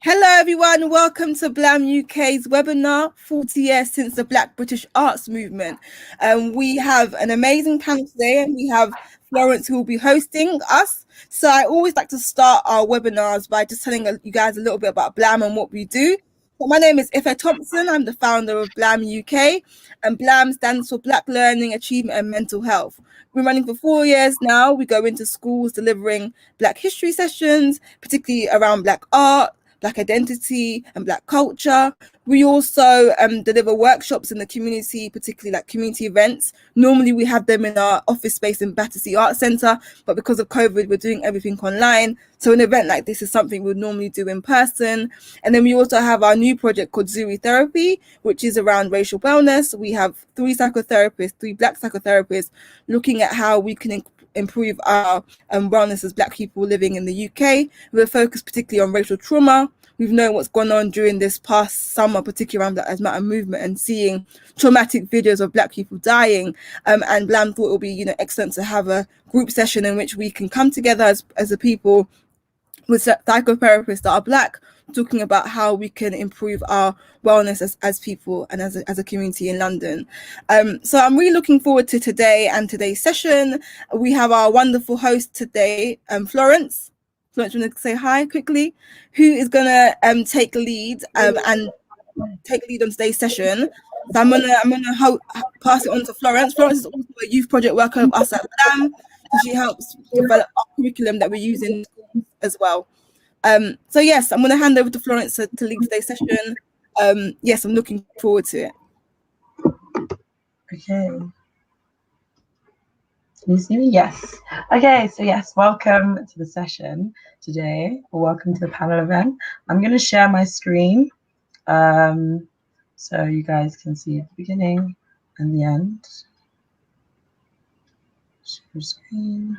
Hello everyone, welcome to BLAM UK's webinar, 40 years since the Black British Arts Movement. We have an amazing panel today and we have Florence who will be hosting us. So I always like to start our webinars by just telling you guys a little bit about BLAM and what we do. So my name is Ife Thompson, I'm the founder of BLAM UK, and BLAM stands for Black Learning, Achievement and Mental Health. We're running for 4 years now. We go into schools delivering Black history sessions, particularly around Black art, Black identity and Black culture. We also deliver workshops in the community, particularly like community events. Normally we have them in our office space in Battersea Arts Centre, but because of COVID, we're doing everything online. So an event like this is something we'd normally do in person. And then we also have our new project called Zuri Therapy, which is around racial wellness. We have three Black psychotherapists looking at how we can improve our wellness as Black people living in the UK. We're focused particularly on racial trauma. We've known what's gone on during this past summer, particularly around Black Lives Matter movement, and seeing traumatic videos of Black people dying. And BLAM thought it would be, excellent to have a group session in which we can come together as a people with psychotherapists that are Black, talking about how we can improve our wellness as people and as a community in London. So I'm really looking forward to today and today's session. We have our wonderful host today, Florence. Florence, you want to say hi quickly? Who is going to take lead and take lead on today's session. So I'm gonna pass it on to Florence. Florence is also a youth project worker with us at BLAM. So she helps develop our curriculum that we use in schools as well. So yes, I'm going to hand over to Florence to lead today's session. Yes, I'm looking forward to it. Okay. Can you see me? Yes. Okay, so yes, welcome to the session today, or welcome to the panel event. I'm going to share my screen so you guys can see at the beginning and the end. Share screen.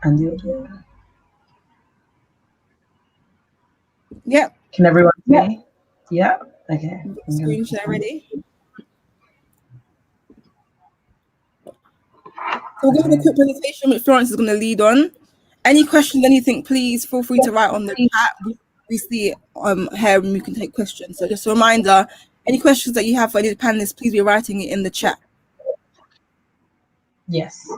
And the audio. Yep. Can everyone see? Yeah. Okay. Screen share ready. So we're going to have a quick presentation which Florence is going to lead on. Any questions, anything, please feel free to write on the chat. We see it here and we can take questions. So just a reminder, any questions that you have for any panelists, please be writing it in the chat. Yes.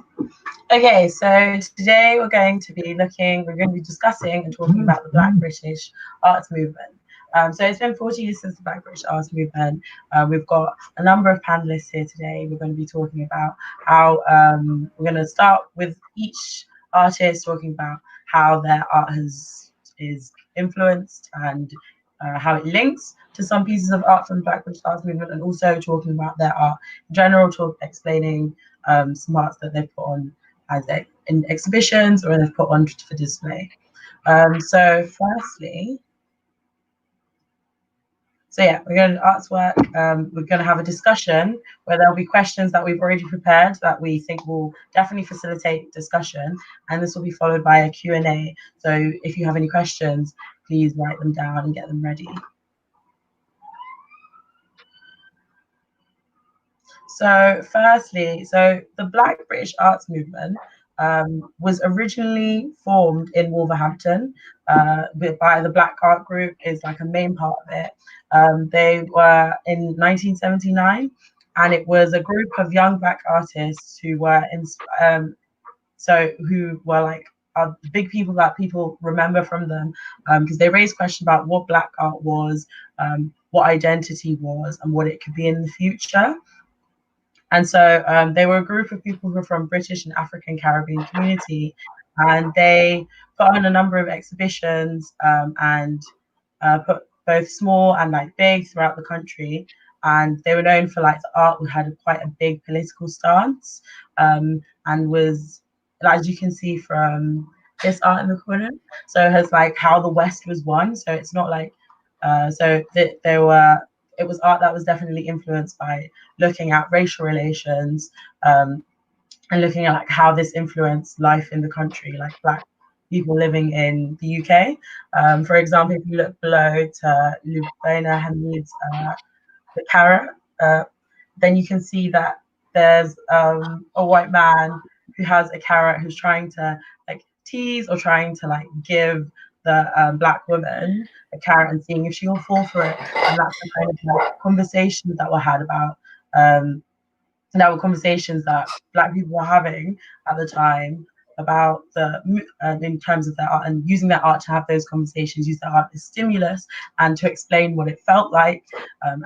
Okay, so today we're going to be discussing and talking about the Black British Arts Movement. So it's been 40 years since the Black British Arts Movement. We've got a number of panelists here today. We're going to be talking about how we're going to start with each artist talking about how their art is influenced and how it links to some pieces of art from the Black British Arts Movement, and also talking about their art in general, explaining some arts that they've put on as in exhibitions or they've put on for display. So we're going to artwork. We're going to have a discussion where there'll be questions that we've already prepared that we think will definitely facilitate discussion, and this will be followed by a Q&A. So if you have any questions, please write them down and get them ready. So the Black British Arts Movement was originally formed in Wolverhampton by the Black Art Group, is like a main part of it. They were in 1979, and it was a group of young Black artists who were like are the big people that people remember from them, because they raised questions about what Black art was, what identity was, and what it could be in the future. And so they were a group of people who were from British and African Caribbean community, and they put on a number of exhibitions and put both small and like big throughout the country. And they were known for like the art had quite a big political stance, and was, as you can see from this art in the corner, so it has like how the West was won. So it's not like it was art that was definitely influenced by looking at racial relations, and looking at like how this influenced life in the country, like Black people living in the UK. For example, if you look below to Lubena Hamid's The Carrot, then you can see that there's a white man who has a carrot who's trying to like tease or trying to like give the black woman a carrot and seeing if she will fall for it. And that's the kind of like conversations that were had about that were conversations that black people were having at the time about in terms of their art and using their art to have those conversations, use their art as stimulus and to explain what it felt like.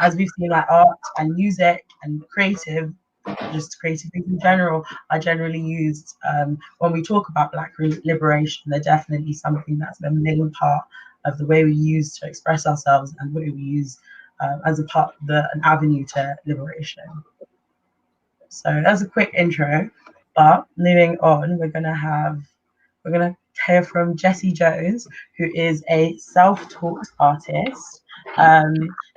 As we've seen, like art and music and just creative things in general are generally used when we talk about black liberation. They're definitely something that's a main part of the way we use to express ourselves and what we use as an avenue to liberation. So that's a quick intro, but moving on, we're gonna hear from Jessie Jones, who is a self-taught artist.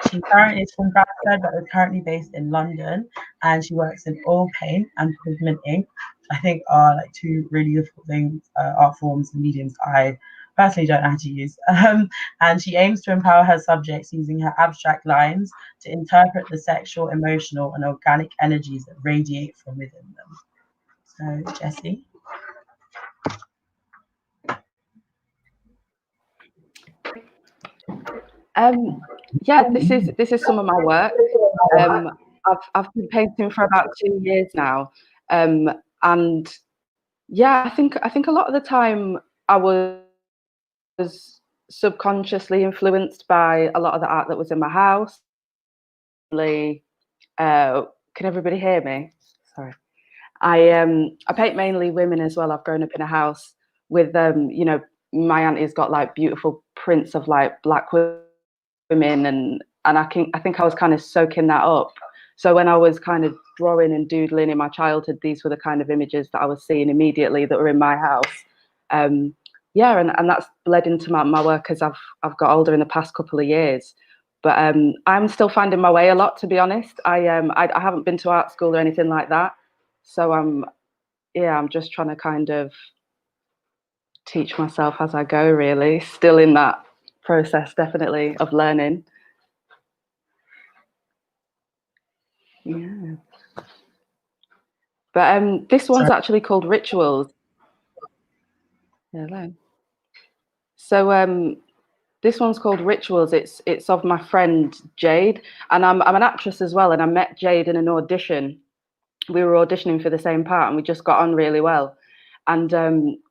She currently is from Bradford, but is currently based in London, and she works in oil paint and pigment ink. I think are like two really difficult things, art forms and mediums I personally don't know how to use. And she aims to empower her subjects using her abstract lines to interpret the sexual, emotional, and organic energies that radiate from within them. So, Jessie. Yeah, this is some of my work. I've been painting for about 2 years now, and yeah, I think a lot of the time I was subconsciously influenced by a lot of the art that was in my house. Can everybody hear me? Sorry. I paint mainly women as well. I've grown up in a house with you know, my auntie's got like beautiful prints of like black women, and I think I was kind of soaking that up. So when I was kind of drawing and doodling in my childhood, these were the kind of images that I was seeing immediately that were in my house. Yeah, and that's bled into my work as I've got older in the past couple of years. But I'm still finding my way a lot, to be honest. I haven't been to art school or anything like that, so I'm just trying to kind of teach myself as I go, really. Still in that process, definitely, of learning. Yeah. But this one's actually called Rituals. Hello. So this one's called Rituals. It's of my friend Jade, and I'm an actress as well. And I met Jade in an audition. We were auditioning for the same part, and we just got on really well. And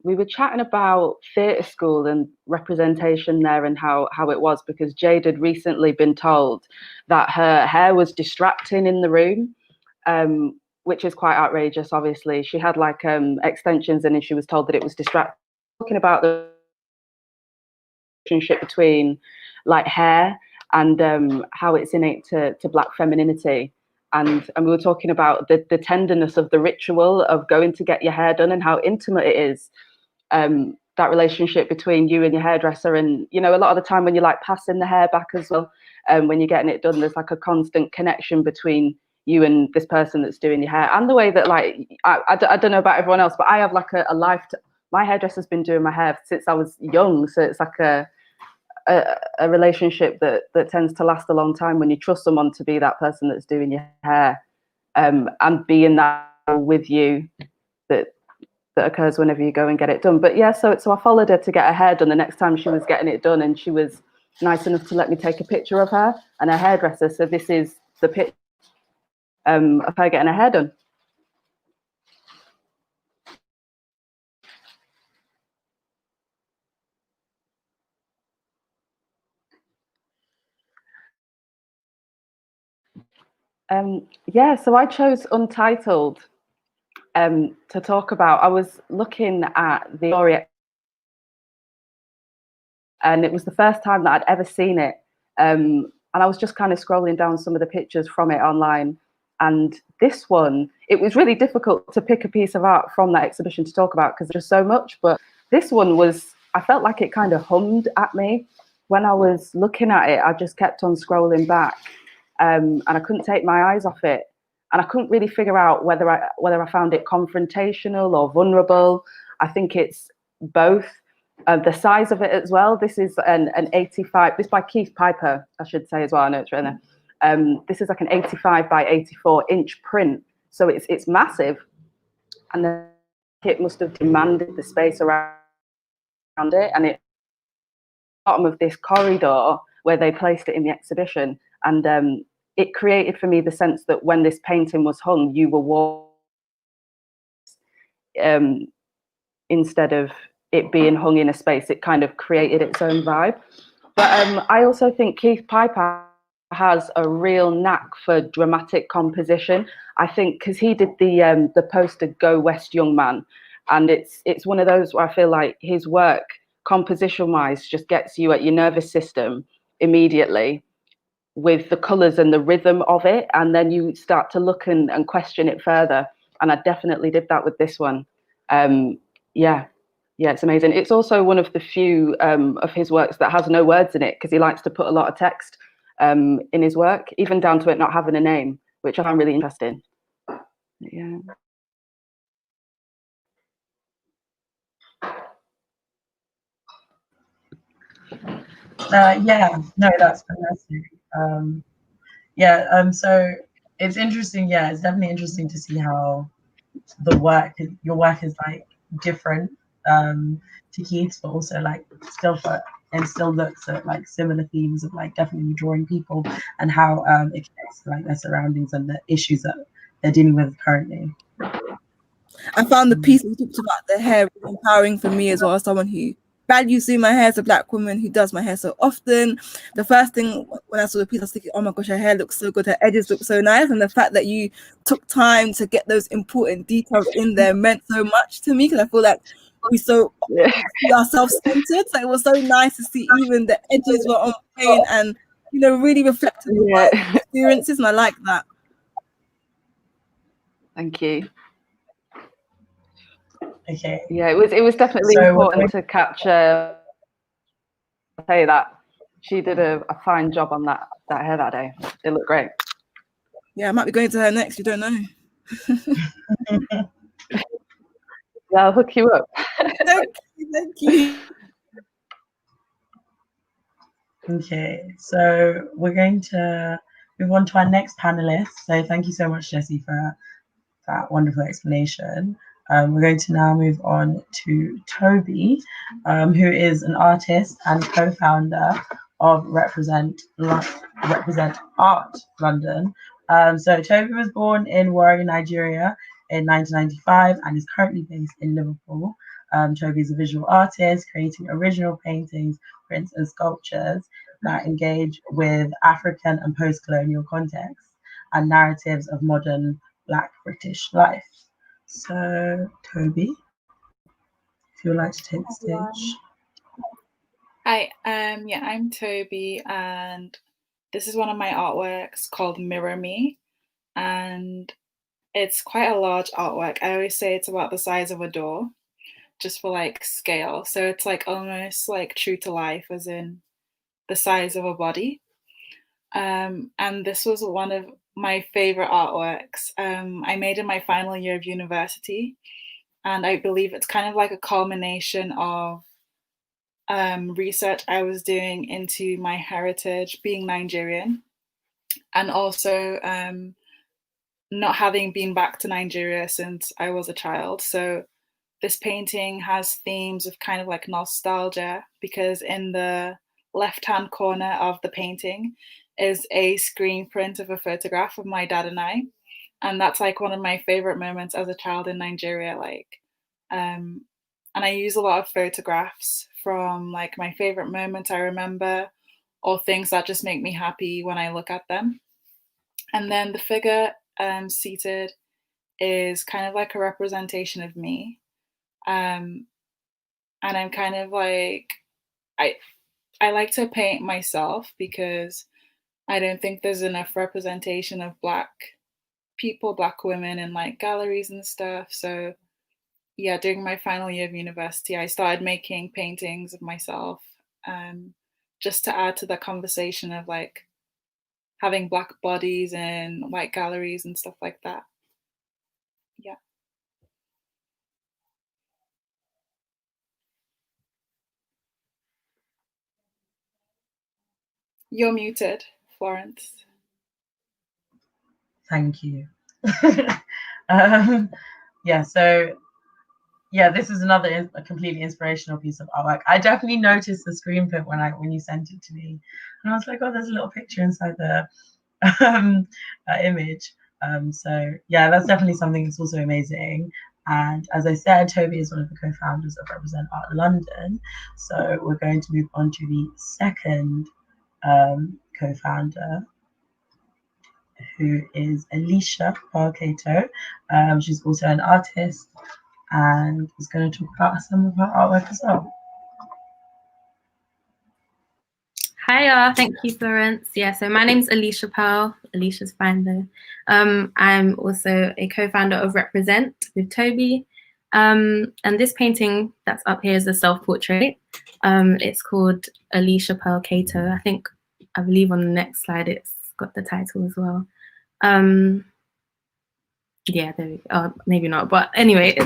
we were chatting about theatre school and representation there and how it was, because Jade had recently been told that her hair was distracting in the room, which is quite outrageous, obviously. She had like extensions in and she was told that it was distracting. Talking about the relationship between like hair and how it's innate to Black femininity. And we were talking about the tenderness of the ritual of going to get your hair done and how intimate it is, that relationship between you and your hairdresser. And, you know, a lot of the time when you're like passing the hair back as well, when you're getting it done, there's like a constant connection between you and this person that's doing your hair. And the way that like, I don't know about everyone else, but I have like a life. My hairdresser's been doing my hair since I was young. So it's like a relationship that tends to last a long time when you trust someone to be that person that's doing your hair, and being that with you that occurs whenever you go and get it done. But yeah, so I followed her to get her hair done the next time she was getting it done, and she was nice enough to let me take a picture of her and her hairdresser. So this is the picture of her getting her hair done. Yeah, so I chose Untitled to talk about. I was looking at the story, and it was the first time that I'd ever seen it. And I was just kind of scrolling down some of the pictures from it online. And this one, it was really difficult to pick a piece of art from that exhibition to talk about because there's so much. But this one was, I felt like it kind of hummed at me. When I was looking at it, I just kept on scrolling back, and I couldn't take my eyes off it. And I couldn't really figure out whether I found it confrontational or vulnerable. I think it's both. The size of it as well. This is an 85. This by Keith Piper, I should say as well. I know it's written This is like an 85 by 84 inch print, so it's massive, and then it must have demanded the space around it, and it bottom of this corridor where they placed it in the exhibition, and it created for me the sense that when this painting was hung, you were walking, instead of it being hung in a space, it kind of created its own vibe. But I also think Keith Piper has a real knack for dramatic composition. I think because he did the poster "Go West, Young Man," and it's one of those where I feel like his work, composition-wise, just gets you at your nervous system immediately with the colours and the rhythm of it, and then you start to look and question it further. And I definitely did that with this one. Yeah, it's amazing. It's also one of the few of his works that has no words in it, because he likes to put a lot of text in his work, even down to it not having a name, which I find really interesting. Yeah. Yeah, no, that's fantastic. So it's interesting. Yeah, it's definitely interesting to see how your work is like different to Keith's, but also like still looks at like similar themes of like definitely drawing people and how it connects to like their surroundings and the issues that they're dealing with currently. I found the piece we talked about the hair really empowering for me as well, as someone who values doing my hair, as a Black woman who does my hair so often. The first thing when I saw the piece, I was thinking, oh my gosh, her hair looks so good, her edges look so nice. And the fact that you took time to get those important details in there meant so much to me, because I feel like we so see ourselves centered. So it was so nice to see even the edges were on point and, you know, really reflective of my experiences. And I like that. Thank you. Okay. Yeah, it was definitely important to capture. Say that she did a fine job on that hair that day. It looked great. Yeah, I might be going to her next. You don't know. Yeah, I'll hook you up. Thank you. Okay, so we're going to move on to our next panelist. So thank you so much, Jessie, for that wonderful explanation. We're going to now move on to Toby, who is an artist and co-founder of Represent Art London. So Toby was born in Warri, Nigeria in 1995 and is currently based in Liverpool. Toby is a visual artist, creating original paintings, prints, and sculptures that engage with African and post-colonial contexts and narratives of modern Black British life. So, Toby, if you would like to take the stage. Hi, I'm Toby, and this is one of my artworks called Mirror Me, and it's quite a large artwork. I always say it's about the size of a door, just for like scale. So it's like almost like true to life, as in the size of a body. And this was one of my favorite artworks I made in my final year of university, and I believe it's kind of like a culmination of research I was doing into my heritage, being Nigerian, and also not having been back to Nigeria since I was a child. So this painting has themes of kind of like nostalgia, because in the left-hand corner of the painting is a screen print of a photograph of my dad and I. And that's like one of my favorite moments as a child in Nigeria. And I use a lot of photographs from like my favorite moments I remember, or things that just make me happy when I look at them. And then the figure seated is kind of like a representation of me. And I'm kind of like, I like to paint myself because I don't think there's enough representation of Black people, Black women in like galleries and stuff. So yeah, during my final year of university, I started making paintings of myself, just to add to the conversation of like having Black bodies in white galleries and stuff like that. Yeah. You're muted, Florence. Thank you. Yeah, so yeah, this is another a completely inspirational piece of artwork. I definitely noticed the screen print when you sent it to me, and I was like, oh, there's a little picture inside the image. So yeah, that's definitely something that's also amazing. And as I said, Toby is one of the co-founders of Represent Art London. So we're going to move on to the second co-founder, who is Alicia Parcato. She's also an artist and is going to talk about some of her artwork as well. Hiya, thank you, Florence. Yeah, so my name's Alicia Pearl. Alicia's fine though. I'm also a co-founder of Represent with Toby. And this painting that's up here is a self-portrait. It's called Alicia Pearl Cato. I believe on the next slide it's got the title as well. Yeah, there we go. Oh, maybe not, but anyway,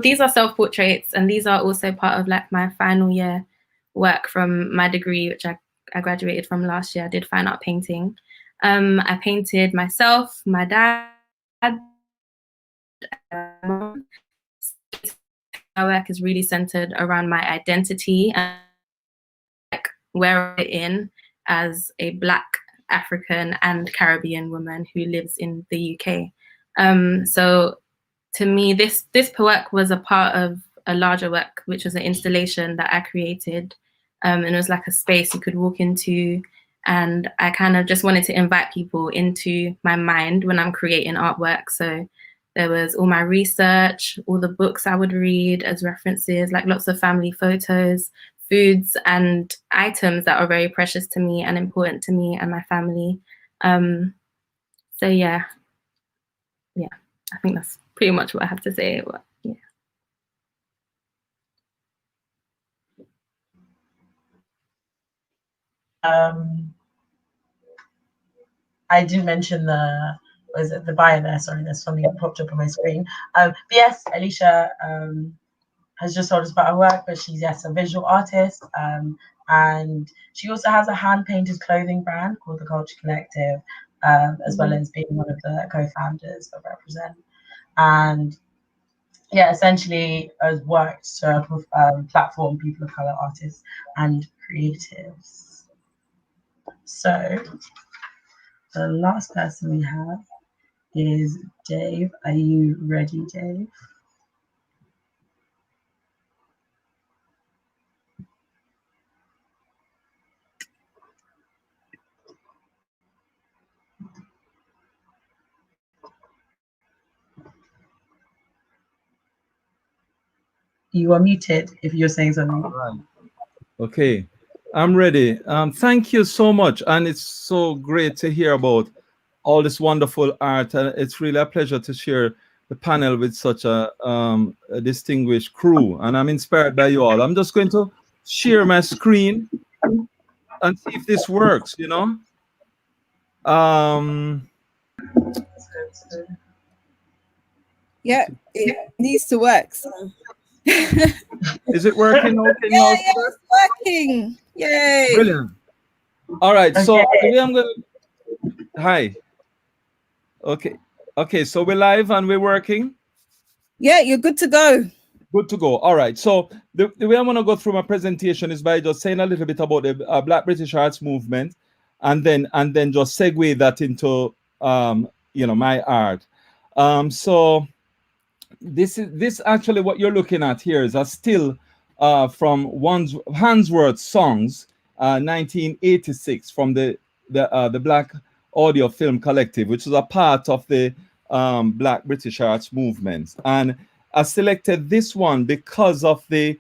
these are self-portraits, and these are also part of like my final year work from my degree, which I graduated from last year. I did fine art painting. I painted myself, my dad, mom. My work is really centered around my identity and like where I'm in as a Black African and Caribbean woman who lives in the UK. So to me, this work was a part of a larger work, which was an installation that I created. And it was like a space you could walk into. And I kind of just wanted to invite people into my mind when I'm creating artwork. So there was all my research, all the books I would read as references, like lots of family photos, foods and items that are very precious to me and important to me and my family. So yeah, I think that's pretty much what I have to say. But, yeah. I didn't mention the bio there. Sorry, there's something that popped up on my screen. But yes, Alicia has just told us about her work, but she's a visual artist, and she also has a hand-painted clothing brand called the Culture Collective, as well as being one of the co-founders of Represent. And yeah, essentially has worked to platform people of color artists and creatives. So the last person we have is Dave. Are you ready, Dave? You are muted if you're saying something. All right. Okay, I'm ready. Thank you so much. And it's so great to hear about all this wonderful art. And it's really a pleasure to share the panel with such a distinguished crew. And I'm inspired by you all. I'm just going to share my screen and see if this works, you know. Yeah, it needs to work. So. Is it working? Yeah, it's working. Yay. Brilliant. All right, okay. So today I'm going to... Hi. Okay, so we're live and we're working? Yeah, you're good to go. Good to go. All right, so the way I'm going to go through my presentation is by just saying a little bit about the Black British arts movement, and then just segue that into my art. So this actually what you're looking at here is a still from Handsworth Songs, 1986, from the Black Audio Film Collective, which is a part of the Black British arts movement. And I selected this one because of the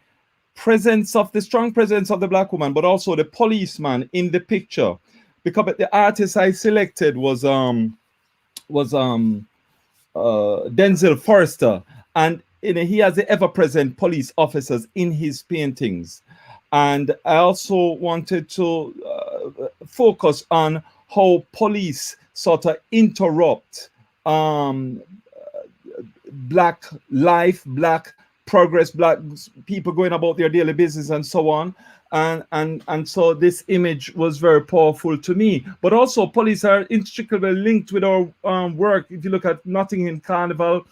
strong presence of the Black woman, but also the policeman in the picture. Because the artist I selected was Denzel Forrester, and he has the ever-present police officers in his paintings. And I also wanted to focus on how police sort of interrupt Black life, Black progress, black people going about their daily business and so on. And so this image was very powerful to me. But also police are intricately linked with our work. If you look at Notting Hill Carnival,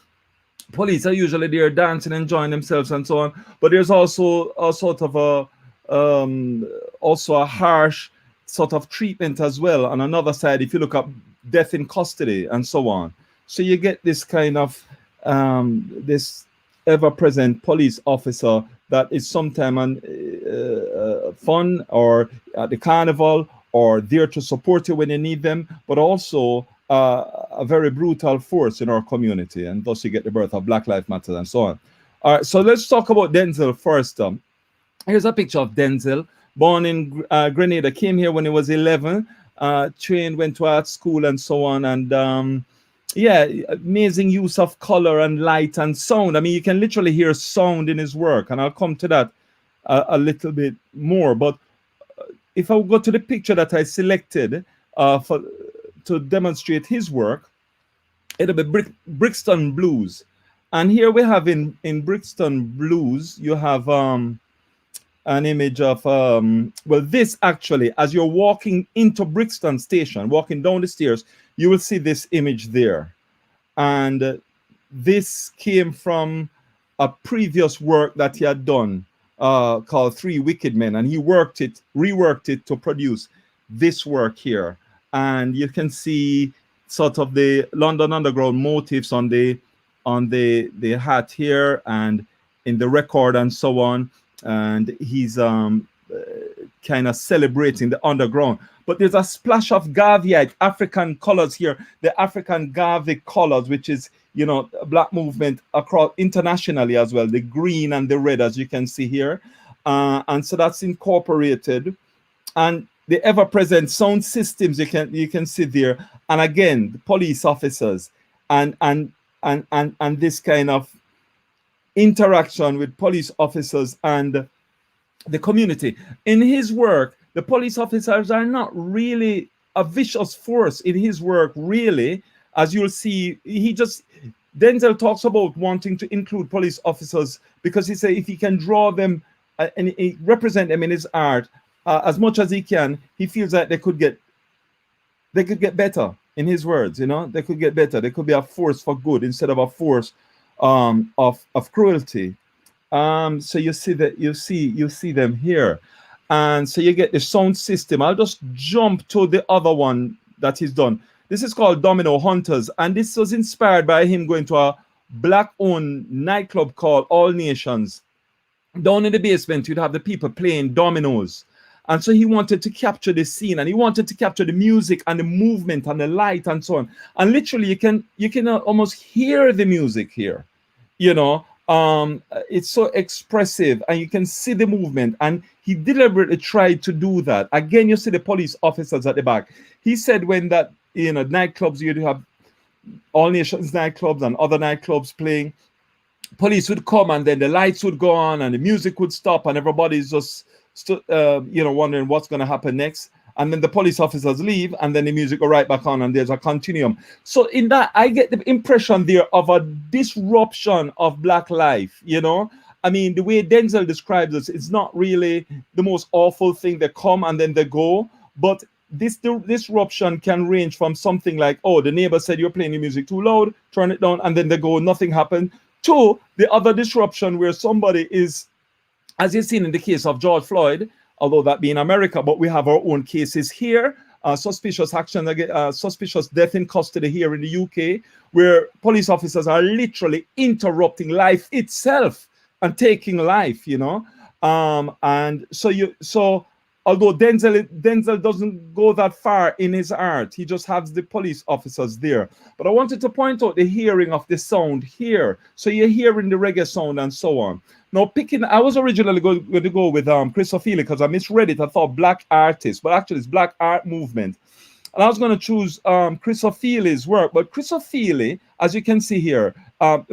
police are usually there dancing, enjoying themselves and so on. But there's also a sort of also a harsh sort of treatment as well. On another side, if you look at death in custody and so on. So you get this kind of this ever-present police officer that is sometimes fun or at the carnival or there to support you when you need them, but also a very brutal force in our community. And thus you get the birth of Black Lives Matter and so on. All right, so let's talk about Denzel first. Here's a picture of Denzel, born in Grenada, came here when he was 11, trained, went to art school and so on. And yeah, amazing use of color and light and sound. I mean, you can literally hear sound in his work, and I'll come to that a little bit more. But if I go to the picture that I selected to demonstrate his work, it'll be Brixton Blues. And here we have in Brixton Blues, you have an image of, well, this actually, as you're walking into Brixton Station, walking down the stairs, you will see this image there. And this came from a previous work that he had done called Three Wicked Men. And he reworked it to produce this work here. And you can see sort of the London Underground motifs on the hat here and in the record and so on. And he's kind of celebrating the underground. But there's a splash of Garveyite African colors here, the African Garvey colors, which is, you know, black movement across internationally as well, the green and the red, as you can see here. And so that's incorporated. And the ever-present sound systems you can see there. And again, the police officers and this kind of interaction with police officers and the community. In his work, the police officers are not really a vicious force in his work, really. As you'll see, Denzel talks about wanting to include police officers because he said if he can draw them and represent them in his art as much as he can, he feels like they could get better. In his words, you know, they could get better. They could be a force for good instead of a force of cruelty. So you see that you see them here, and so you get the sound system. I'll just jump to the other one that he's done. This is called Domino Hunters, and this was inspired by him going to a black-owned nightclub called All Nations. Down in the basement, you'd have the people playing dominoes. And so he wanted to capture the scene, and he wanted to capture the music and the movement and the light and so on. And literally, you can almost hear the music here. You know, it's so expressive, and you can see the movement. And he deliberately tried to do that. Again, you see the police officers at the back. He said when that, you know, nightclubs, you'd have All Nations nightclubs and other nightclubs playing, police would come and then the lights would go on and the music would stop and everybody's just you know, wondering what's going to happen next. And then the police officers leave and then the music go right back on and there's a continuum. So in that, I get the impression there of a disruption of black life, you know. I mean, the way Denzel describes it, it's not really the most awful thing. They come and then they go. But this disruption can range from something like, oh, the neighbor said you're playing the music too loud, turn it down, and then they go, nothing happened. To the other disruption where somebody is, as you've seen in the case of George Floyd, although that be in America, but we have our own cases here, suspicious action, suspicious death in custody here in the UK, where police officers are literally interrupting life itself and taking life, you know. And so although Denzel doesn't go that far in his art, he just has the police officers there. But I wanted to point out the hearing of the sound here. So you're hearing the reggae sound and so on. Now, I was originally going to go with Chris O'Feely because I misread it. I thought black artist, but actually it's black art movement. And I was going to choose Chris O'Feely's work. But Chris O'Feely, as you can see here,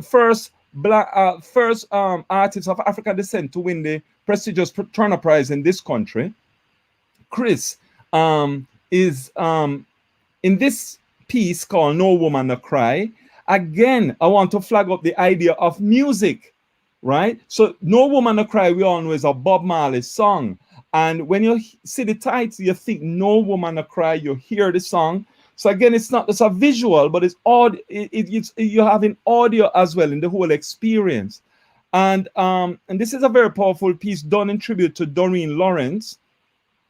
first artist of African descent to win the prestigious Turner Prize in this country. Chris is in this piece called No Woman No Cry. Again, I want to flag up the idea of music right? So No Woman No Cry, we all know, is a Bob Marley song. And when you see the title, you think No Woman No Cry, you hear the song. So again, it's not just a visual, but it's audio. You're having audio as well in the whole experience. And this is a very powerful piece done in tribute to Doreen Lawrence.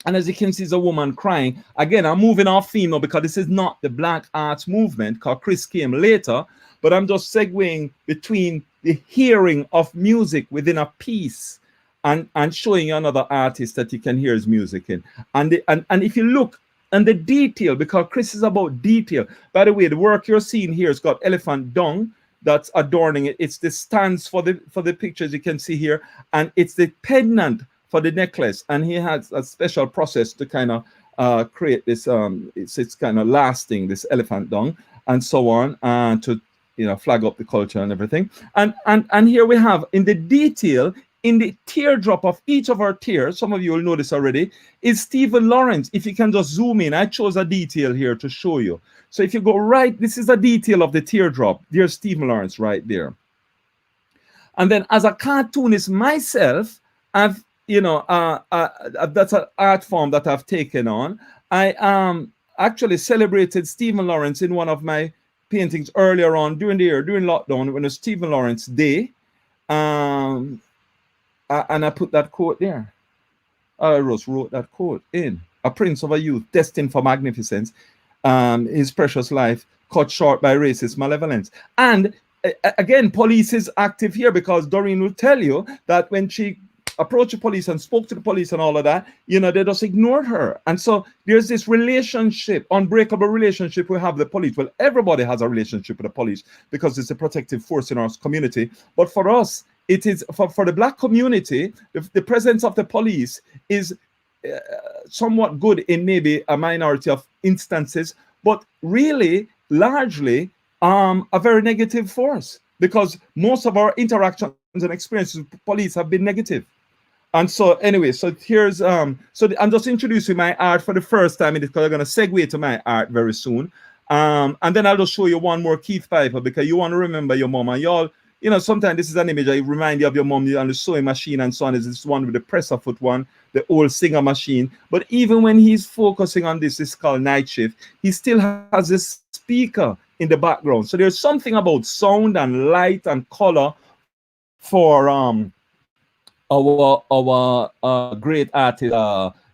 And as you can see, it's a woman crying. Again, I'm moving off theme now because this is not the Black Arts Movement, because Chris came later, but I'm just segueing between the hearing of music within a piece and showing you another artist that you can hear his music in. And if you look and the detail, because Chris is about detail. By the way, the work you're seeing here has got elephant dung that's adorning it. It's the stands for the pictures you can see here, and it's the pendant for the necklace. And he has a special process to kind of create this. It's kind of lasting, this elephant dung and so on, to flag up the culture and everything. And here we have in the detail, in the teardrop of each of our tears, some of you will know this already, is Stephen Lawrence. If you can just zoom in, I chose a detail here to show you. So if you go right, this is a detail of the teardrop. There's Stephen Lawrence right there. And then as a cartoonist myself, I've, that's an art form that I've taken on. I actually celebrated Stephen Lawrence in one of my paintings earlier on during the year, during lockdown, when it was Stephen Lawrence Day. And I put that quote there. I just wrote that quote in. A prince of a youth destined for magnificence, his precious life cut short by racist malevolence. And again, police is active here, because Doreen will tell you that when she approached the police and spoke to the police and all of that, they just ignored her. And so there's this relationship, unbreakable relationship we have with the police. Well, everybody has a relationship with the police because it's a protective force in our community. But for us, it is for the Black community, the presence of the police is somewhat good in maybe a minority of instances, but really, largely, a very negative force, because most of our interactions and experiences with police have been negative. And so anyway, so here's, so I'm just introducing my art for the first time, because I'm going to segue to my art very soon. And then I'll just show you one more Keith Piper, because you want to remember your mom, and y'all, sometimes this is an image I remind you of your mom and the sewing machine and so on. Is this one with the presser foot one, the old singer machine. But even when he's focusing on this, it's called Night Shift, he still has this speaker in the background. So there's something about sound and light and color for our great artist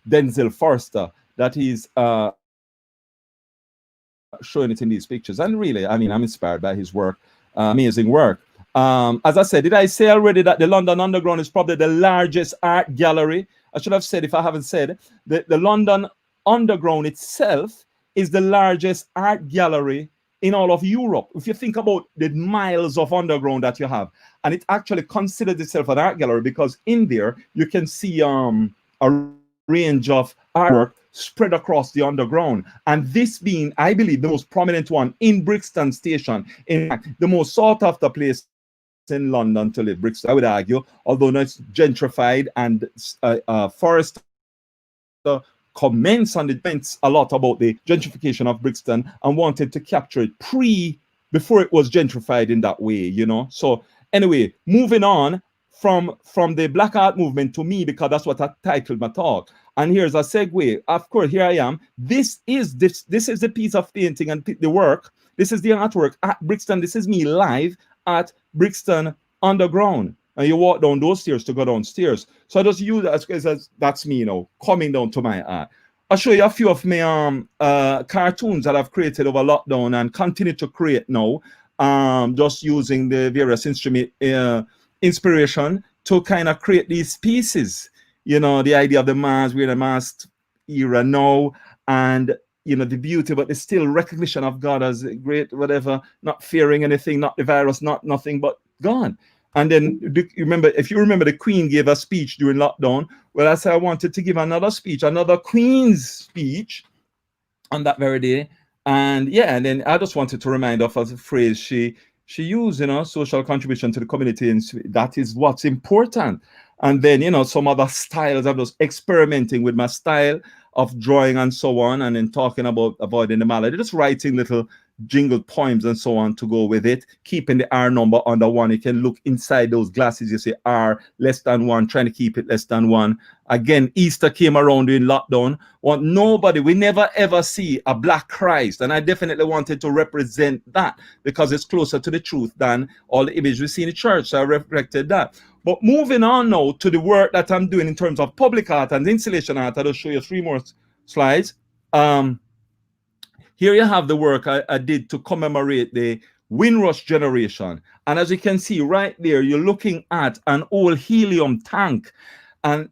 Denzel Forster, that he's showing it in these pictures. And really, I mean, I'm inspired by his work, amazing work. As I said, did I say already that the London Underground is probably the largest art gallery? I should have said, if I haven't said, the London Underground itself is the largest art gallery in all of Europe. If you think about the miles of underground that you have, and it actually considers itself an art gallery, because in there you can see a range of artwork spread across the underground. And this being, I believe, the most prominent one in Brixton Station, in fact, the most sought after place in London to live, Brixton, I would argue, although it's gentrified, and Forrester comments on the events a lot about the gentrification of Brixton and wanted to capture it before it was gentrified in that way, So anyway, moving on from the Black Art Movement to me, because that's what I titled my talk. And here's a segue. Of course, here I am. This is the piece of painting and the work. This is the artwork at Brixton. This is me live at Brixton Underground. And you walk down those stairs to go downstairs. So I just use that as that's me, coming down to my art. I'll show you a few of my cartoons that I've created over lockdown and continue to create now, just using the various inspiration to kind of create these pieces. The idea of the mask, we're in a masked era now, and the beauty, but there's still recognition of God as great, whatever, not fearing anything, not the virus, not nothing but God. And then if you remember, the Queen gave a speech during lockdown. Well, I said I wanted to give another speech, another Queen's speech on that very day. And yeah, and then I just wanted to remind of a phrase she used, social contribution to the community, and that is what's important. And then, some other styles, I was experimenting with my style of drawing and so on, and then talking about avoiding the malady, just writing little jingled poems and so on to go with it, keeping the R number under 1. You can look inside those glasses, you say R less than 1, trying to keep it less than 1. Again, Easter came around during lockdown. We never ever see a black Christ, and I definitely wanted to represent that because it's closer to the truth than all the images we see in the church, so I reflected that. But moving on now to the work that I'm doing in terms of public art and installation art, I'll show you 3 more slides. Here you have the work I did to commemorate the Windrush generation. And as you can see right there, you're looking at an old helium tank. And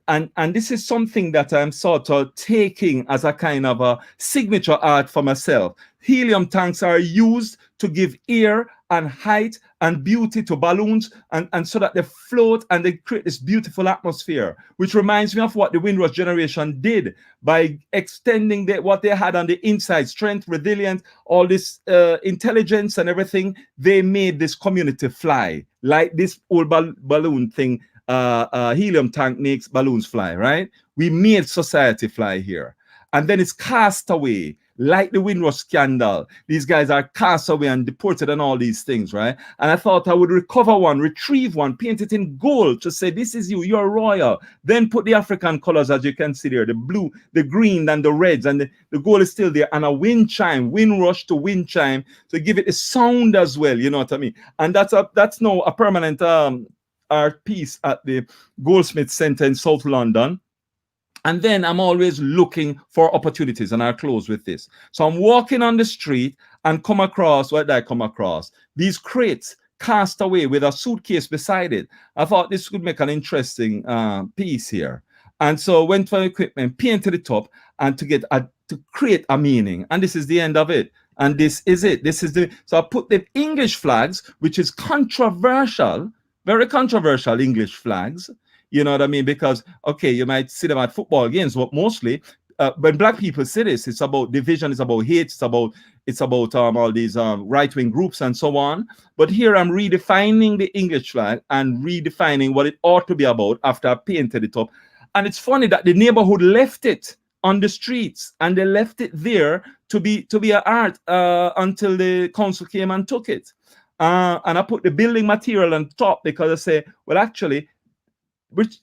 this is something that I'm sort of taking as a kind of a signature art for myself. Helium tanks are used to give air and height and beauty to balloons, and so that they float and they create this beautiful atmosphere, which reminds me of what the Windrush generation did by extending what they had on the inside, strength, resilience, all this intelligence and everything. They made this community fly, like this old balloon thing. Helium tank makes balloons fly, right? We made society fly here. And then it's cast away, like the Windrush scandal. These guys are cast away and deported and all these things, right? And I thought I would recover one, retrieve one, paint it in gold to say, this is you, you're royal. Then put the African colors, as you can see there, the blue, the green, and the reds, and the gold is still there. And a wind chime, Windrush to wind chime, to give it a sound as well, you know what I mean? And that's now a permanent art piece at the Goldsmith Center in South London. And then I'm always looking for opportunities, and I'll close with this. So I'm walking on the street and come across, what did I come across? These crates cast away with a suitcase beside it. I thought this could make an interesting piece here. And so went for equipment, painted it up, and to create a meaning. And this is the end of it. And this is it. So I put the English flags, which is controversial, very controversial English flags. You know what I mean? Because, okay, you might see them at football games, but mostly when black people say this, it's about division, it's about hate, it's about all these right-wing groups and so on. But here I'm redefining the English flag and redefining what it ought to be about after I painted it up. And it's funny that the neighborhood left it on the streets, and they left it there to be an art until the council came and took it. And I put the building material on top because I say, well, actually, which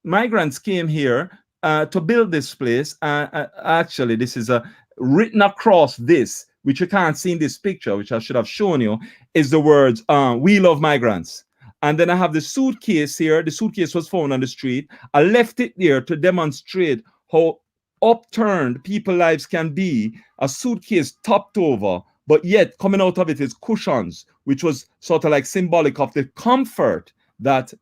migrants came here to build this place. Actually, this is written across this, which you can't see in this picture, which I should have shown you, is the words, "We love migrants." And then I have the suitcase here. The suitcase was found on the street. I left it there to demonstrate how upturned people's lives can be. A suitcase topped over, but yet coming out of it is cushions, which was sort of like symbolic of the comfort that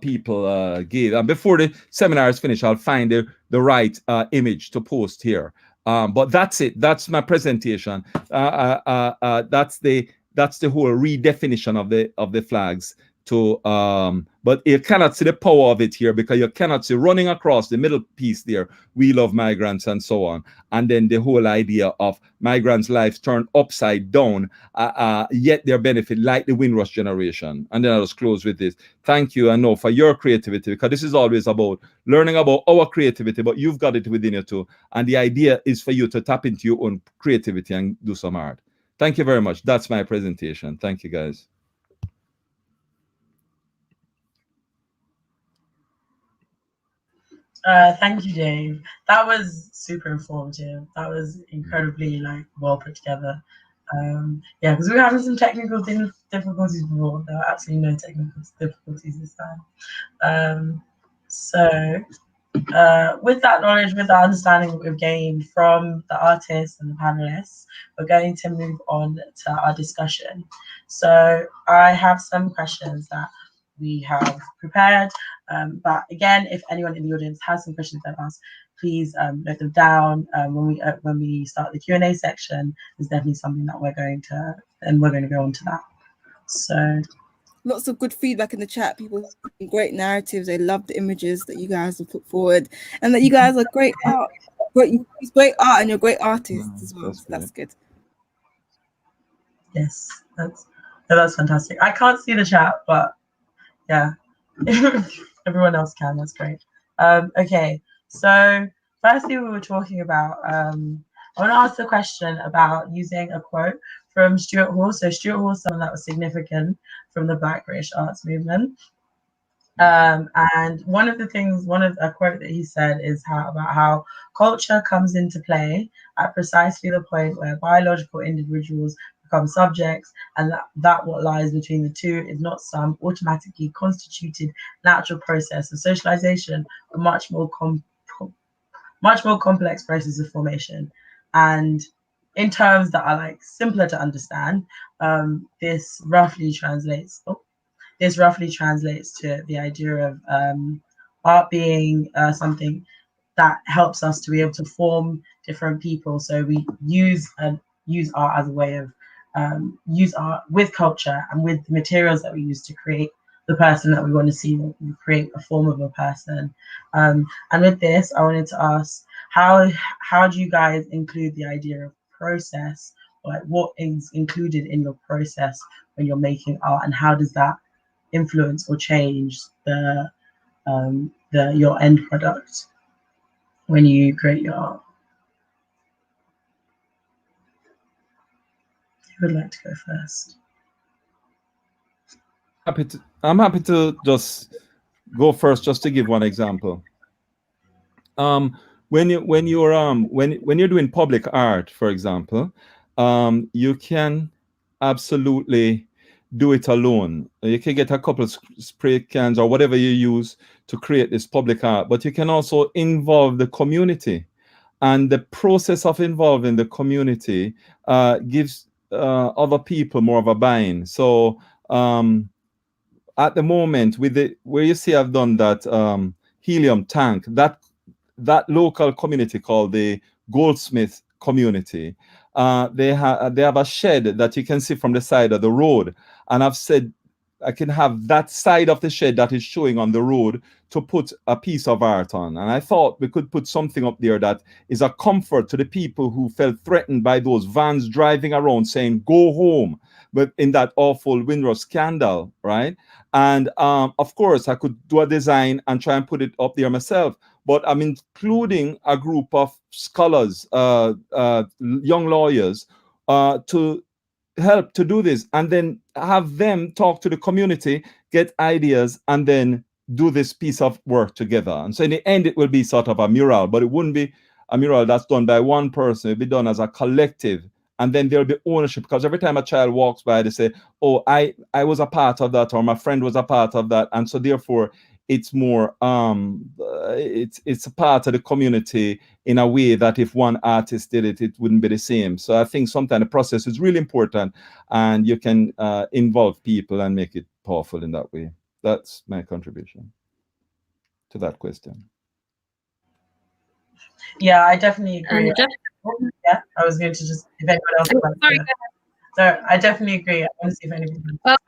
people gave. And before the seminar is finished, I'll find the right image to post here. But that's it. That's my presentation. That's the whole redefinition of the flags. But you cannot see the power of it here because you cannot see running across the middle piece there, "We love migrants," and so on. And then the whole idea of migrants' lives turned upside down, yet their benefit, like the Windrush generation. And then I'll just close with this. Thank you, I know, for your creativity, because this is always about learning about our creativity, but you've got it within you too. And the idea is for you to tap into your own creativity and do some art. Thank you very much. That's my presentation. Thank you, guys. Thank you, Dave. That was super informative. That was incredibly well put together. Yeah, because we were having some technical difficulties before. There were absolutely no technical difficulties this time. So with that knowledge, with that understanding that we've gained from the artists and the panelists, we're going to move on to our discussion. So I have some questions that we have prepared. But again, if anyone in the audience has some questions to ask, please note them down. When we start the Q&A section, there's definitely something that we're going to go on to that. So lots of good feedback in the chat. People great narratives. They love the images that you guys have put forward, and that you guys are great art. It's great art, and you're great artists as well. So that's good. Yes, that's fantastic. I can't see the chat, but yeah, everyone else can. That's great. Okay, so firstly, we were talking about I want to ask the question about using a quote from Stuart Hall. So Stuart Hall is someone that was significant from the Black British arts movement. And one of a quote that he said is about how culture comes into play at precisely the point where biological individuals become subjects, and that what lies between the two is not some automatically constituted natural process of socialization, but much more complex process of formation. And in terms that are like simpler to understand, this roughly translates. This roughly translates to the idea of art being something that helps us to be able to form different people. So we use art as a way of use art with culture and with the materials that we use to create the person that we want to see, we create a form of a person. And with this, I wanted to ask, how do you guys include the idea of process? Like, what is included in your process when you're making art, and how does that influence or change the your end product when you create your art? Who would like to go first? I'm happy to just go first, just to give one example. When you're doing public art, for example, you can absolutely do it alone. You can get a couple of spray cans or whatever you use to create this public art, but you can also involve the community. And the process of involving the community gives other people more of a buy-in. So at the moment, with where you see I've done that helium tank, that local community called the Goldsmith community, they have a shed that you can see from the side of the road, and I've said I can have that side of the shed that is showing on the road to put a piece of art on. And I thought we could put something up there that is a comfort to the people who felt threatened by those vans driving around saying, "Go home," but in that awful Windrush scandal, right? And of course, I could do a design and try and put it up there myself. But I'm including a group of scholars, young lawyers, to help to do this, and then have them talk to the community, get ideas, and then do this piece of work together. And so in the end, it will be sort of a mural, but it wouldn't be a mural that's done by one person. It'll be done as a collective. And then there'll be ownership, because every time a child walks by, they say, "Oh, I was a part of that," or "My friend was a part of that." And so therefore, it's more it's a part of the community in a way that if one artist did it, it wouldn't be the same. So I think sometimes the process is really important, and you can involve people and make it powerful in that way. That's my contribution to that question. Yeah, I definitely agree. And Yeah, I was going to just, if anyone else would like to. So I definitely agree. I want to see if anybody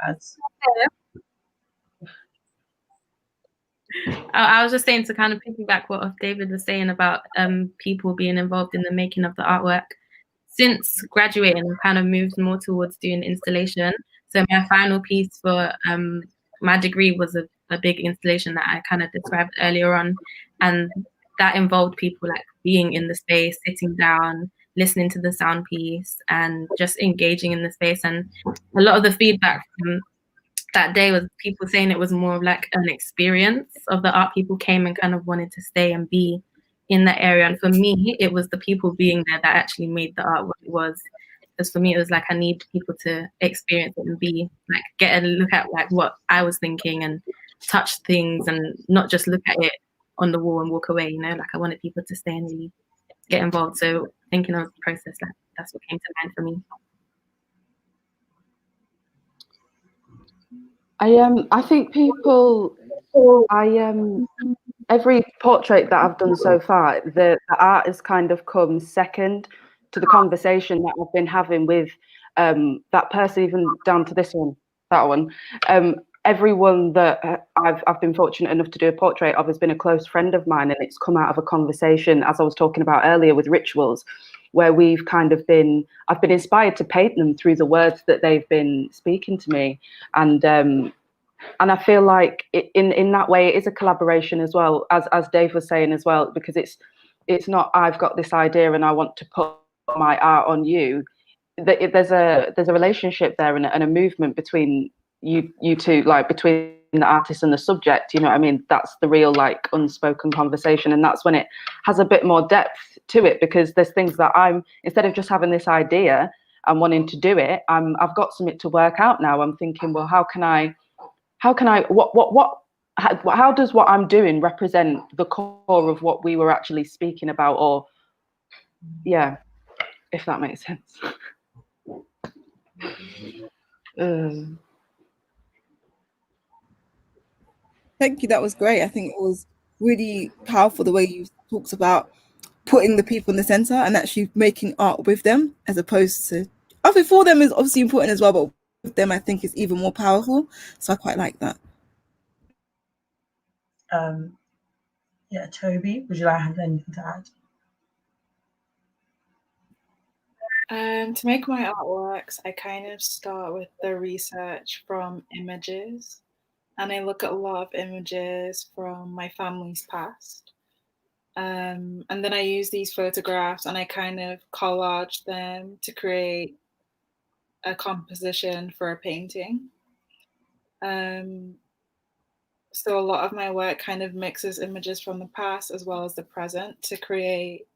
else I was just saying, to kind of piggyback what David was saying about people being involved in the making of the artwork. Since graduating, I've kind of moved more towards doing installation. So my final piece for my degree was a big installation that I kind of described earlier on, and that involved people like being in the space, sitting down, listening to the sound piece, and just engaging in the space. And a lot of the feedback from that day was people saying it was more of like an experience of the art. People came and kind of wanted to stay and be in that area. And for me, it was the people being there that actually made the art what it was. Because for me, it was like I need people to experience it and be like, get a look at like what I was thinking and touch things, and not just look at it on the wall and walk away, you know. Like I wanted people to stay and really get involved. So thinking of the process, like that's what came to mind for me. I think people, every portrait that I've done so far, the art has kind of come second to the conversation that I've been having with that person, even down to this one, that one. Everyone that I've been fortunate enough to do a portrait of has been a close friend of mine, and it's come out of a conversation, as I was talking about earlier with rituals, where we've kind of been, I've been inspired to paint them through the words that they've been speaking to me. And I feel like in that way, it is a collaboration as well, as Dave was saying as well, because it's not, I've got this idea and I want to put my art on you, there's a relationship there and a movement between you two, like between the artist and the subject, you know what I mean? That's the real like unspoken conversation, and that's when it has a bit more depth to it, because there's things that I'm, instead of just having this idea and wanting to do it, I've got something to work out now. I'm thinking, well, how does what I'm doing represent the core of what we were actually speaking about? Or yeah, if that makes sense. Thank you. That was great. I think it was really powerful the way you talked about putting the people in the center and actually making art with them, as opposed to, I think for them is obviously important as well, but with them I think is even more powerful. So I quite like that. Yeah, Toby, would you like to have anything to add? To make my artworks, I kind of start with the research from images, and I look at a lot of images from my family's past. And then I use these photographs and I kind of collage them to create a composition for a painting. So a lot of my work kind of mixes images from the past as well as the present to create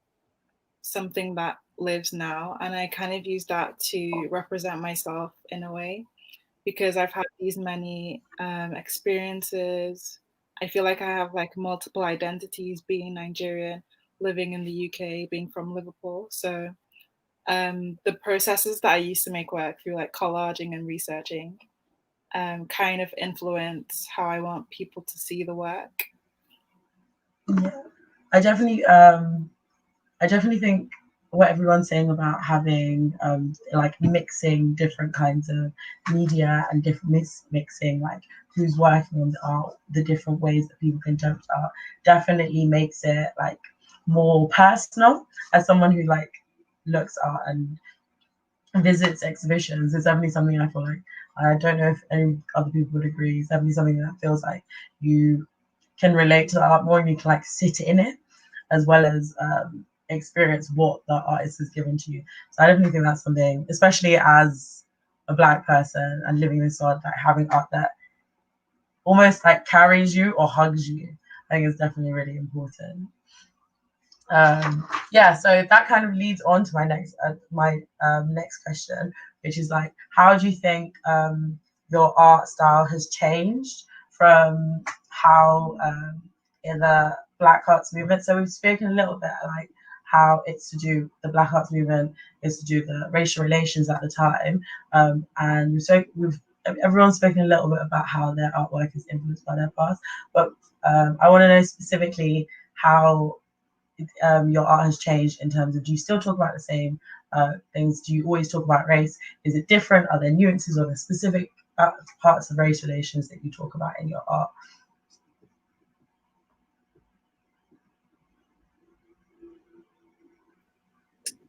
something that lives now. And I kind of use that to represent myself in a way, because I've had these many experiences. I feel like I have like multiple identities, being Nigerian, living in the UK, being from Liverpool. So the processes that I used to make work through like collaging and researching kind of influence how I want people to see the work. Yeah, I definitely think what everyone's saying about having like mixing different kinds of media and different mixing like who's working on the art, the different ways that people can judge art, definitely makes it like more personal. As someone who like looks art and visits exhibitions, it's definitely something I feel like, I don't know if any other people would agree, it's definitely something that feels like you can relate to the art more and you can like sit in it as well as experience what the artist has given to you. So I definitely think that's something, especially as a Black person and living this art, like having art that almost like carries you or hugs you, I think is definitely really important. Yeah, so that kind of leads on to my next question, which is like, how do you think your art style has changed from how in the Black Arts Movement? So we've spoken a little bit like how it's to do, the Black Arts Movement is to do the racial relations at the time, and so everyone's spoken a little bit about how their artwork is influenced by their past, but I want to know specifically how your art has changed in terms of, do you still talk about the same things? Do you always talk about race? Is it different? Are there nuances or the specific parts of race relations that you talk about in your art?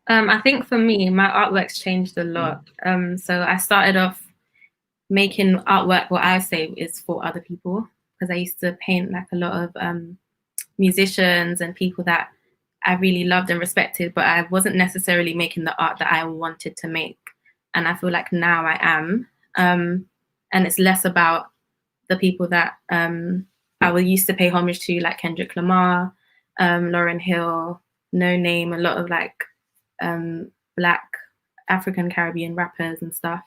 I think for me, my artwork's changed a lot. So I started off making artwork, what I say is for other people, because I used to paint like a lot of musicians and people that I really loved and respected, but I wasn't necessarily making the art that I wanted to make. And I feel like now I am. And it's less about the people that I used to pay homage to, like Kendrick Lamar, Lauryn Hill, No Name, a lot of like Black African Caribbean rappers and stuff.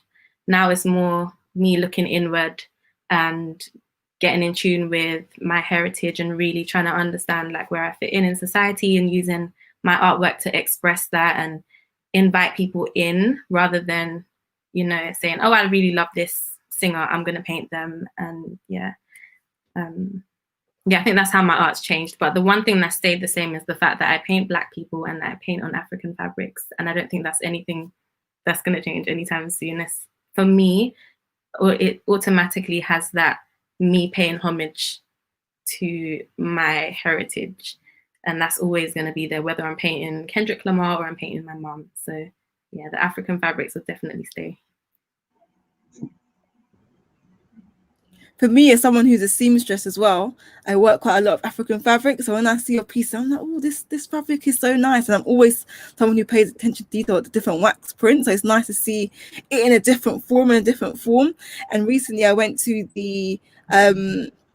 Now it's more me looking inward and getting in tune with my heritage and really trying to understand like where I fit in society, and using my artwork to express that and invite people in, rather than, you know, saying, oh, I really love this singer, I'm going to paint them. And yeah, I think that's how my art's changed. But the one thing that stayed the same is the fact that I paint Black people and that I paint on African fabrics. And I don't think that's anything that's going to change anytime soon. For me, it automatically has that me paying homage to my heritage. And that's always going to be there, whether I'm painting Kendrick Lamar or I'm painting my mom. So yeah, the African fabrics will definitely stay. for me, as someone who's a seamstress as well, I work quite a lot of African fabric. So when I see a piece, I'm like, oh, this fabric is so nice. And I'm always someone who pays attention to detail at the different wax prints. So it's nice to see it in a different form, And recently I went to the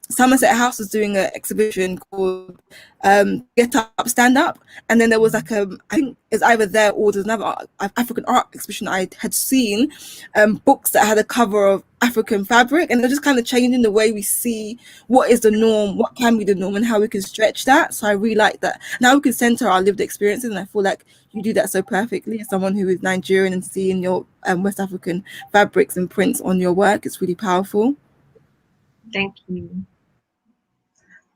Somerset House was doing an exhibition called Get Up, Stand Up. And then there was like I think it's either there or there's another African art exhibition I had seen, books that had a cover of African fabric, and they're just kind of changing the way we see what is the norm, what can be the norm, and how we can stretch that. So I really like that. Now we can center our lived experiences, and I feel like you do that so perfectly. As someone who is Nigerian and seeing your West African fabrics and prints on your work, it's really powerful. Thank you.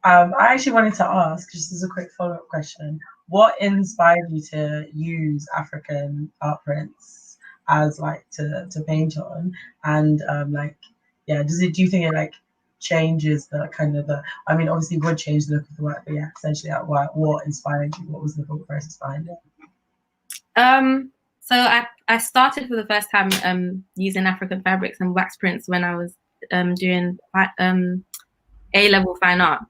I actually wanted to ask, just as a quick follow-up question, what inspired you to use African art prints as like to paint on? And like, yeah, do you think it like changes the kind of I mean, obviously it would change the look of the work, but yeah, essentially what inspired you? What was the thought process behind it? So I started for the first time using African fabrics and wax prints when I was doing A-level fine art.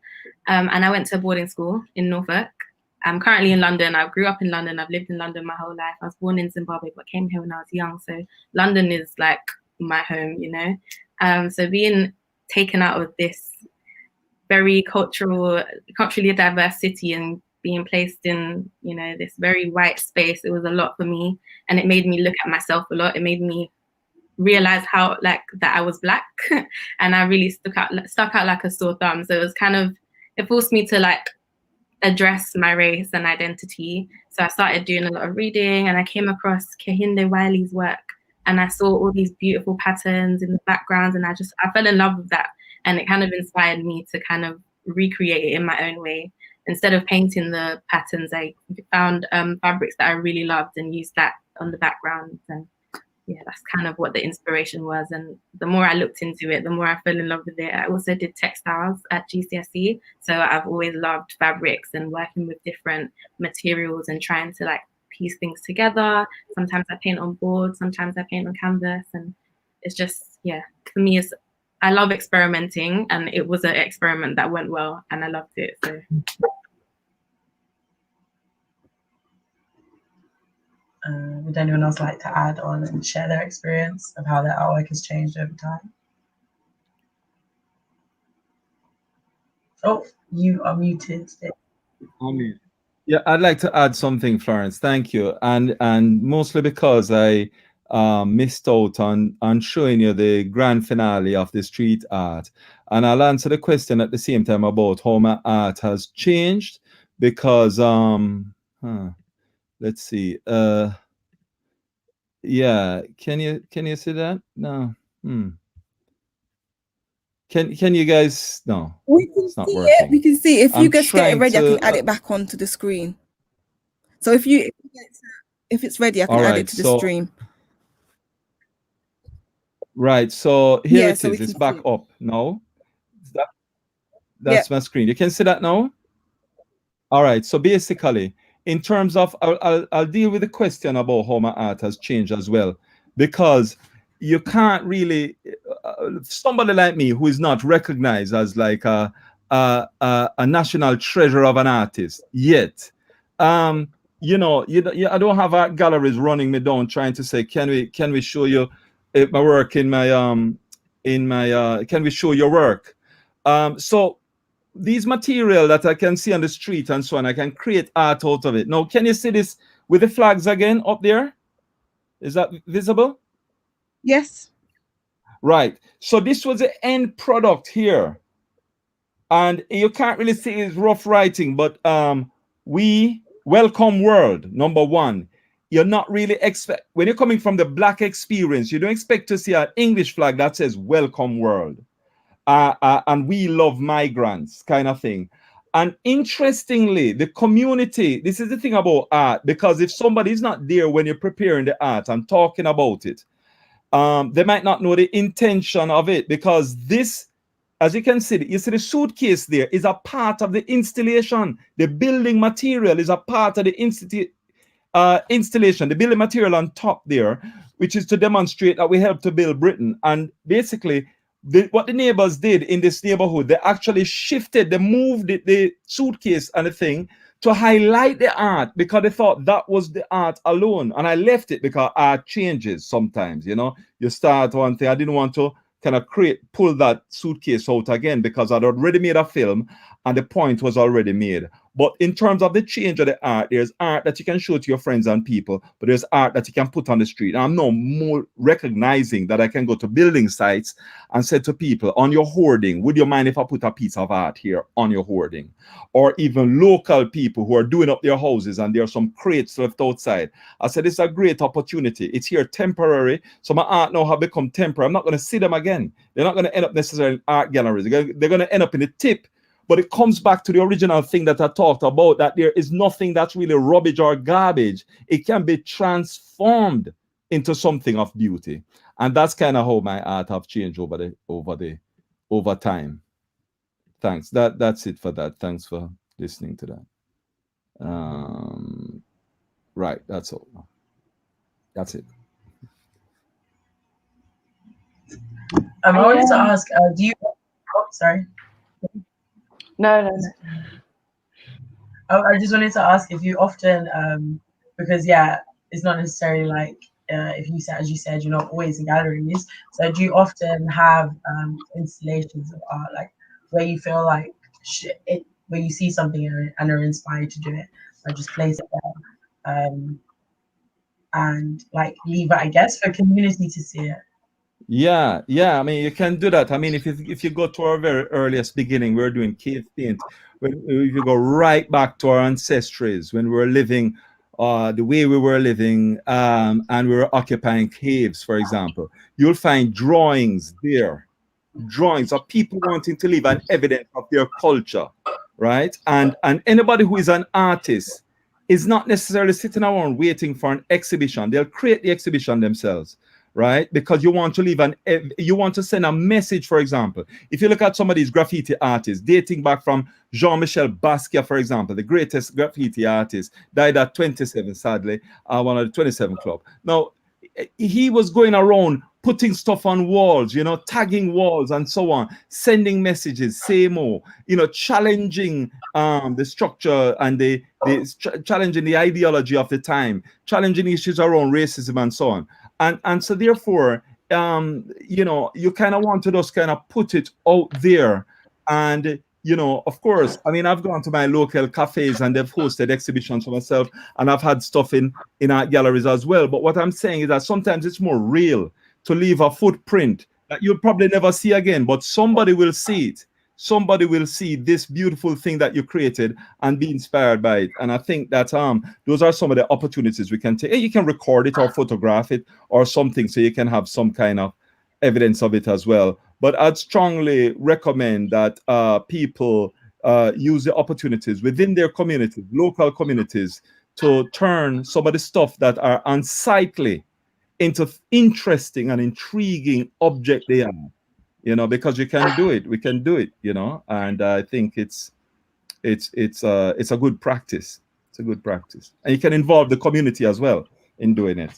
And I went to a boarding school in Norfolk. I'm currently in London. I grew up in London. I've lived in London my whole life. I was born in Zimbabwe, but came here when I was young. So London is like my home, you know. So being taken out of this very culturally diverse city and being placed in, you know, this very white space, it was a lot for me. And it made me look at myself a lot. It made me realize how like that I was Black, and I really stuck out like a sore thumb. So it was kind of, it forced me to like address my race and identity. So I started doing a lot of reading, and I came across Kehinde Wiley's work, and I saw all these beautiful patterns in the background, and I fell in love with that. And it kind of inspired me to kind of recreate it in my own way. Instead of painting the patterns, I found fabrics that I really loved and used that on the background. And yeah, that's kind of what the inspiration was. And the more I looked into it, the more I fell in love with it. I also did textiles at GCSE. So I've always loved fabrics and working with different materials and trying to like piece things together. Sometimes I paint on board, sometimes I paint on canvas. And it's just, yeah, for me, I love experimenting, and it was an experiment that went well and I loved it. So. Would anyone else like to add on and share their experience of how their artwork has changed over time? Oh, you are muted. Yeah, I'd like to add something, Florence. Thank you. And mostly because I missed out on showing you the grand finale of the street art. And I'll answer the question at the same time about how my art has changed, because let's see. Yeah, can you see that? No. Can you guys? No, we can it's not see working. it. We can see. If you guys get it ready, I to, can add it back onto the screen. So if it's ready, I can add it to the stream. Right. So here it is. It's back up now. That's my screen. You can see that now. All right. So basically, in terms of, I'll deal with the question about how my art has changed as well, because you can't really, somebody like me who is not recognized as like a national treasure of an artist yet, you know, I don't have art galleries running me down trying to say, can we show you my work in my can we show your work? So these material that I can see on the street and so on, I can create art out of it. Now, can you see this with the flags again up there? Is that visible? Yes. Right. So this was the end product here. And you can't really see it's rough writing, but we welcome world, number one. You're not really when you're coming from the Black experience, you don't expect to see an English flag that says welcome world. And we love migrants kind of thing. And interestingly, the community, this is the thing about art, because if somebody is not there when you're preparing the art and talking about it, they might not know the intention of it, because this, as you can see, you see the suitcase there is a part of the installation. The building material is a part of the installation, the building material on top there, which is to demonstrate that we help to build Britain. And basically, what the neighbors did in this neighborhood, they actually shifted, they moved the suitcase and the thing to highlight the art because they thought that was the art alone. And I left it because art changes sometimes, you know. You start one thing, I didn't want to kind of pull that suitcase out again because I'd already made a film and the point was already made. But in terms of the change of the art, there's art that you can show to your friends and people, but there's art that you can put on the street. And I'm now more recognizing that I can go to building sites and say to people, on your hoarding, would you mind if I put a piece of art here on your hoarding? Or even local people who are doing up their houses and there are some crates left outside. I said, it's a great opportunity. It's here temporary. So my art now have become temporary. I'm not going to see them again. They're not going to end up necessarily in art galleries. They're going to end up in the tip. But it comes back to the original thing that I talked about, that there is nothing that's really rubbish or garbage. It can be transformed into something of beauty. And that's kind of how my art have changed over time. Thanks. That's it for that. Thanks for listening to that. Right, that's all. That's it. I wanted to ask, do you? Oh, sorry. No. I just wanted to ask if you often, because yeah, it's not necessarily like if you said, as you said, you're not always in galleries. So do you often have installations of art, like where you feel like where you see something and are inspired to do it, or just place it there, and like leave it, I guess, for community to see it. Yeah. I mean, you can do that. I mean, if you go to our very earliest beginning, we were doing cave paint. If you go right back to our ancestries, when we were living the way we were living, and we were occupying caves, for example, you'll find drawings there, drawings of people wanting to leave an evidence of their culture, right? And anybody who is an artist is not necessarily sitting around waiting for an exhibition. They'll create the exhibition themselves, right? Because you want to you want to send a message. For example, if you look at some of these graffiti artists dating back from Jean-Michel Basquiat, for example, the greatest graffiti artist, died at 27, sadly, one of the 27 Club. Now, he was going around putting stuff on walls, you know, tagging walls and so on, sending messages, say more, you know, challenging the structure and challenging the ideology of the time, challenging issues around racism and so on. And so therefore, you know, you kind of want to just kind of put it out there. And, you know, of course, I mean, I've gone to my local cafes and they've hosted exhibitions for myself, and I've had stuff in art galleries as well. But what I'm saying is that sometimes it's more real to leave a footprint that you'll probably never see again, but somebody will see it. Somebody will see this beautiful thing that you created and be inspired by it. And I think that those are some of the opportunities we can take. You can record it or photograph it or something, so you can have some kind of evidence of it as well. But I'd strongly recommend that people use the opportunities within their communities, local communities, to turn some of the stuff that are unsightly into interesting and intriguing object they are, you know, because you can do it. We can do it, you know, and I think it's a good practice. It's a good practice, and you can involve the community as well in doing it.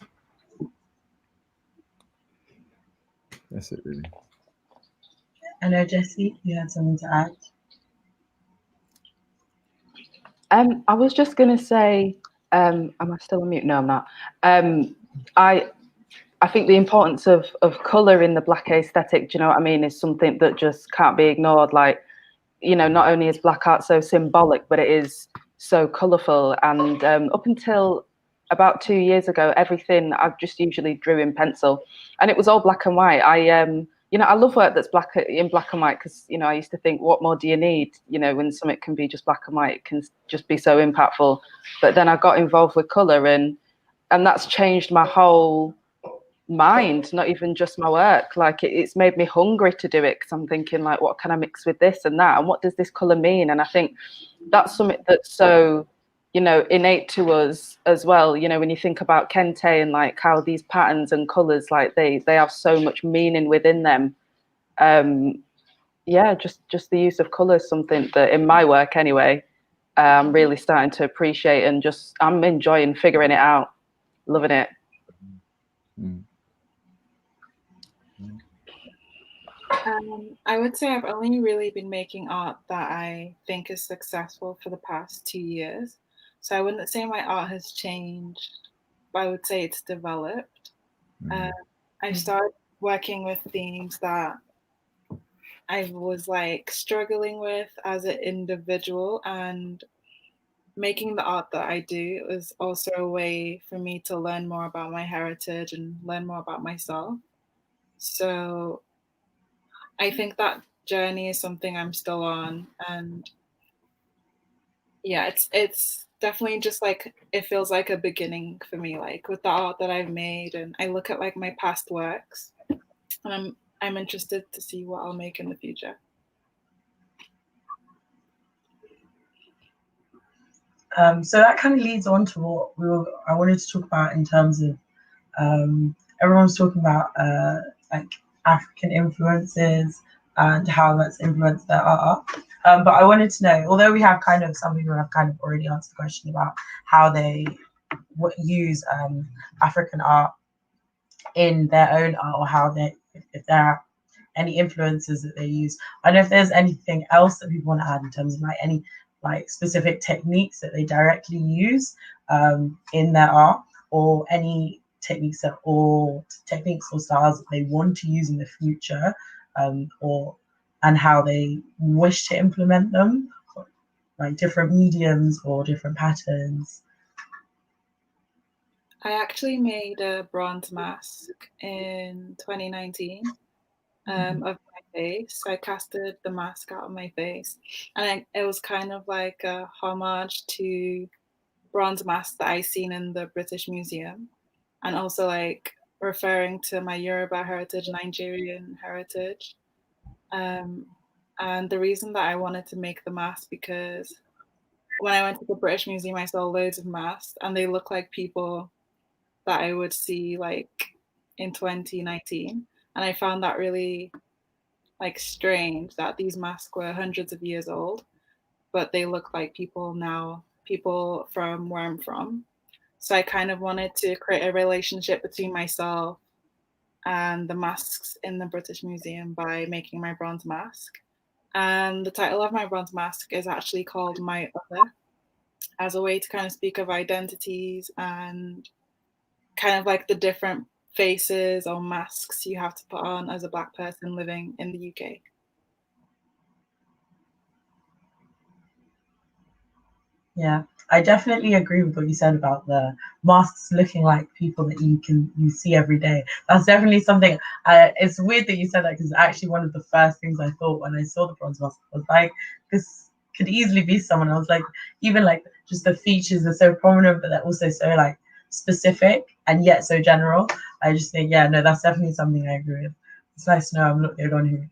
That's it, really. I know, Jessie, you had something to add. I was just going to say, am I still on mute? No, I'm not. I think the importance of colour in the Black aesthetic, do you know what I mean, is something that just can't be ignored. Like, you know, not only is Black art so symbolic, but it is so colourful. And up until about 2 years ago, everything I just usually drew in pencil, and it was all black and white. You know, I love work that's in black and white, because, you know, I used to think, what more do you need? You know, when something can be just black and white, it can just be so impactful. But then I got involved with colour, and that's changed my whole mind, not even just my work. Like, it's made me hungry to do it, because I'm thinking, like, what can I mix with this and that, and what does this color mean? And I think that's something that's so, you know, innate to us as well. You know, when you think about kente and like how these patterns and colors, like they have so much meaning within them. Yeah, just the use of color is something that in my work anyway, I'm really starting to appreciate, and just I'm enjoying figuring it out, loving it. I would say I've only really been making art that I think is successful for the past 2 years. So I wouldn't say my art has changed, but I would say it's developed. I started working with themes that I was like struggling with as an individual, and making the art that I do is also a way for me to learn more about my heritage and learn more about myself. So I think that journey is something I'm still on, and yeah, it's definitely just like it feels like a beginning for me, like with the art that I've made, and I look at like my past works, and I'm interested to see what I'll make in the future. So that kind of leads on to what I wanted to talk about in terms of everyone's talking about like African influences and how that's influenced their art. But I wanted to know, although we have kind of some people have kind of already answered the question about how they use African art in their own art, or how they, if there are any influences that they use. I don't know if there's anything else that people want to add in terms of like any like specific techniques that they directly use in their art, or any techniques or styles that they want to use in the future, and how they wish to implement them, like different mediums or different patterns. I actually made a bronze mask in 2019 of my face. I casted the mask out of my face, and it was kind of like a homage to bronze masks that I seen in the British Museum, and also like referring to my Yoruba heritage, Nigerian heritage. And the reason that I wanted to make the mask, because when I went to the British Museum, I saw loads of masks, and they look like people that I would see like in 2019, and I found that really like strange that these masks were hundreds of years old, but they look like people now, people from where I'm from. So I kind of wanted to create a relationship between myself and the masks in the British Museum by making my bronze mask. And the title of my bronze mask is actually called My Other, as a way to kind of speak of identities and kind of like the different faces or masks you have to put on as a Black person living in the UK. Yeah, I definitely agree with what you said about the masks looking like people that you see every day. That's definitely something. It's weird that you said that, because actually one of the first things I thought when I saw the bronze mask was like, this could easily be someone. I was like, even like just the features are so prominent, but they're also so like specific and yet so general. I just think, yeah, no, that's definitely something I agree with. It's nice to know I'm not the only one who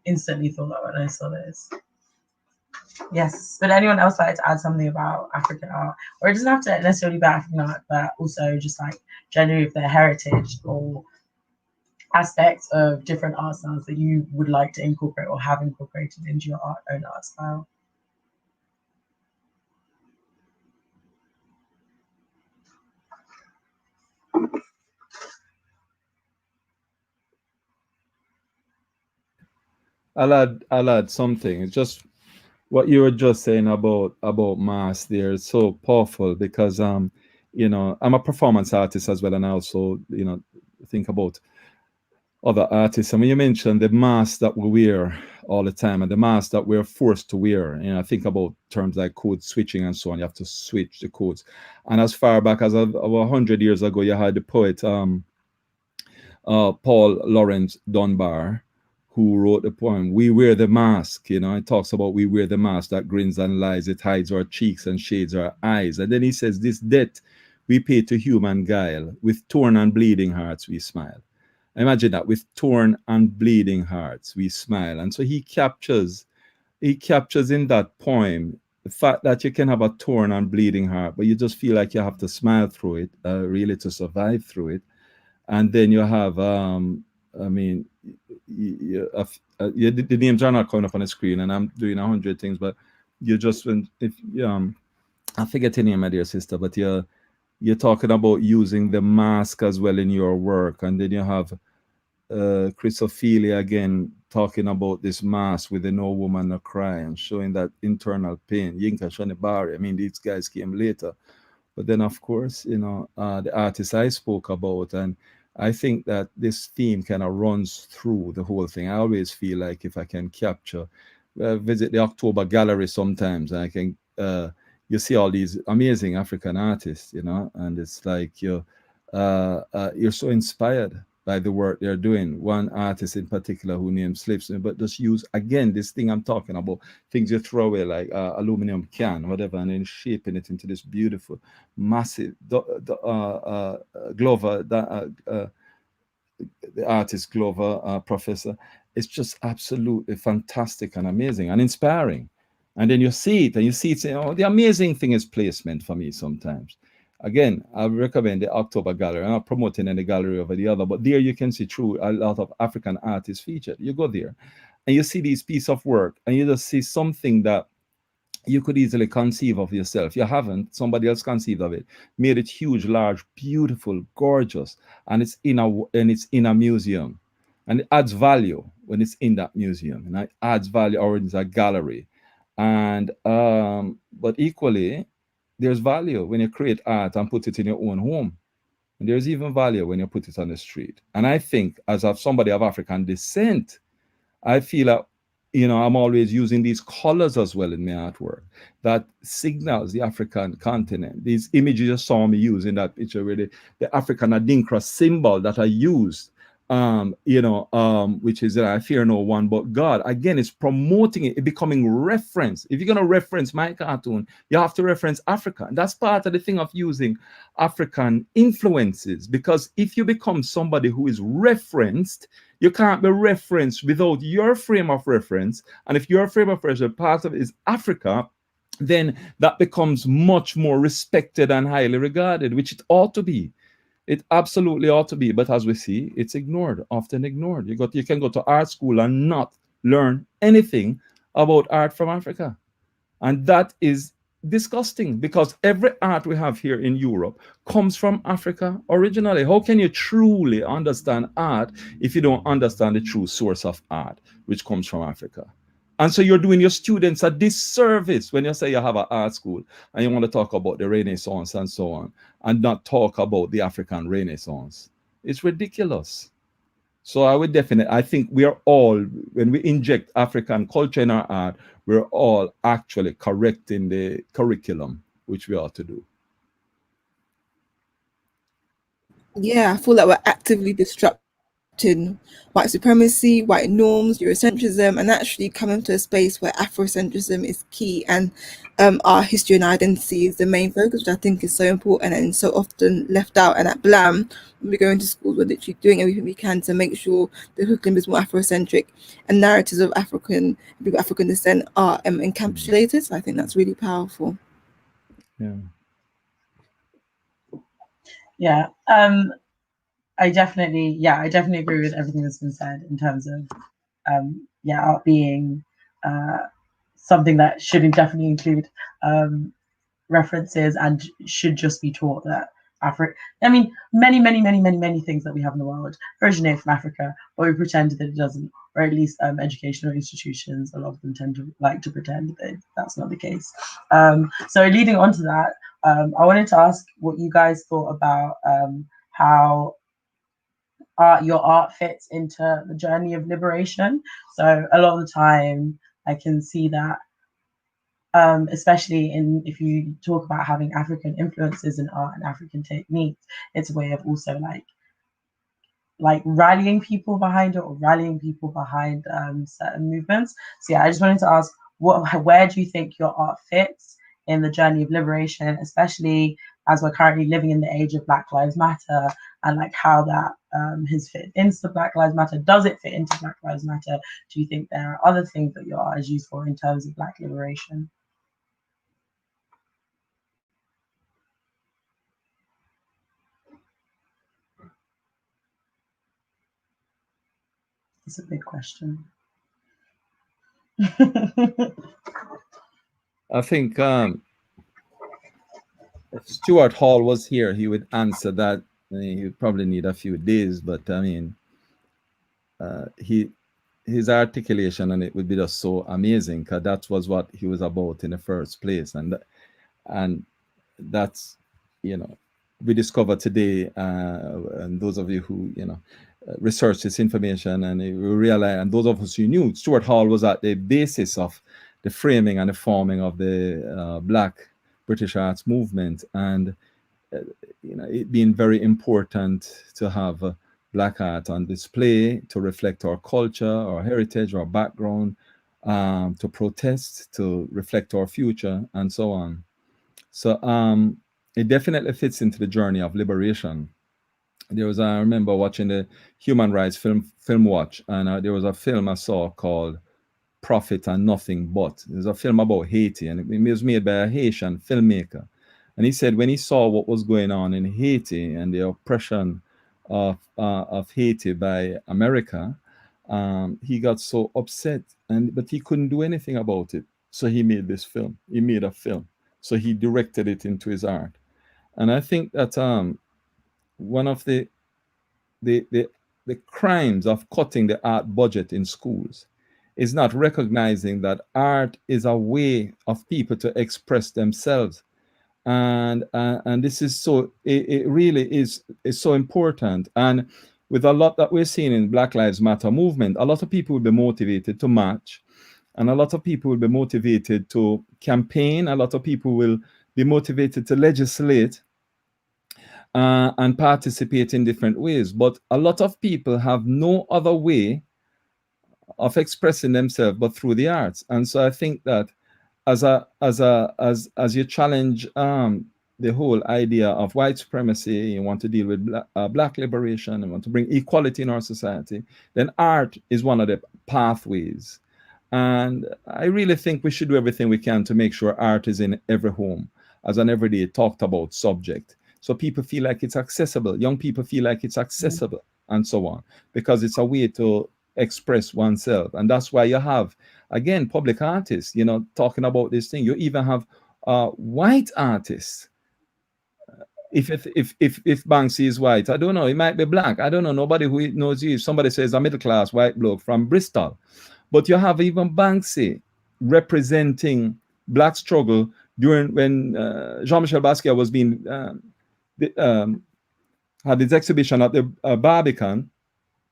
instantly thought that when I saw this. Yes. Would anyone else like to add something about African art? Or it doesn't have to necessarily be African art, but also just like generally of their heritage or aspects of different art styles that you would like to incorporate or have incorporated into your own art style. I'll add something. It's just what you were just saying about mass there is so powerful, because you know, I'm a performance artist as well, and I also, you know, think about other artists. And when you mentioned the mask that we wear all the time and the mask that we're forced to wear, you know, I think about terms like code switching and so on. You have to switch the codes. And as far back as over 100 years ago, you had the poet Paul Laurence Dunbar, who wrote the poem "We Wear the Mask." You know, it talks about we wear the mask that grins and lies, it hides our cheeks and shades our eyes. And then he says, "This debt we pay to human guile, with torn and bleeding hearts we smile." Imagine that, with torn and bleeding hearts we smile. And so he captures in that poem the fact that you can have a torn and bleeding heart, but you just feel like you have to smile through it, really, to survive through it. And then you have, I mean, the names are not coming up on the screen, and I'm doing 100 things, but you just, if I forget the name of your sister, but you're talking about using the mask as well in your work. And then you have Chris Ophelia again talking about this mass with the no woman no cry and showing that internal pain. Yinka Shonibari, I mean, these guys came later. But then, of course, the artist I spoke about, and I think that this theme kind of runs through the whole thing. I always feel like if I can capture, visit the October Gallery sometimes, I can, you see all these amazing African artists, and it's like you're so inspired by the work they're doing. One artist in particular who named slips me, but just use again this thing I'm talking about, things you throw away like aluminum can, whatever, and then shaping it into this beautiful, massive Glover, the artist Glover, professor. It's just absolutely fantastic and amazing and inspiring. And then you see it, and you see it. The amazing thing is placement for me sometimes. Again, I recommend the October Gallery. I'm not promoting any gallery over the other, but there you can see true a lot of African artists featured. You go there and you see these piece of work, and you just see something that you could easily conceive of yourself. You haven't, somebody else conceived of it, made it huge, large, beautiful, gorgeous, and it's in a museum. And it adds value when it's in that museum, and it adds value or it's a gallery. And but equally, there's value when you create art and put it in your own home. And there's even value when you put it on the street. And I think, as of somebody of African descent, I feel that, I'm always using these colors as well in my artwork that signals the African continent. These images you saw me use in that picture, really, the African Adinkra symbol that I used, which is I fear no one but God. Again, it's promoting it becoming reference. If you're going to reference my cartoon, you have to reference Africa. And that's part of the thing of using African influences, because if you become somebody who is referenced, you can't be referenced without your frame of reference. And if your frame of reference, part of it is Africa, then that becomes much more respected and highly regarded, which it ought to be. It absolutely ought to be. But as we see, it's ignored, often ignored. You can go to art school and not learn anything about art from Africa. And that is disgusting, because every art we have here in Europe comes from Africa originally. How can you truly understand art if you don't understand the true source of art, which comes from Africa? And so you're doing your students a disservice when you say you have an art school and you want to talk about the Renaissance and so on, and not talk about the African Renaissance. It's ridiculous. So I think we are all, when we inject African culture in our art, we're all actually correcting the curriculum, which we ought to do. Yeah, I feel like we're actively disrupting white supremacy, white norms, Eurocentrism, and actually coming to a space where Afrocentrism is key, and our history and identity is the main focus, which I think is so important and so often left out. And at BLAM, when we go into schools, we're literally doing everything we can to make sure the curriculum is more Afrocentric and narratives of African descent are encapsulated. So I think that's really powerful. Yeah. Yeah. I definitely agree with everything that's been said in terms of art being something that should definitely include references and should just be taught that many things that we have in the world originate from Africa, but we pretend that it doesn't, or at least educational institutions, a lot of them tend to like to pretend that that's not the case. So leading on to that, I wanted to ask what you guys thought about how your art fits into the journey of liberation. So a lot of the time I can see that, especially if you talk about having African influences in art and African techniques, it's a way of also like rallying people behind it, or rallying people behind certain movements. So yeah, I just wanted to ask, where do you think your art fits in the journey of liberation, especially as we're currently living in the age of Black Lives Matter, and like how that has fit into Black Lives Matter? Does it fit into Black Lives Matter? Do you think there are other things that your art is used for in terms of Black liberation? It's a big question. I think if Stuart Hall was here, he would answer that. He would probably need a few days, but I mean, he his articulation and it would be just so amazing, because that was what he was about in the first place. And that's, you know, we discover today, and those of you who, you know, research this information, and we realize, and those of us who knew, Stuart Hall was at the basis of the framing and the forming of the Black British arts movement, and you know, it being very important to have Black art on display to reflect our culture, our heritage, our background, to protest, to reflect our future, and so on. So it definitely fits into the journey of liberation. There was, I remember watching the Human Rights Film Watch, and there was a film I saw called Profit and Nothing But. It was a film about Haiti, and it was made by a Haitian filmmaker. And he said when he saw what was going on in Haiti and the oppression of Haiti by America, he got so upset, but he couldn't do anything about it. So he made this film. He made a film. So he directed it into his art. And I think that one of the crimes of cutting the art budget in schools is not recognizing that art is a way of people to express themselves. And this is so, it really is so important. And with a lot that we're seeing in Black Lives Matter movement, a lot of people will be motivated to march, and a lot of people will be motivated to campaign. A lot of people will be motivated to legislate and participate in different ways. But a lot of people have no other way of expressing themselves but through the arts. And so I think that as you challenge the whole idea of white supremacy, you want to deal with Black liberation, and want to bring equality in our society, then art is one of the pathways. And I really think we should do everything we can to make sure art is in every home as an everyday talked about subject. So people feel like it's accessible, young people feel like it's accessible, and so on, because it's a way to express oneself. And that's why you have, again, public artists, you know, talking about this thing. You even have white artists. If Banksy is white, I don't know, he might be black, I don't know, nobody who knows you. If somebody says a middle class white bloke from Bristol, but you have even Banksy representing Black struggle during when Jean-Michel Basquiat was being had his exhibition at the Barbican.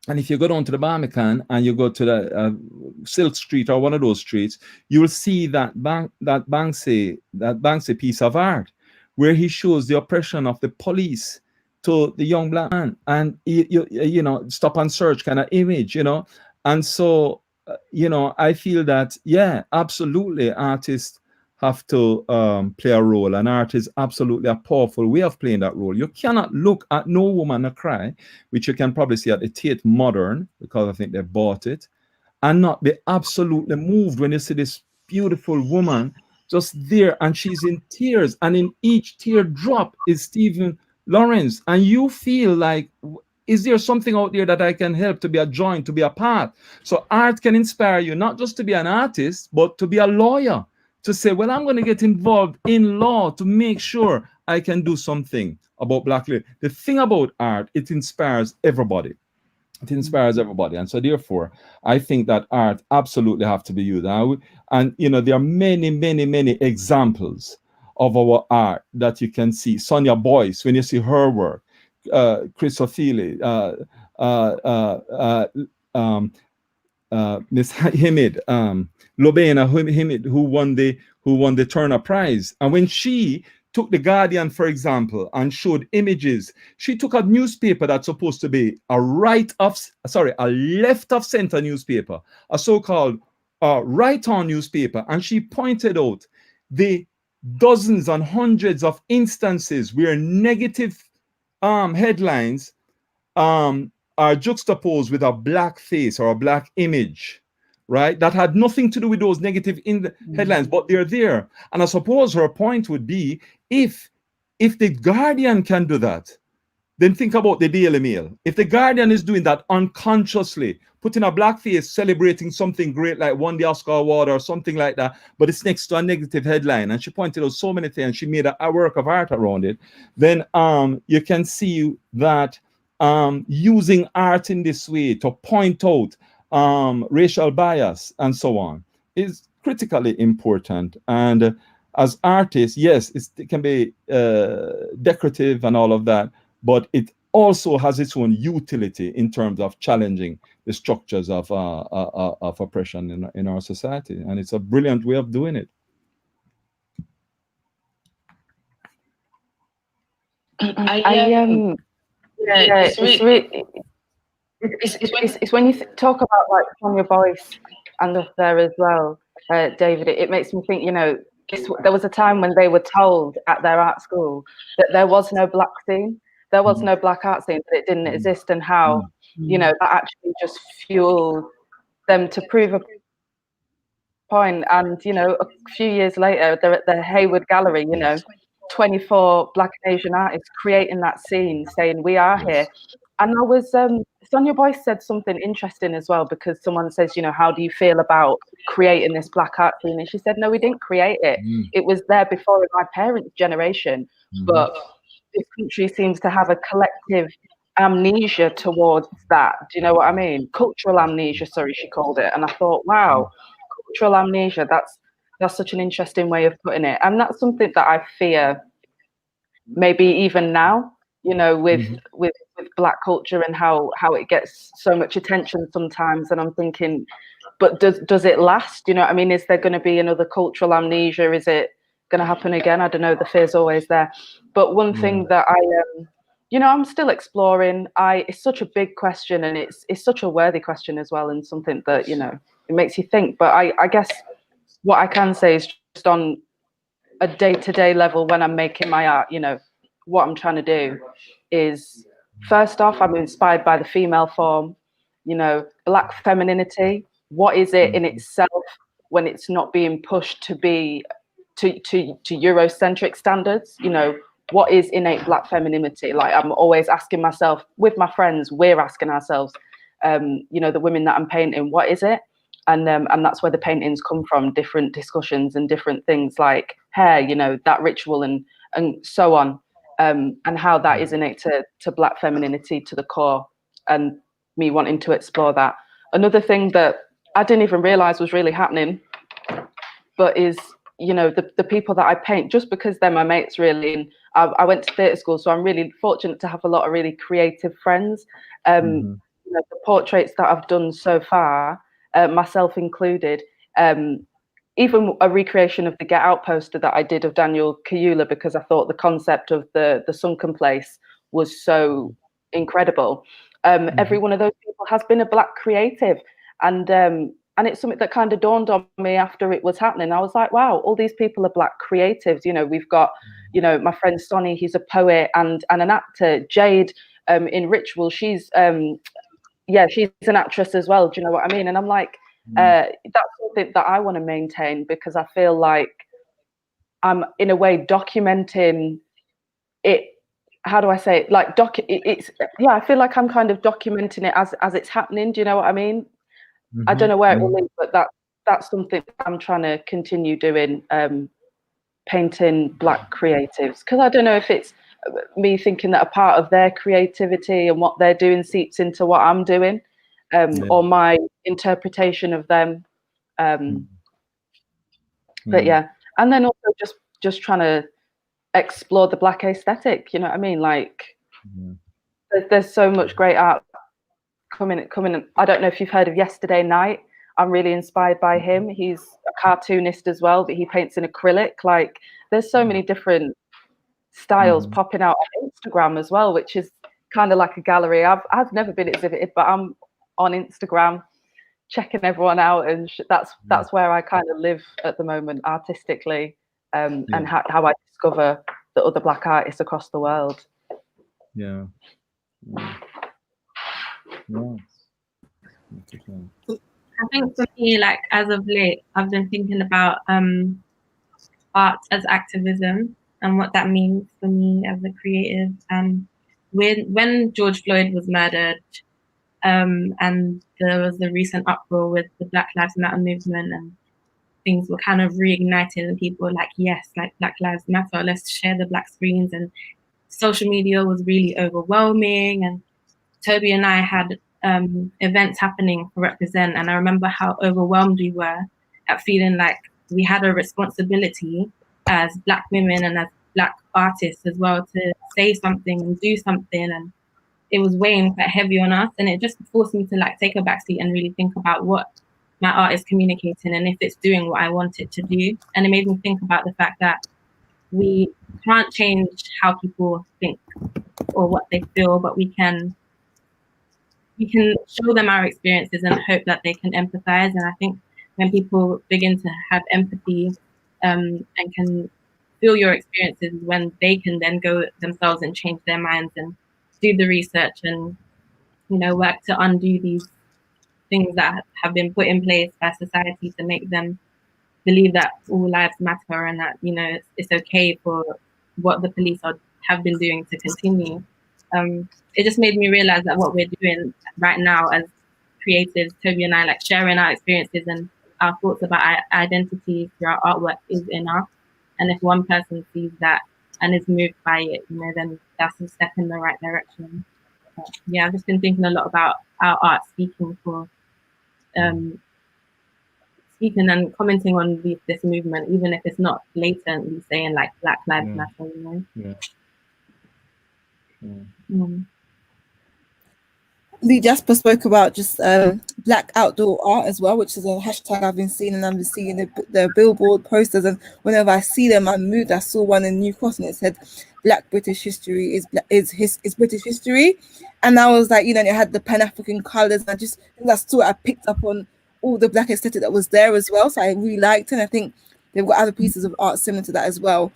And if you go down to the Barbican and you go to the Silk Street or one of those streets, you will see that Banksy piece of art, where he shows the oppression of the police to the young Black man, and you know, stop and search kind of image, you know. And so you know, I feel that, yeah, absolutely, artists have to play a role, and art is absolutely a powerful way of playing that role. You cannot look at No Woman No Cry, which you can probably see at the Tate Modern, because I think they bought it, and not be absolutely moved when you see this beautiful woman just there, and she's in tears, and in each tear drop is Stephen Lawrence, and you feel like, is there something out there that I can help, to be a joint, to be a part? So art can inspire you not just to be an artist, but to be a lawyer, to say, well, I'm going to get involved in law to make sure I can do something about Black life. The thing about art, it inspires everybody. It inspires everybody. And so therefore, I think that art absolutely have to be used. And you know, there are many, many, many examples of our art that you can see. Sonia Boyce, when you see her work, Chris O'Feely, Miss Himid, Lobena Himid, who won the Turner Prize. And when she took the Guardian, for example, and showed images, she took a newspaper that's supposed to be a left of center newspaper, a so-called right-on newspaper, and she pointed out the dozens and hundreds of instances where negative headlines are juxtaposed with a Black face or a Black image, right? That had nothing to do with those negative headlines, but they're there. And I suppose her point would be, if the Guardian can do that, then think about the Daily Mail. If the Guardian is doing that unconsciously, putting a Black face celebrating something great like won the Oscar award or something like that, but it's next to a negative headline, and she pointed out so many things, she made a work of art around it, then you can see that using art in this way to point out racial bias, and so on, is critically important. And as artists, yes, it can be decorative and all of that, but it also has its own utility in terms of challenging the structures of oppression in our society. And it's a brilliant way of doing it. It's when you talk about like Sonia Boyce and stuff there as well, David. It makes me think, you know, there was a time when they were told at their art school that there was no black scene, there was no black art scene, that it didn't exist, and how, you know, that actually just fueled them to prove a point. And, you know, a few years later, they're at the Hayward Gallery, you know, 24 Black and Asian artists creating that scene, saying we are here. And I was, Sonia Boyce said something interesting as well, because someone says, you know, how do you feel about creating this black art scene? And she said, no, we didn't create it. It was there before in my parents' generation, but this country seems to have a collective amnesia towards that. Do you know what I mean? Cultural amnesia, sorry, she called it. And I thought, wow, cultural amnesia, that's such an interesting way of putting it. And that's something that I fear maybe even now, you know, with black culture and how it gets so much attention sometimes. And I'm thinking, but does it last? You know what I mean? Is there going to be another cultural amnesia? Is it going to happen again? I don't know. The fear's always there. But one thing that you know, I'm still exploring. It's such a big question, and it's such a worthy question as well, and something that, you know, it makes you think. But I guess what I can say is just on a day-to-day level, when I'm making my art, you know, what I'm trying to do is, first off, I'm inspired by the female form, you know, black femininity. What is it in itself when it's not being pushed to be to Eurocentric standards? You know, what is innate black femininity? Like, I'm always asking myself, with my friends, we're asking ourselves, you know, the women that I'm painting, what is it? And that's where the paintings come from, different discussions and different things like hair, you know, that ritual and so on, and how that is innate to black femininity to the core, and me wanting to explore that. Another thing that I didn't even realize was really happening, but is, you know, the people that I paint, just because they're my mates, really. And I went to theatre school, so I'm really fortunate to have a lot of really creative friends. You know, the portraits that I've done so far, myself included, even a recreation of the Get Out poster that I did of Daniel Kayula, because I thought the concept of the sunken place was so incredible. Every one of those people has been a black creative, and it's something that kind of dawned on me after it was happening. I was like, wow, all these people are black creatives. You know, we've got, you know, my friend Sonny, he's a poet and an actor. Jade, in Ritual, she's she's an actress as well. Do you know what I mean? And I'm like, that's something that I want to maintain, because I feel like I'm in a way documenting it. How do I say it? Like I feel like I'm kind of documenting it as it's happening. Do you know what I mean? I don't know where it will lead, but that's something I'm trying to continue doing, painting black creatives, because I don't know if it's me thinking that a part of their creativity and what they're doing seeps into what I'm doing, or my interpretation of them. But yeah, and then also just trying to explore the black aesthetic. You know what I mean? Like, there's so much great art coming. I don't know if you've heard of Yesterday Night. I'm really inspired by him. He's a cartoonist as well, but he paints in acrylic. Like, there's so many different styles popping out on Instagram as well, which is kind of like a gallery. I've never been exhibited, but I'm on Instagram checking everyone out, and that's where I kind of live at the moment artistically, and how I discover the other black artists across the world. Yeah. I think for me, like, as of late, I've been thinking about art as activism and what that means for me as a creative. And when George Floyd was murdered, and there was the recent uproar with the Black Lives Matter movement, and things were kind of reignited, and people were like, yes, like, Black Lives Matter, let's share the black screens. And social media was really overwhelming. And Toby and I had events happening to represent. And I remember how overwhelmed we were at feeling like we had a responsibility as Black women and as Black artists as well to say something and do something. And it was weighing quite heavy on us. And it just forced me to like take a backseat and really think about what my art is communicating and if it's doing what I want it to do. And it made me think about the fact that we can't change how people think or what they feel, but we can show them our experiences and hope that they can empathize. And I think when people begin to have empathy and can feel your experiences, when they can then go themselves and change their minds and do the research and, you know, work to undo these things that have been put in place by society to make them believe that all lives matter and that, you know, it's okay for what the police have been doing to continue. It just made me realize that what we're doing right now as creatives, Toby and I, like sharing our experiences and our thoughts about our identity through our artwork is enough. And if one person sees that and is moved by it, you know, then that's a step in the right direction. Yeah, I've just been thinking a lot about our art speaking for speaking and commenting on this movement, even if it's not blatantly saying like Black Lives Matter, you know. Lee Jasper spoke about just Black outdoor art as well, which is a hashtag I've been seeing, and I've been seeing the billboard posters, and whenever I see them, I'm moved. I saw one in New Cross and it said Black British history is British history, and I was like, you know, it had the Pan-African colours, and I picked up on all the Black aesthetic that was there as well, so I really liked it. And I think they've got other pieces of art similar to that as well.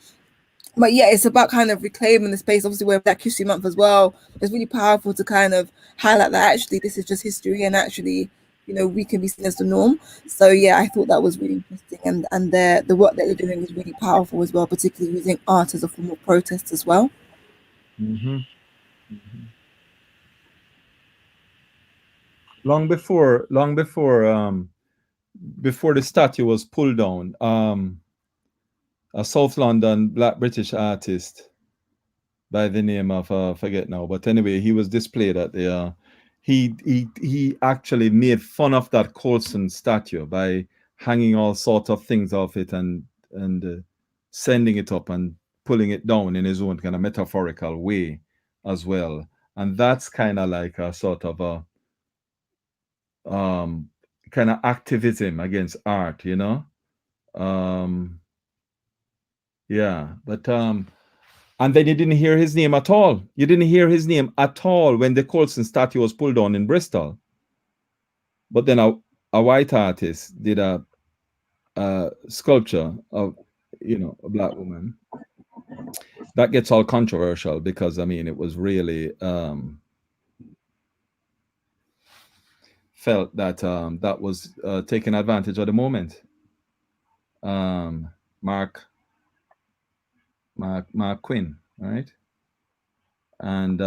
But yeah, it's about kind of reclaiming the space. Obviously, we're Black History Month as well. It's really powerful to kind of highlight that actually this is just history, and actually, you know, we can be seen as the norm. So yeah, I thought that was really interesting, and the work that they're doing is really powerful as well, particularly using art as a form of protest as well. Long before the statue was pulled down, a South London Black British artist by the name of forget now, but anyway, he was displayed at the he actually made fun of that Colson statue by hanging all sorts of things off it and sending it up and pulling it down in his own kind of metaphorical way as well. And that's kind of like a sort of a kind of activism against art, you know. Yeah, but and then you didn't hear his name at all. You didn't hear his name at all when the Colson statue was pulled down in Bristol. But then a white artist did a sculpture of, you know, a Black woman. That gets all controversial because, I mean, it was really felt that that was taking advantage of the moment. Mark Quinn, right? And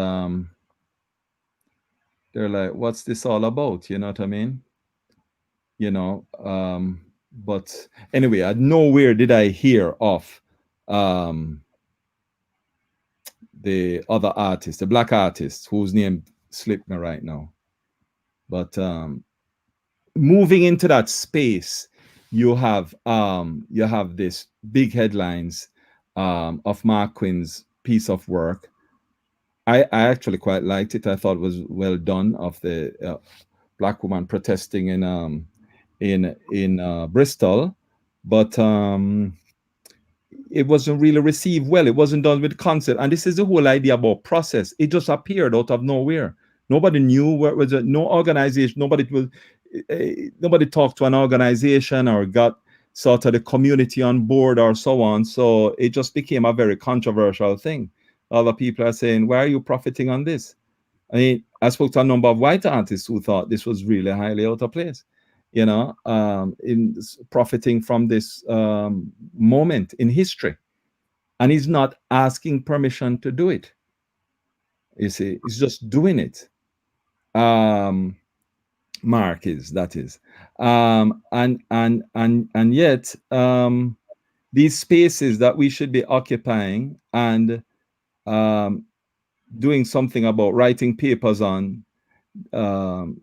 they're like, what's this all about? You know what I mean? You know, but anyway, nowhere did I hear of the other artist, the Black artist, whose name slipped me right now. But moving into that space, you have this big headlines of Mark Quinn's piece of work. I actually quite liked it. I thought it was well done, of the Black woman protesting in Bristol, but it wasn't really received well. It wasn't done with concept, and this is the whole idea about process. It just appeared out of nowhere. Nobody knew where was it. No organization. Nobody talked to an organization or got sort of the community on board or so on. So it just became a very controversial thing. Other people are saying, why are you profiting on this? I mean, I spoke to a number of white artists who thought this was really highly out of place, you know, in profiting from this moment in history. And he's not asking permission to do it. You see, he's just doing it. Mark is, that is. And yet, these spaces that we should be occupying and doing something about, writing papers on,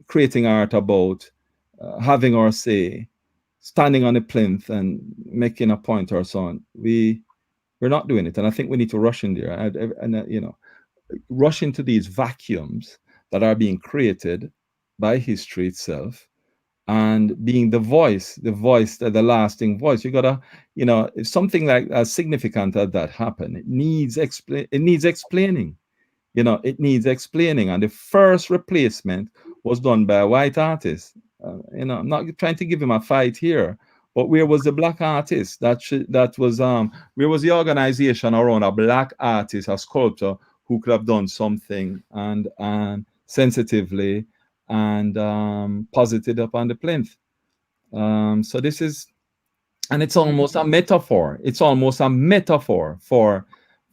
creating art about having our say, standing on the plinth and making a point or so on. We're not doing it, and I think we need to rush in there and you know, rush into these vacuums that are being created by history itself, and being the voice, the lasting voice. You gotta, you know, if something like as significant as that happen, it needs explaining. You know, it needs explaining. And the first replacement was done by a white artist. You know, I'm not trying to give him a fight here, but where was the black artist? That was where was the organization around a black artist, a sculptor who could have done something and sensitively and posited up on the plinth. So this is, and it's almost a metaphor. It's almost a metaphor for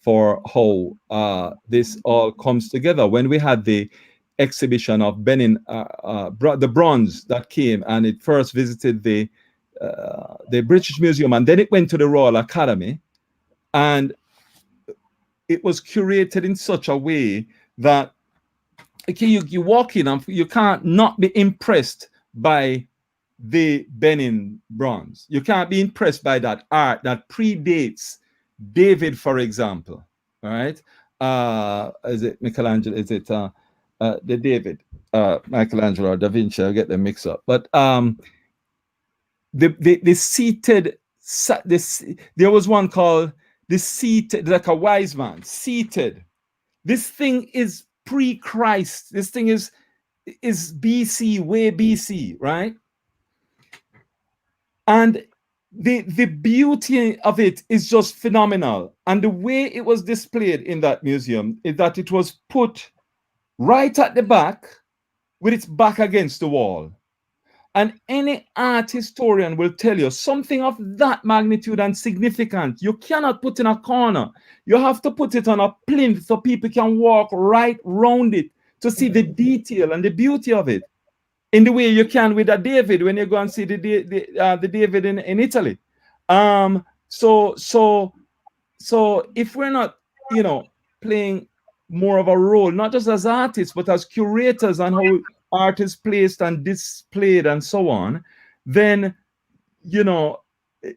how this all comes together. When we had the exhibition of Benin, the bronze that came, and it first visited the British Museum, and then it went to the Royal Academy, and it was curated in such a way that, okay, you walk in and you can't not be impressed by the Benin bronze. You can't be impressed by that art that predates David, for example. All right. Is it Michelangelo? Is it the David? Michelangelo or Da Vinci? I get them mixed up. But the seated, there was one called the seated, like a wise man, seated. This thing is pre-Christ. This thing is BC, way BC, right? And the beauty of it is just phenomenal. And the way it was displayed in that museum is that it was put right at the back with its back against the wall. And any art historian will tell you something of that magnitude and significant, you cannot put in a corner. You have to put it on a plinth so people can walk right round it to see the detail and the beauty of it, in the way you can with a David when you go and see the David in Italy. So if we're not, you know, playing more of a role, not just as artists, but as curators and how art is placed and displayed and so on, then, you know,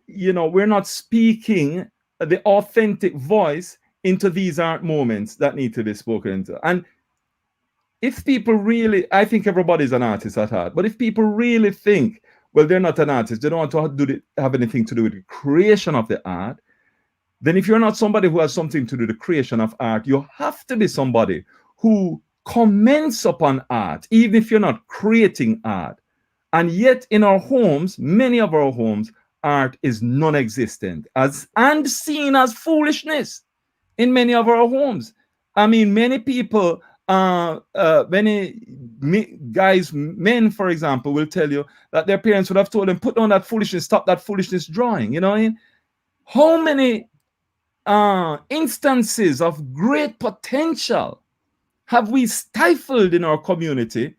we're not speaking the authentic voice into these art moments that need to be spoken into. And if people really, I think everybody's an artist at heart, but if people really think, well, they're not an artist, they don't want to have anything to do with the creation of the art, then if you're not somebody who has something to do with the creation of art, you have to be somebody who comments upon art, even if you're not creating art. And yet in our homes, many of our homes, art is non-existent and seen as foolishness in many of our homes. I mean, many people, many men, for example, will tell you that their parents would have told them, put down that foolishness, stop that foolishness drawing. You know what I mean? How many instances of great potential have we stifled in our community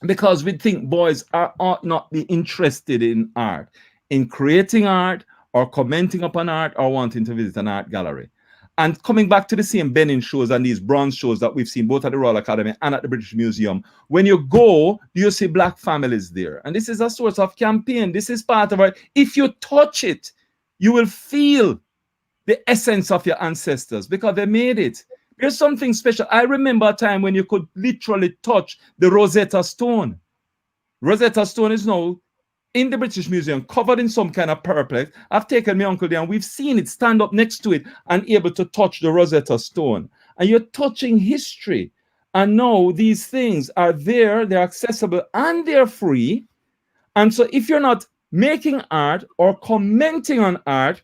because we think boys ought not be interested in art, in creating art or commenting upon art or wanting to visit an art gallery? And coming back to the same Benin shows and these bronze shows that we've seen both at the Royal Academy and at the British Museum, when you go, you see black families there. And this is a source of campaign. This is part of it. If you touch it, you will feel the essence of your ancestors because they made it. There's something special. I remember a time when you could literally touch the Rosetta Stone. Rosetta Stone is now in the British Museum, covered in some kind of perplex. I've taken my uncle there and we've seen it stand up next to it and able to touch the Rosetta Stone. And you're touching history. And now these things are there, they're accessible, and they're free. And so if you're not making art or commenting on art,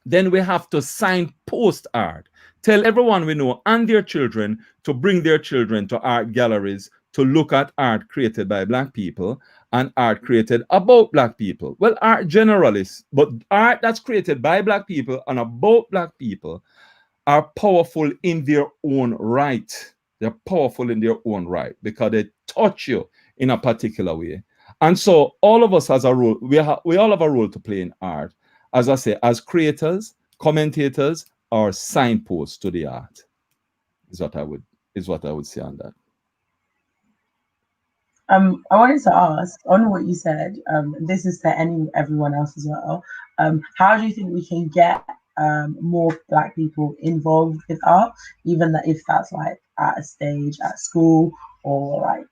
then we have to signpost art. Tell everyone we know and their children to bring their children to art galleries to look at art created by Black people and art created about Black people. Well, art generalists, but art that's created by Black people and about Black people are powerful in their own right. They're powerful in their own right because they touch you in a particular way. And so all of us has a role. We all have a role to play in art. As I say, as creators, commentators, or signposts to the art is what I would say on that. I wanted to ask on what you said. This is to everyone else as well. How do you think we can get more Black people involved with art, even that if that's like at a stage at school or like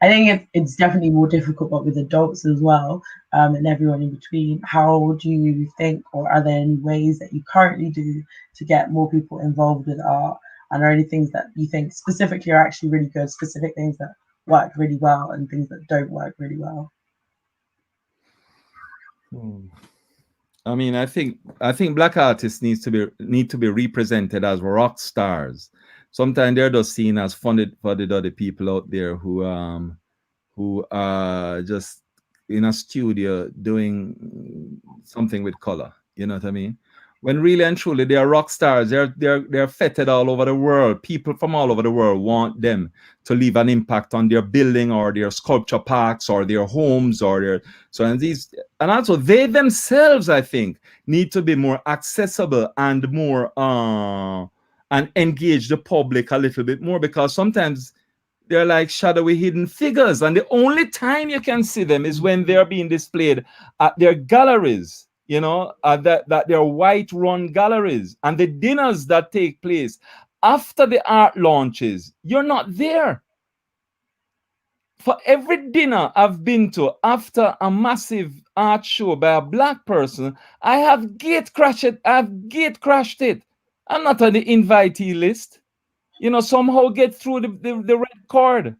I think it's definitely more difficult, but with adults as well, and everyone in between. How do you think, or are there any ways that you currently do to get more people involved with art? And are there any things that you think specifically are actually really good, specific things that work really well, and things that don't work really well? I mean, I think Black artists need to be represented as rock stars. Sometimes they're just seen as funded other people out there who are just in a studio doing something with color. You know what I mean? When really and truly they are rock stars. They're feted all over the world. People from all over the world want them to leave an impact on their building or their sculpture parks or their homes or their and also they themselves, I think, need to be more accessible and more and engage the public a little bit more, because sometimes they're like shadowy hidden figures, and the only time you can see them is when they're being displayed at their galleries, you know, that they're white run galleries, and the dinners that take place after the art launches. You're not there. For every dinner I've been to after a massive art show by a Black person, I have gate crashed it. I'm not on the invitee list. You know, somehow get through the red cord.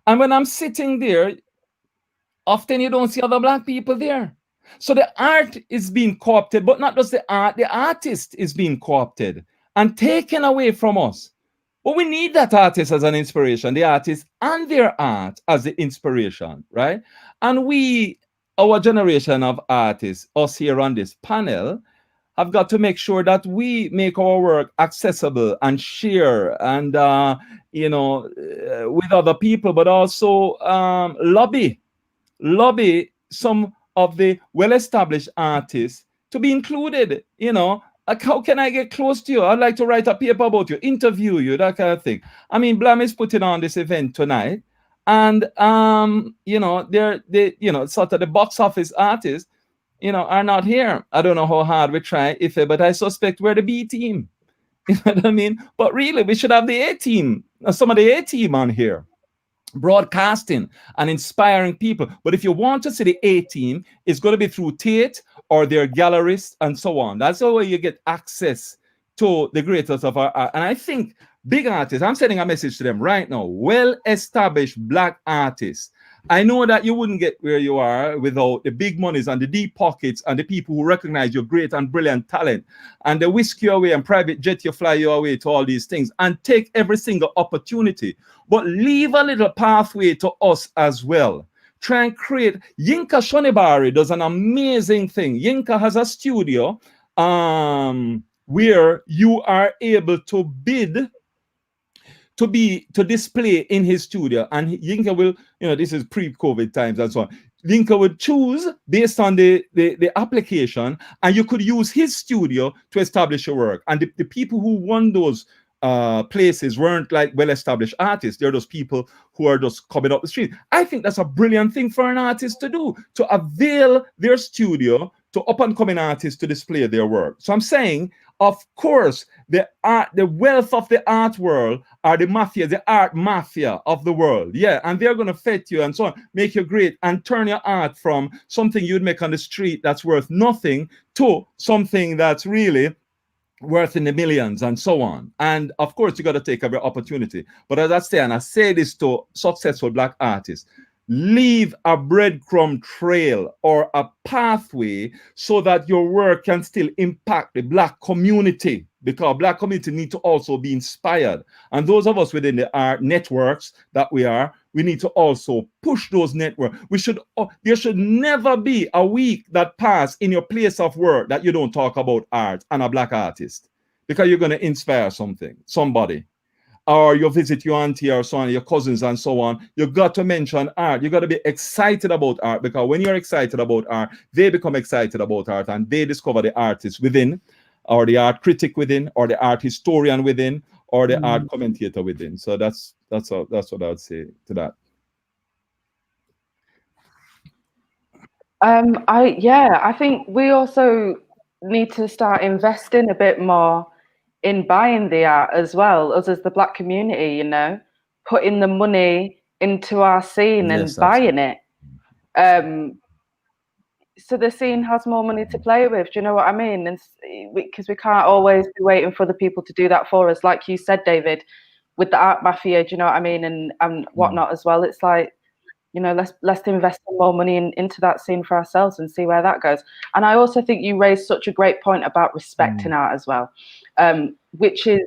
And when I'm sitting there, often you don't see other Black people there. So the art is being co-opted, but not just the art, the artist is being co-opted and taken away from us. But we need that artist as an inspiration, the artist and their art as the inspiration, right? And we, our generation of artists, us here on this panel, have got to make sure that we make our work accessible and share and with other people, but also lobby some of the well-established artists to be included. You know, like, how can I get close to you? I'd like to write a paper about you, interview you, that kind of thing. I mean, Blam is putting on this event tonight, and they're sort of the box office artists, are not here. I don't know how hard we try, but I suspect we're the B team. You know what I mean? But really, we should have the A team, some of the A team on here, broadcasting and inspiring people. But if you want to see the A team, it's going to be through Tate or their gallerists and so on. That's the way you get access to the greatest of our art. And I think big artists, I'm sending a message to them right now, well-established Black artists. I know that you wouldn't get where you are without the big monies and the deep pockets and the people who recognize your great and brilliant talent, and they whisk you away and private jet you, fly you away to all these things and take every single opportunity. But leave a little pathway to us as well. Try and create. Yinka Shonibari does an amazing thing. Yinka has a studio where you are able to bid to display in his studio, and Yinka will, this is pre-COVID times and so on. Yinka would choose based on the application, and you could use his studio to establish your work. And the people who won those places weren't like well-established artists. They're those people who are just coming up the street. I think that's a brilliant thing for an artist to do, to avail their studio to up-and-coming artists to display their work. So I'm saying, of course, the wealth of the art world are the art mafia of the world. Yeah, and they're going to fet you and so on, make you great, and turn your art from something you'd make on the street that's worth nothing to something that's really worth in the millions and so on. And of course, you got to take every opportunity. But as I say, and I say this to successful Black artists, leave a breadcrumb trail or a pathway so that your work can still impact the Black community, because Black community need to also be inspired. And those of us within the art networks that we need to also push those networks. There should never be a week that pass in your place of work that you don't talk about art and a Black artist, because you're going to inspire somebody. Or you visit your auntie or so on, your cousins and so on. You got to mention art. You got to be excited about art, because when you're excited about art, they become excited about art, and they discover the artist within, or the art critic within, or the art historian within, or the art commentator within. So that's what I would say to that. I think we also need to start investing a bit more in buying the art as well, us as the Black community, you know, putting the money into our scene and buying it. So the scene has more money to play with. Do you know what I mean? And because we can't always be waiting for the people to do that for us, like you said, David, with the art mafia. Do you know what I mean? And whatnot as well. It's like, you know, let's invest more money into that scene for ourselves and see where that goes. And I also think you raised such a great point about respecting art as well, which is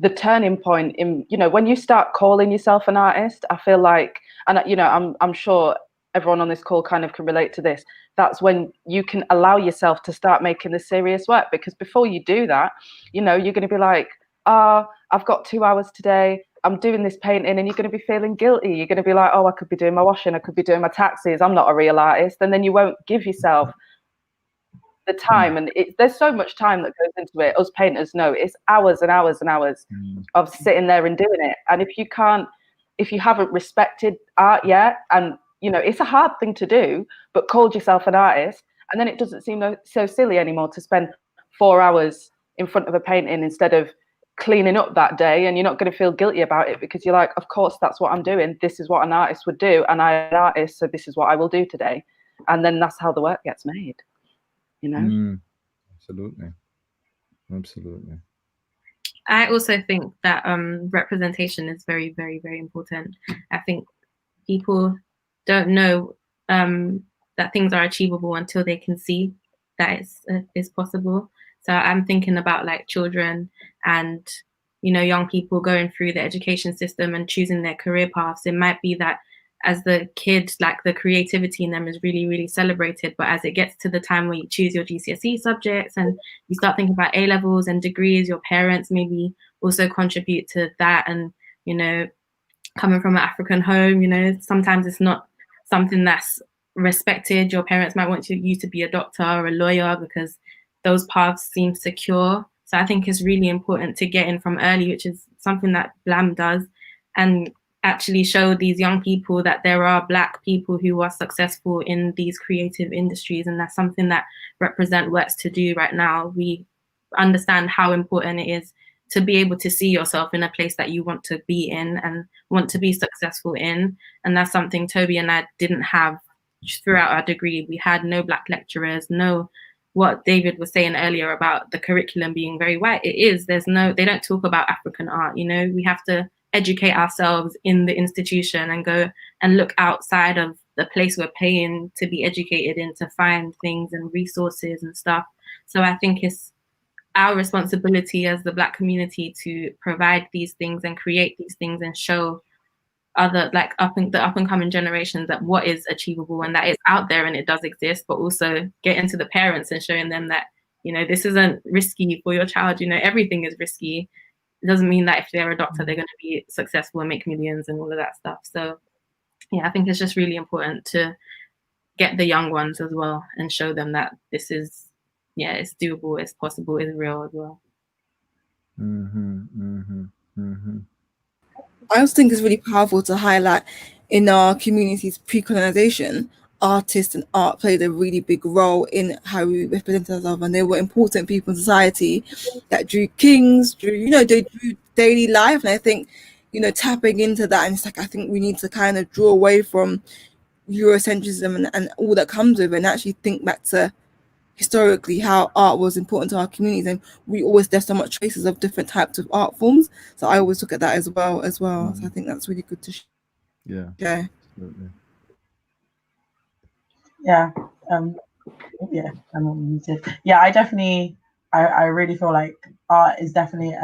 the turning point in, you know, when you start calling yourself an artist. I feel like, and you know, I'm sure everyone on this call kind of can relate to this. That's when you can allow yourself to start making the serious work, because before you do that, you know, you're going to be like, I've got 2 hours today, I'm doing this painting, and you're going to be feeling guilty. You're going to be like, oh, I could be doing my washing, I could be doing my taxes, I'm not a real artist. And then you won't give yourself the time. And there's so much time that goes into it. Us painters know it's hours and hours and hours of sitting there and doing it. And if you haven't respected art yet, and you know, it's a hard thing to do, but called yourself an artist, and then it doesn't seem so silly anymore to spend 4 hours in front of a painting instead of cleaning up that day. And you're not going to feel guilty about it, because you're like, of course, that's what I'm doing. This is what an artist would do, and I'm an artist, so this is what I will do today. And then that's how the work gets made, you know. Absolutely. I also think that representation is very, very, very important. I think people don't know that things are achievable until they can see that it's possible. So I'm thinking about like children and, you know, young people going through the education system and choosing their career paths. It might be that as the kid, like the creativity in them is really, really celebrated. But as it gets to the time where you choose your GCSE subjects and you start thinking about A levels and degrees, your parents maybe also contribute to that. And, you know, coming from an African home, you know, sometimes it's not something that's respected. Your parents might want you to be a doctor or a lawyer because those paths seem secure. So I think it's really important to get in from early, which is something that BLAM does, and actually show these young people that there are Black people who are successful in these creative industries. And that's something that Represent works to do right now. We understand how important it is to be able to see yourself in a place that you want to be in and want to be successful in. And that's something Toby and I didn't have throughout our degree. We had no Black lecturers, no, what David was saying earlier about the curriculum being very white. It is, they don't talk about African art, you know, we have to educate ourselves in the institution and go and look outside of the place we're paying to be educated in to find things and resources and stuff. So I think it's our responsibility as the Black community to provide these things and create these things and show other, like the up and coming generations, that what is achievable and that it's out there and it does exist, but also getting to the parents and showing them that, you know, this isn't risky for your child. You know, everything is risky. It doesn't mean that if they're a doctor, they're going to be successful and make millions and all of that stuff. So yeah, I think it's just really important to get the young ones as well and show them that this is, yeah, it's doable, it's possible, it's real as well. I also think it's really powerful to highlight in our community's pre-colonization, artists and art played a really big role in how we represent ourselves, and they were important people in society that drew kings, they drew daily life. And I think, you know, tapping into that, and it's like, I think we need to kind of draw away from Eurocentrism and all that comes with it, and actually think back to historically how art was important to our communities. And we always left so much traces of different types of art forms, so I always look at that as well. So I think that's really good to yeah absolutely. I'm muted. I definitely, I really feel like art is definitely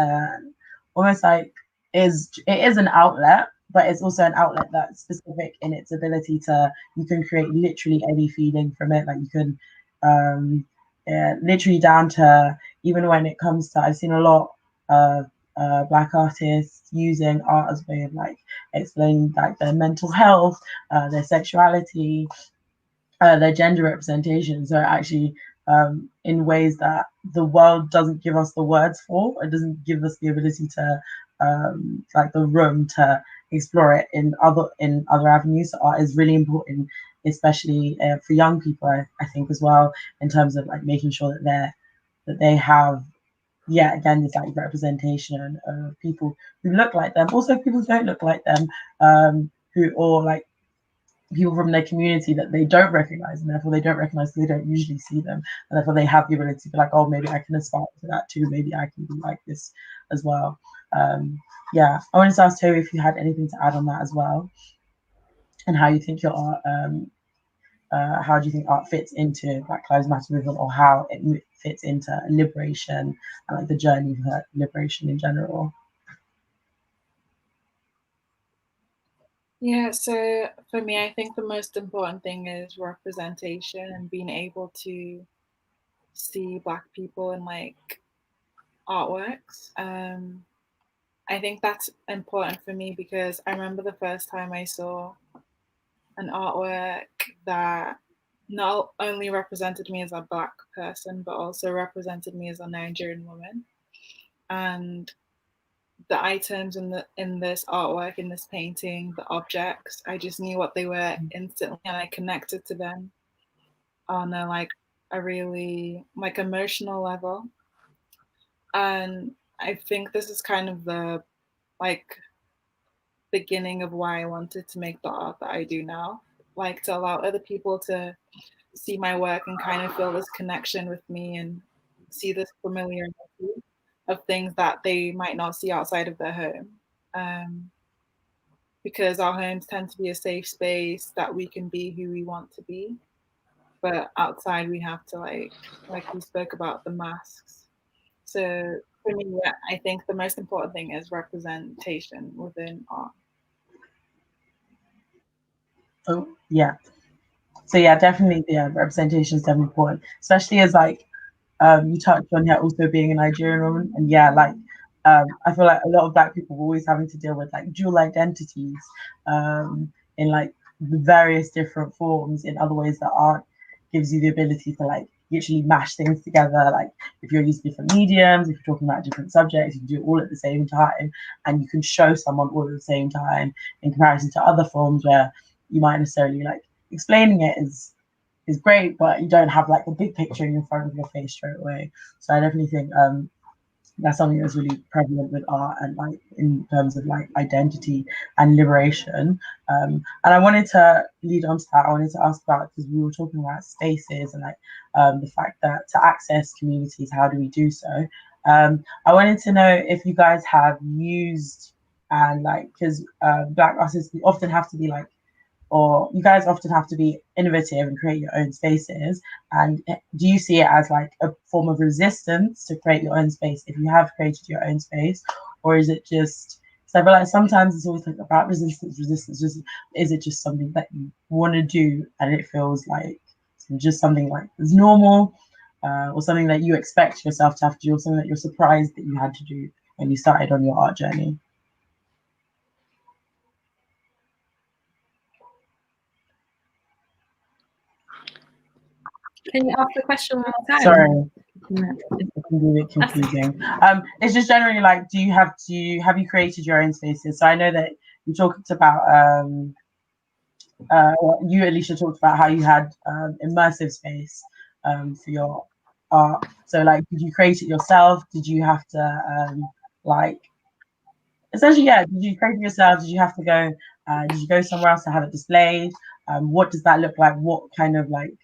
almost like it is an outlet, but it's also an outlet that's specific in its ability to, you can create literally any feeling from it. Like you can literally down to, even when it comes to, I've seen a lot of Black artists using art as a way of like explaining like their mental health, their sexuality, their gender representation. So actually in ways that the world doesn't give us the words for, it doesn't give us the ability to like the room to explore it in other avenues. So art is really important especially for young people, I think as well, in terms of like making sure that they have, yeah, again, this like representation of people who look like them, also people who don't look like them, who, or like people from their community that they don't recognize, and therefore they don't recognize because they don't usually see them, and therefore they have the ability to be like, oh, maybe I can aspire to that too, maybe I can be like this as well. Yeah, I wanted to ask Toby if you had anything to add on that as well, and how you think your art, how do you think art fits into Black Lives Matter movement, or how it fits into liberation and like the journey of liberation in general? Yeah, so for me, I think the most important thing is representation and being able to see Black people in like artworks. I think that's important for me because I remember the first time I saw an artwork that not only represented me as a Black person, but also represented me as a Nigerian woman. And the items in this artwork, in this painting, the objects, I just knew what they were instantly, and I connected to them on a really like emotional level. And I think this is kind of the like beginning of why I wanted to make the art that I do now, like to allow other people to see my work and kind of feel this connection with me and see this familiarity of things that they might not see outside of their home. Because our homes tend to be a safe space that we can be who we want to be. But outside we have to like we spoke about the masks. So for me, yeah, I think the most important thing is representation within art. Oh, yeah. So yeah, definitely, yeah, representation is definitely important, especially as like you touched on, yeah, also being a Nigerian woman, and yeah, like I feel like a lot of Black people are always having to deal with like dual identities, in like the various different forms, in other ways that art gives you the ability to like literally mash things together. Like if you're using different mediums, if you're talking about different subjects, you can do it all at the same time, and you can show someone all at the same time, in comparison to other forms where you might necessarily like explaining it is great, but you don't have like the big picture in front of your face straight away. So I definitely think that's something that's really prevalent with art, and like in terms of like identity and liberation. And I wanted to lead on to that. I wanted to ask about, because we were talking about spaces and like the fact that to access communities, how do we do so? I wanted to know if you guys have used, and like, because Black artists often have to be like, or you guys often have to be innovative and create your own spaces. And do you see it as like a form of resistance to create your own space if you have created your own space? Or is it just, so I feel like sometimes it's always like about resistance, just, is it just something that you want to do and it feels like just something like is normal, or something that you expect yourself to have to do, or something that you're surprised that you had to do when you started on your art journey? Can you ask the question one more time? Sorry. Yeah. It can be a bit confusing. It's just generally like, have you created your own spaces? So I know that you talked about you, Alicia, talked about how you had immersive space for your art. So like, did you create it yourself? Did you have to like, essentially, yeah, did you create it yourself? Did you have to go? Did you go somewhere else to have it displayed? What does that look like? What kind of like,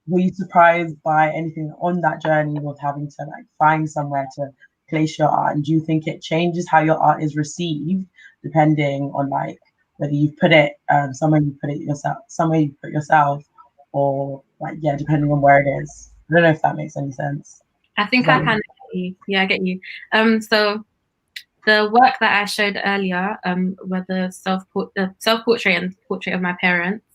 were you surprised by anything on that journey of having to like find somewhere to place your art? And do you think it changes how your art is received depending on like whether you put it somewhere you put it yourself, somewhere you put yourself, or like, yeah, depending on where it is? I don't know if that makes any sense. I think I kind of get you. Yeah, I get you. So the work that I showed earlier, were the self-portrait and portrait of my parents.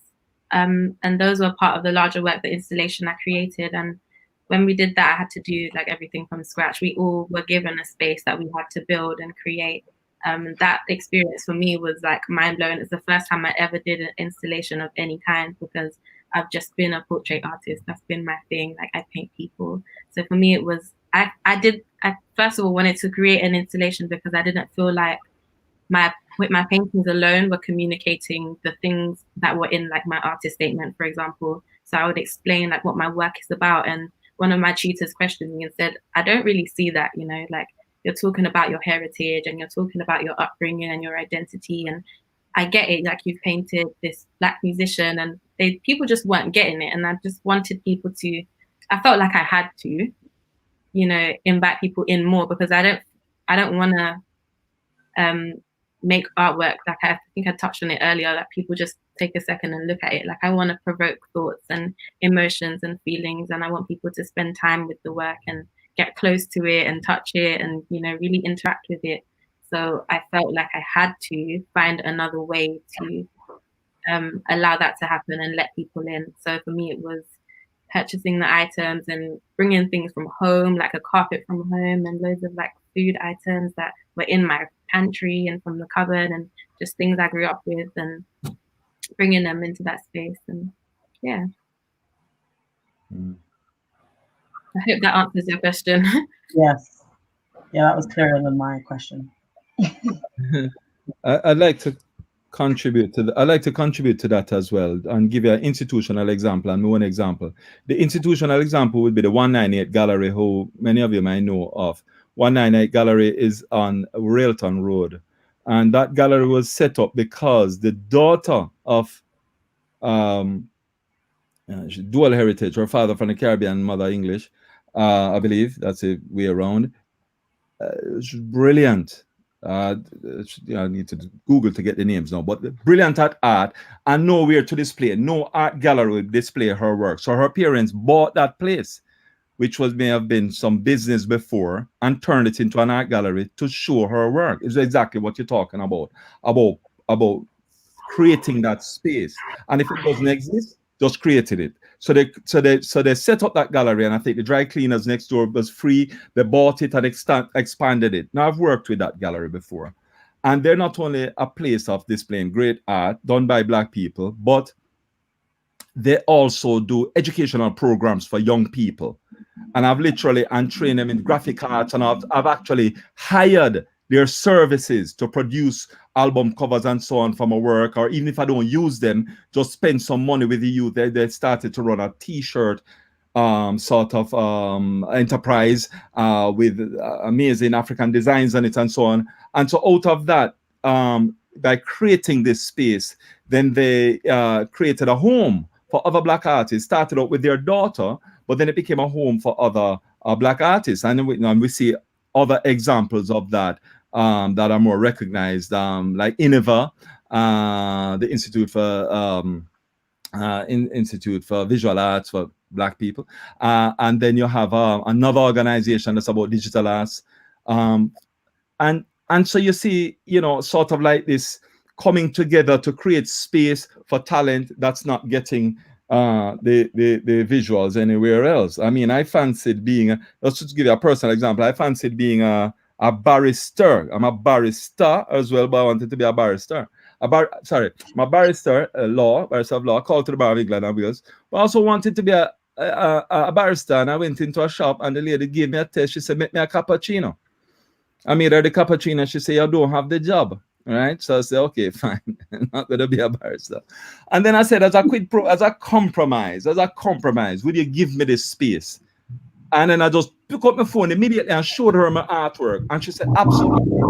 And those were part of the larger work, the installation I created. And when we did that, I had to do like everything from scratch. We all were given a space that we had to build and create. That experience for me was like mind-blowing. It's the first time I ever did an installation of any kind, because I've just been a portrait artist. That's been my thing. Like I paint people. So for me, it was, I first of all wanted to create an installation because I didn't feel like my with my paintings alone were communicating the things that were in like my artist statement, for example. So I would explain like what my work is about. And one of my tutors questioned me and said, I don't really see that, you know, like you're talking about your heritage and you're talking about your upbringing and your identity. And I get it, like you've painted this Black musician and people just weren't getting it. And I just wanted people to, I felt like I had to, you know, invite people in more, because I don't want to make artwork, like I think I touched on it earlier, that people just take a second and look at it. Like I want to provoke thoughts and emotions and feelings, and I want people to spend time with the work and get close to it and touch it and, you know, really interact with it. So I felt like I had to find another way to allow that to happen and let people in. So for me, it was purchasing the items and bringing things from home, like a carpet from home and loads of like food items that were in my pantry and from the cupboard, and just things I grew up with, and bringing them into that space. And yeah. I hope that answers your question. Yes. Yeah, that was clearer than my question. I'd like to contribute to that as well, and give you an institutional example and one example. The institutional example would be the 198 Gallery, who many of you might know of. 198 Gallery is on Railton Road, and that gallery was set up because the daughter of dual heritage, her father from the Caribbean, mother English, I believe that's the way around. It's brilliant. I need to Google to get the names now, but brilliant at art, and nowhere to display. No art gallery would display her work. So her parents bought that place, which may have been some business before, and turned it into an art gallery to show her work. It's exactly what you're talking about creating that space. And if it doesn't exist, just created it. So they set up that gallery, and I think the dry cleaners next door was free. They bought it and expanded it. Now I've worked with that gallery before, and they're not only a place of displaying great art done by Black people, but they also do educational programs for young people. And I've literally trained them in graphic arts, and I've actually hired their services to produce album covers and so on from a work, or even if I don't use them, just spend some money with the youth. They started to run a t-shirt sort of enterprise with amazing African designs on it and so on. And so out of that, by creating this space, then they created a home for other Black artists. Started out with their daughter, but then it became a home for other Black artists. And we see other examples of that that are more recognized, like INIVA, the Institute for Visual Arts for Black people. And then you have another organization that's about digital arts. And so you see, sort of like this coming together to create space for talent that's not getting the visuals anywhere else. I mean, I fancied being, let's just give you a personal example. I fancied being a barrister. I'm a barrister as well, but I wanted to be a barrister. I'm a barrister of law, called to the Bar of England and Wales, but I also wanted to be a barrister. And I went into a shop, and the lady gave me a test. She said, make me a cappuccino. I made her the cappuccino. She said, you don't have the job. Right? So I said, okay, fine. I'm not going to be a barrister. And then I said, as a compromise, would you give me this space? And then I just pick up my phone immediately and showed her my artwork. And she said, absolutely.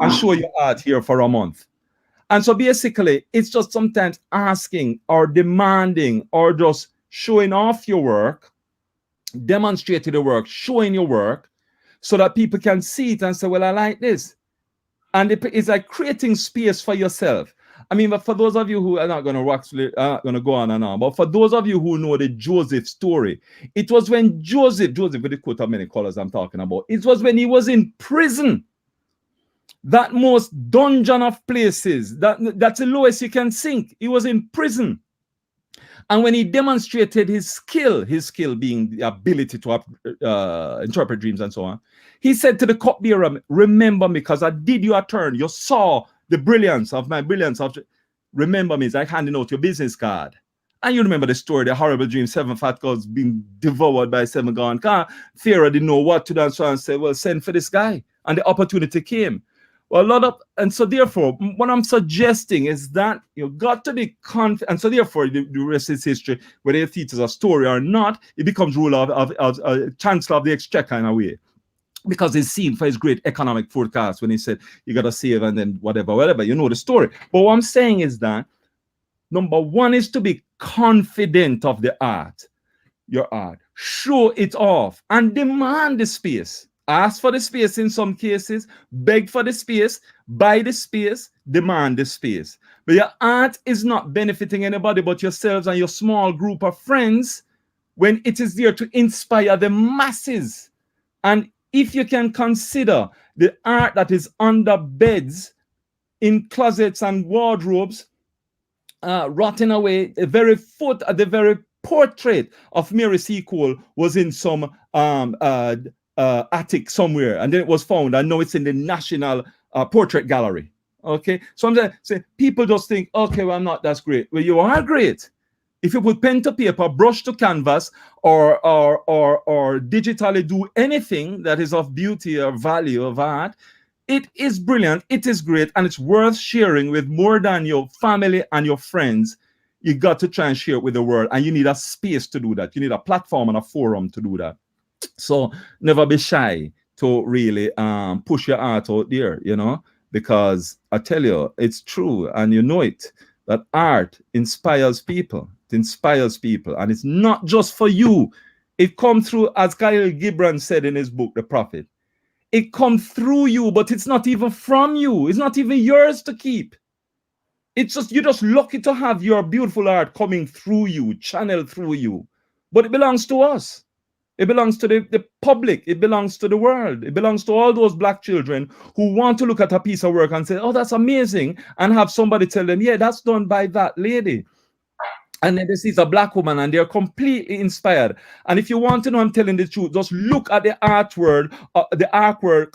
I'll show you art here for a month. And so basically, it's just sometimes asking or demanding or just showing off your work, demonstrating the work, showing your work, so that people can see it and say, well, I like this. And it's like creating space for yourself. I mean, but for those of you who are not going to go on and on, but for those of you who know the Joseph story, it was when Joseph with the coat of many colors I'm talking about, it was when he was in prison. That most dungeon of places, that's the lowest you can sink. He was in prison. And when he demonstrated his skill being the ability to interpret dreams and so on, he said to the cupbearer, remember me, because I did you a turn. You saw the brilliance of my brilliance. Remember me. It's like handing out your business card. And you remember the story, the horrible dream, 7 fat cows being devoured by 7 gone. Pharaoh didn't know what to do, and so on, said, well, send for this guy. And the opportunity came. Well, a lot of, and so therefore, what I'm suggesting is that you've got to be confident, and so therefore, the rest is history. Whether it teaches a story or not, it becomes ruler of chancellor of the exchequer in a way, because he's seen for his great economic forecast when he said you got to save and then whatever. You know the story. But what I'm saying is that number one is to be confident of the art, your art. Show it off and demand the space. Ask for the space in some cases, beg for the space, buy the space, demand the space. But your art is not benefiting anybody but yourselves and your small group of friends when it is there to inspire the masses. And if you can consider the art that is under beds, in closets and wardrobes, rotting away, the very portrait of Mary Seacole was in some attic somewhere, and then it was found, and now it's in the National Portrait Gallery. Okay, so I'm saying people just think, okay, well, I'm not that great. Well, you are great. If you put pen to paper, brush to canvas, or digitally do anything that is of beauty or value of art, it is brilliant, it is great, and it's worth sharing with more than your family and your friends. You got to try and share it with the world, and you need a space to do that. You need a platform and a forum to do that. So never be shy to really push your art out there, you know, because I tell you, it's true, and you know it, that art inspires people. It inspires people, and it's not just for you. It comes through, as Khalil Gibran said in his book, The Prophet. It comes through you, but it's not even from you. It's not even yours to keep. It's just, you're just lucky to have your beautiful art coming through you, channeled through you. But it belongs to us. It belongs to the public. It belongs to the world. It belongs to all those Black children who want to look at a piece of work and say, oh, that's amazing, and have somebody tell them, yeah, that's done by that lady. And then they see a Black woman and they're completely inspired. And if you want to know I'm telling the truth, just look at the artwork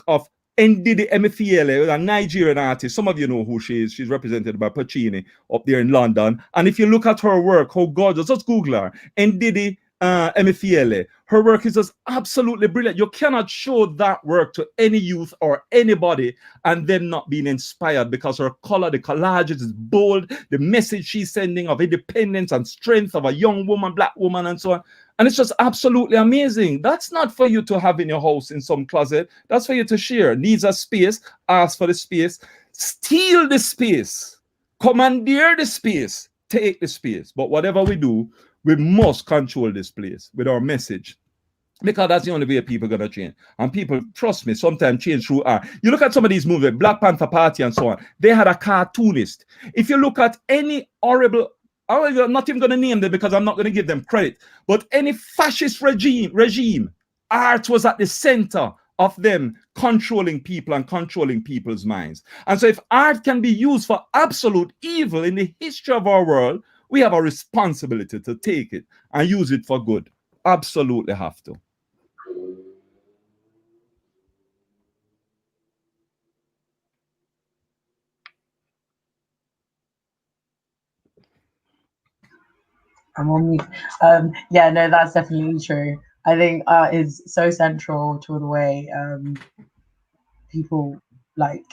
of Ndidi Emefiele, a Nigerian artist. Some of you know who she is. She's represented by Pacini up there in London. And if you look at her work, how gorgeous, just Google her, Ndidi Emefiele. Her work is just absolutely brilliant. You cannot show that work to any youth or anybody and them not being inspired, because her color, the collages is bold, the message she's sending of independence and strength of a young woman, Black woman, and so on. And it's just absolutely amazing. That's not for you to have in your house in some closet. That's for you to share. Needs a space, ask for the space, steal the space, commandeer the space, take the space. But whatever we do, we must control this place with our message, because that's the only way people are going to change. And people, trust me, sometimes change through art. You look at some of these movies, Black Panther Party and so on, they had a cartoonist. If you look at any horrible, I'm not even going to name them because I'm not going to give them credit, but any fascist regime, art was at the center of them controlling people and controlling people's minds. And so if art can be used for absolute evil in the history of our world, we have a responsibility to take it and use it for good. Absolutely have to. I'm on mute. Yeah, no, that's definitely true. I think art is so central to the way people, like,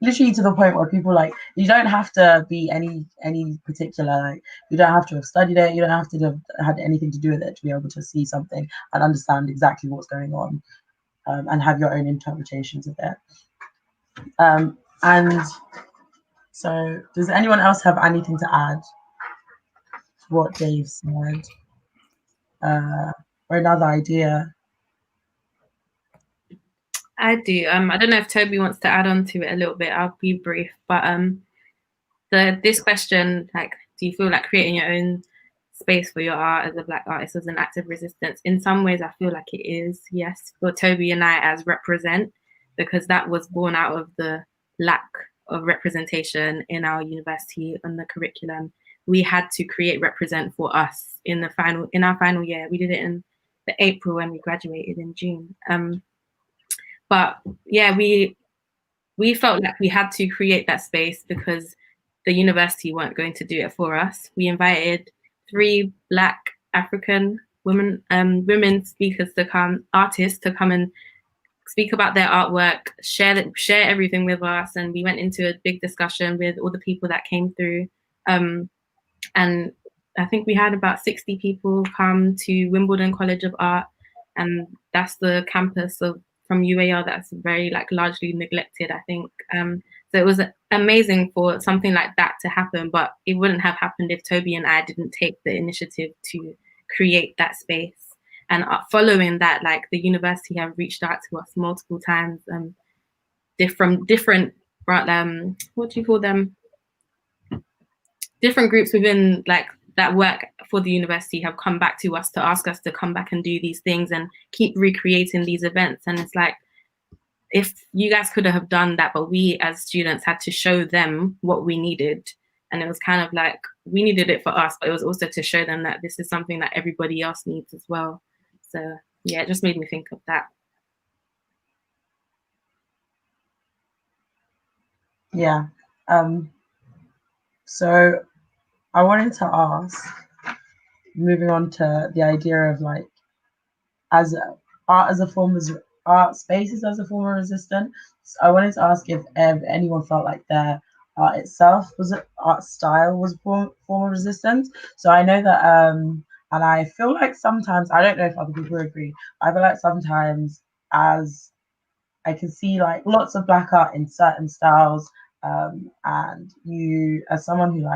literally to the point where people, like, you don't have to be any particular, like, you don't have to have studied it, you don't have to have had anything to do with it to be able to see something and understand exactly what's going on, and have your own interpretations of it. And so, does anyone else have anything to add to what Dave said, or another idea? I do. I don't know if Toby wants to add on to it a little bit. I'll be brief. But this question, like, do you feel like creating your own space for your art as a Black artist was an act of resistance? In some ways, I feel like it is, yes, for Toby and I as represent, because that was born out of the lack of representation in our university and the curriculum. We had to create represent for us in our final year. We did it in the April when we graduated in June. But yeah, we felt like we had to create that space because the university weren't going to do it for us. We invited 3 Black African women speakers to come, artists to come and speak about their artwork, share everything with us. And we went into a big discussion with all the people that came through. And I think we had about 60 people come to Wimbledon College of Art, and that's the campus from UAR that's very largely neglected, I think. So it was amazing for something like that to happen, but it wouldn't have happened if Toby and I didn't take the initiative to create that space. And following that, the university have reached out to us multiple times. Different what do you call them? Different groups within that work for the university have come back to us to ask us to come back and do these things and keep recreating these events. And it's if you guys could have done that, but we as students had to show them what we needed. And it was kind of we needed it for us, but it was also to show them that this is something that everybody else needs as well. So yeah, it just made me think of that. Yeah. So I wanted to ask, moving on to the idea of art as a form of art spaces as a form of resistance. I wanted to ask if anyone felt like their art itself art style was a form of resistance. So I know that and I feel like sometimes, I don't know if other people agree, I feel like sometimes as I can see lots of Black art in certain styles, and you as someone who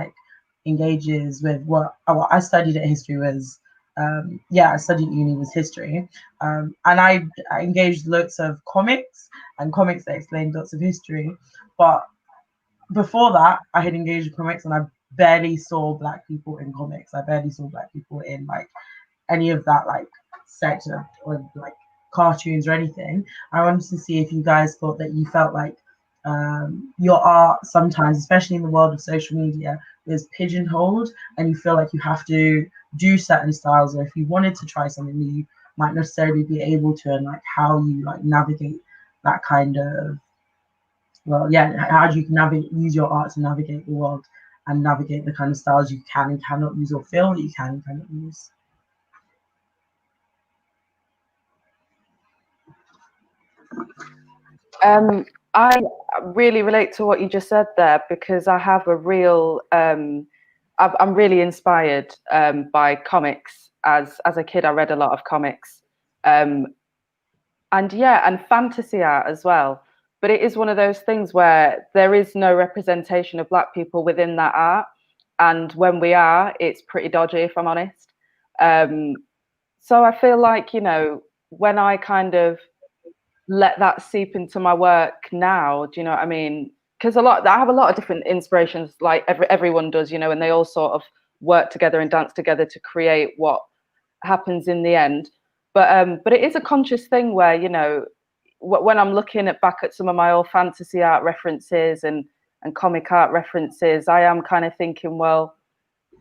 engages with what I studied at history was I studied at uni was history, and I engaged lots of comics that explained lots of history, but before that I had engaged with comics and I barely saw Black people in comics. I barely saw Black people in any of that sector or cartoons or anything. I wanted to see if you guys thought that you felt your art sometimes, especially in the world of social media, is pigeonholed and you feel like you have to do certain styles, or if you wanted to try something new, you might necessarily be able to, and how you navigate that kind of, how do you use your art to navigate the world and navigate the kind of styles you can and cannot use, or feel that you can and cannot use. I really relate to what you just said there, because I have a real I'm really inspired by comics. As a kid I read a lot of comics, and fantasy art as well, but it is one of those things where there is no representation of Black people within that art, and when we are, it's pretty dodgy, if I'm honest. So I feel like, when I kind of let that seep into my work now, do you know what I mean? Because I have a lot of different inspirations, like everyone does, and they all sort of work together and dance together to create what happens in the end. But it is a conscious thing where, when I'm looking back at some of my old fantasy art references and comic art references, I am kind of thinking, well,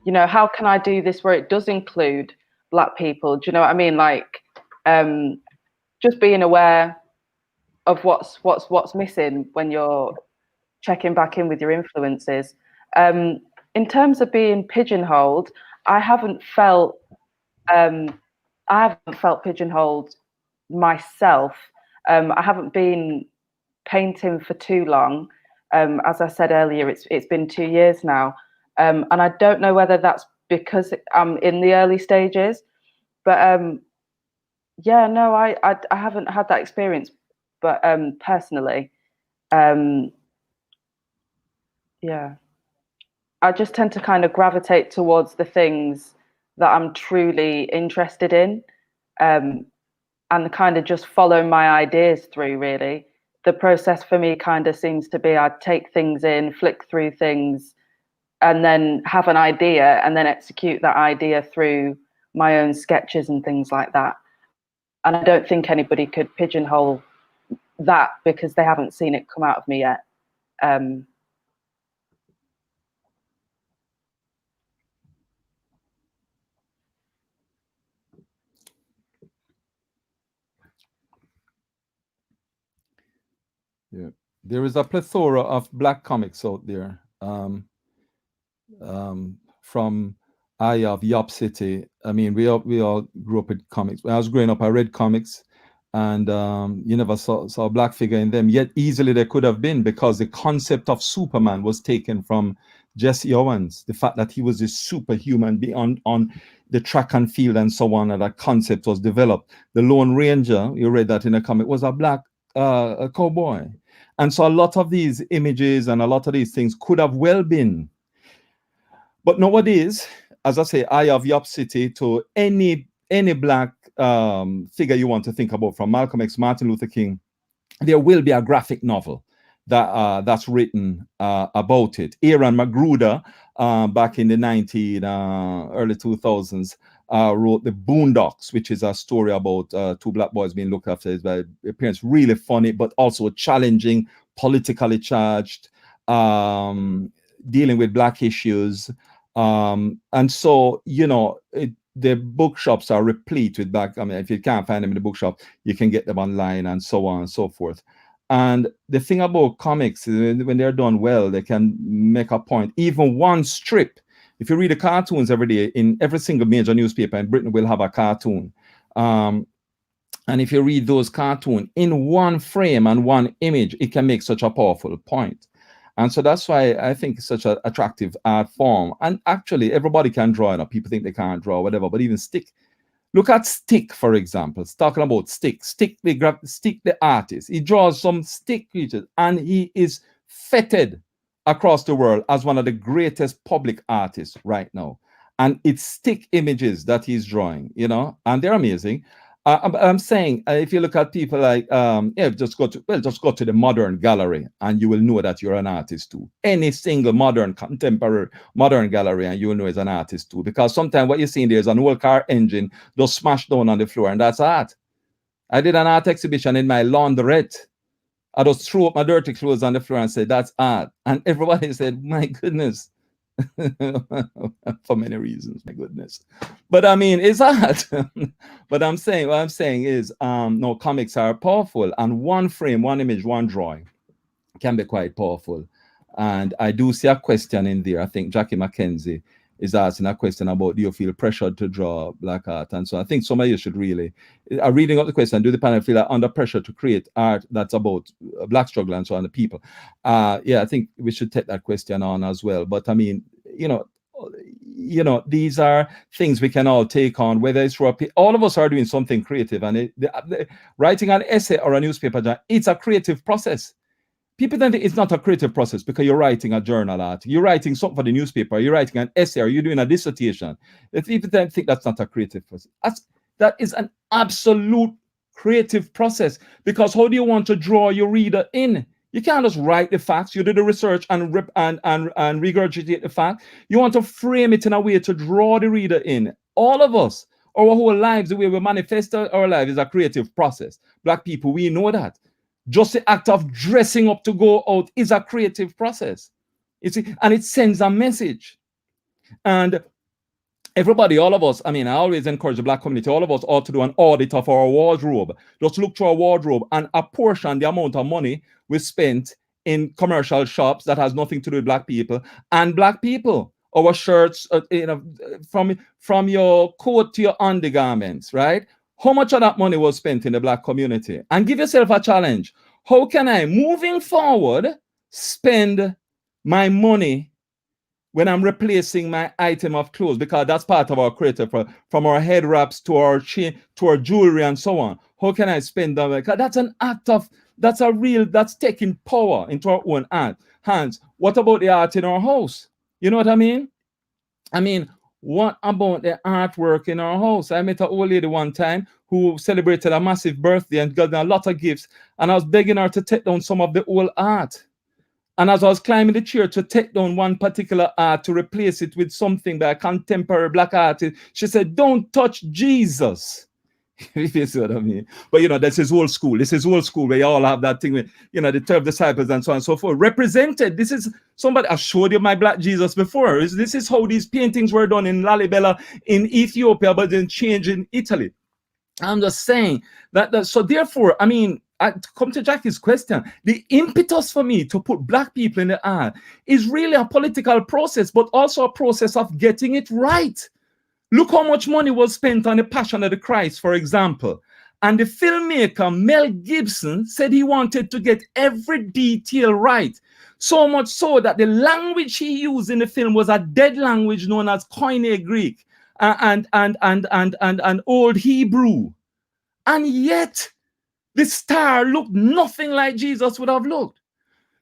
how can I do this where it does include Black people? Do you know what I mean? Just being aware of what's missing when you're checking back in with your influences. In terms of being pigeonholed, I haven't felt pigeonholed myself. I haven't been painting for too long. As I said earlier, it's been 2 years now, and I don't know whether that's because I'm in the early stages, but no, I haven't had that experience. But personally, I just tend to kind of gravitate towards the things that I'm truly interested in, and kind of just follow my ideas through, really. The process for me kind of seems to be, I take things in, flick through things, and then have an idea and then execute that idea through my own sketches and things like that. And I don't think anybody could pigeonhole that because they haven't seen it come out of me yet. Yeah, there is a plethora of Black comics out there. From I of Yop City. I mean, we all grew up with comics. When I was growing up, I read comics. and you never saw a black figure in them. Yet easily they could have been, because the concept of Superman was taken from Jesse Owens. The fact that he was a superhuman being on the track and field and so on, and that concept was developed. The Lone Ranger, you read that in a comic, was a black a cowboy. And so a lot of these images and a lot of these things could have well been. But nowadays, as I say, I have the opposite to any black figure you want to think about, from Malcolm X, Martin Luther King. There will be a graphic novel that that's written about it. Aaron McGruder, back in the early 2000s, wrote The Boondocks, which is a story about two black boys being looked after by their parents. Really funny, but also challenging, politically charged, dealing with black issues. And so, you know, the bookshops are replete with black. I mean, if you can't find them in the bookshop, you can get them online and so on and so forth. And the thing about comics is when they're done well, they can make a point. Even one strip, if you read the cartoons every day, in every single major newspaper in Britain will have a cartoon. And if you read those cartoons in one frame and one image, it can make such a powerful point. And so that's why I think it's such an attractive art form. And actually, everybody can draw. You know, people think they can't draw, whatever, but even Stick. Look at Stick, for example. It's talking about Stick. Stick, the artist. He draws some stick creatures, and he is feted across the world as one of the greatest public artists right now. And it's stick images that he's drawing, you know, and they're amazing. I'm saying, if you look at people like, just go to the Modern Gallery, and you will know that you're an artist too. Any single contemporary modern gallery, and you will know it's an artist too. Because sometimes what you're seeing there is an old car engine just smashed down on the floor, and that's art. I did an art exhibition in my laundrette. I just threw up my dirty clothes on the floor and said, that's art. And everybody said, my goodness. For many reasons, my goodness. But I mean, it's art. But what I'm saying is, no, comics are powerful, and one frame, one image, one drawing can be quite powerful. And I do see a question in there. I think Jackie McKenzie is asking a question about, do you feel pressured to draw black art? And so I think some of you should really, reading up the question, do the panel feel like under pressure to create art that's about black struggle and so on, the people? Yeah, I think we should take that question on as well. But I mean, you know, these are things we can all take on, whether it's for all of us are doing something creative, and writing an essay or a newspaper, it's a creative process. People think it's not a creative process because you're writing a journal article, you're writing something for the newspaper, you're writing an essay, or you're doing a dissertation. If people think that's not a creative process, that is an absolute creative process. Because how do you want to draw your reader in? You can't just write the facts. You do the research and regurgitate the fact. You want to frame it in a way to draw the reader in. All of us, our whole lives, the way we manifest our life is a creative process. Black people, we know that. Just the act of dressing up to go out is a creative process. You see, and it sends a message. And everybody, all of us, I mean, I always encourage the black community, all of us ought to do an audit of our wardrobe. Just look through our wardrobe and apportion the amount of money we spent in commercial shops that has nothing to do with black people and black people. Our shirts, you know, from your coat to your undergarments, right? How much of that money was spent in the black community? And give yourself a challenge. How can I, moving forward, spend my money when I'm replacing my item of clothes? Because that's part of our creative, from our head wraps to our chain, to our jewelry and so on. How can I spend that? Because that's an act of, that's taking power into our own hands. What about the art in our house? You know what I mean? I mean, what about the artwork in our house? I met an old lady one time who celebrated a massive birthday and got a lot of gifts. And I was begging her to take down some of the old art. And as I was climbing the chair to take down one particular art to replace it with something by a contemporary black artist, she said, "Don't touch Jesus." If you see what I mean. But you know, this is old school. This is old school where you all have that thing with, you know, the 12 disciples and so on and so forth. Represented. This is somebody, I showed you my black Jesus before. This is how these paintings were done in Lalibela in Ethiopia, but then changed in Italy. I'm just saying that so therefore, I mean, I come to Jackie's question, the impetus for me to put black people in the art is really a political process, but also a process of getting it right. Look how much money was spent on the Passion of the Christ, for example. And the filmmaker, Mel Gibson, said he wanted to get every detail right. So much so that the language he used in the film was a dead language known as Koine Greek and Old Hebrew. And yet, the star looked nothing like Jesus would have looked.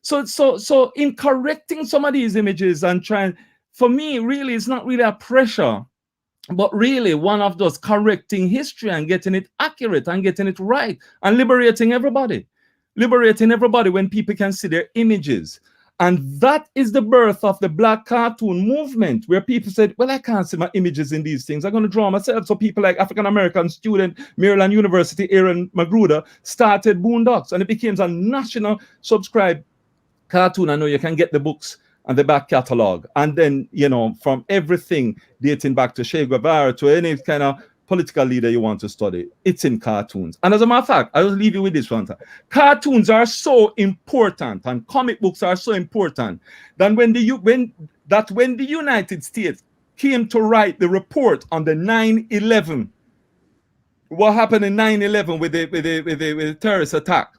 So in correcting some of these images and trying, for me, really, it's not really a pressure, but really one of those correcting history and getting it accurate and getting it right and liberating everybody when people can see their images. And that is the birth of the Black cartoon movement, where people said, well, I can't see my images in these things. I'm going to draw myself. So people like African-American student, Maryland University, Aaron Magruder, started Boondocks, and it became a national subscribed cartoon. I know you can get the books and the back catalog, and then, you know, from everything dating back to Che Guevara to any kind of political leader you want to study, it's in cartoons. And as a matter of fact, I'll leave you with this one. Cartoons are so important, and comic books are so important, that when the United States came to write the report on the 9/11, what happened in 9/11 with the terrorist attack,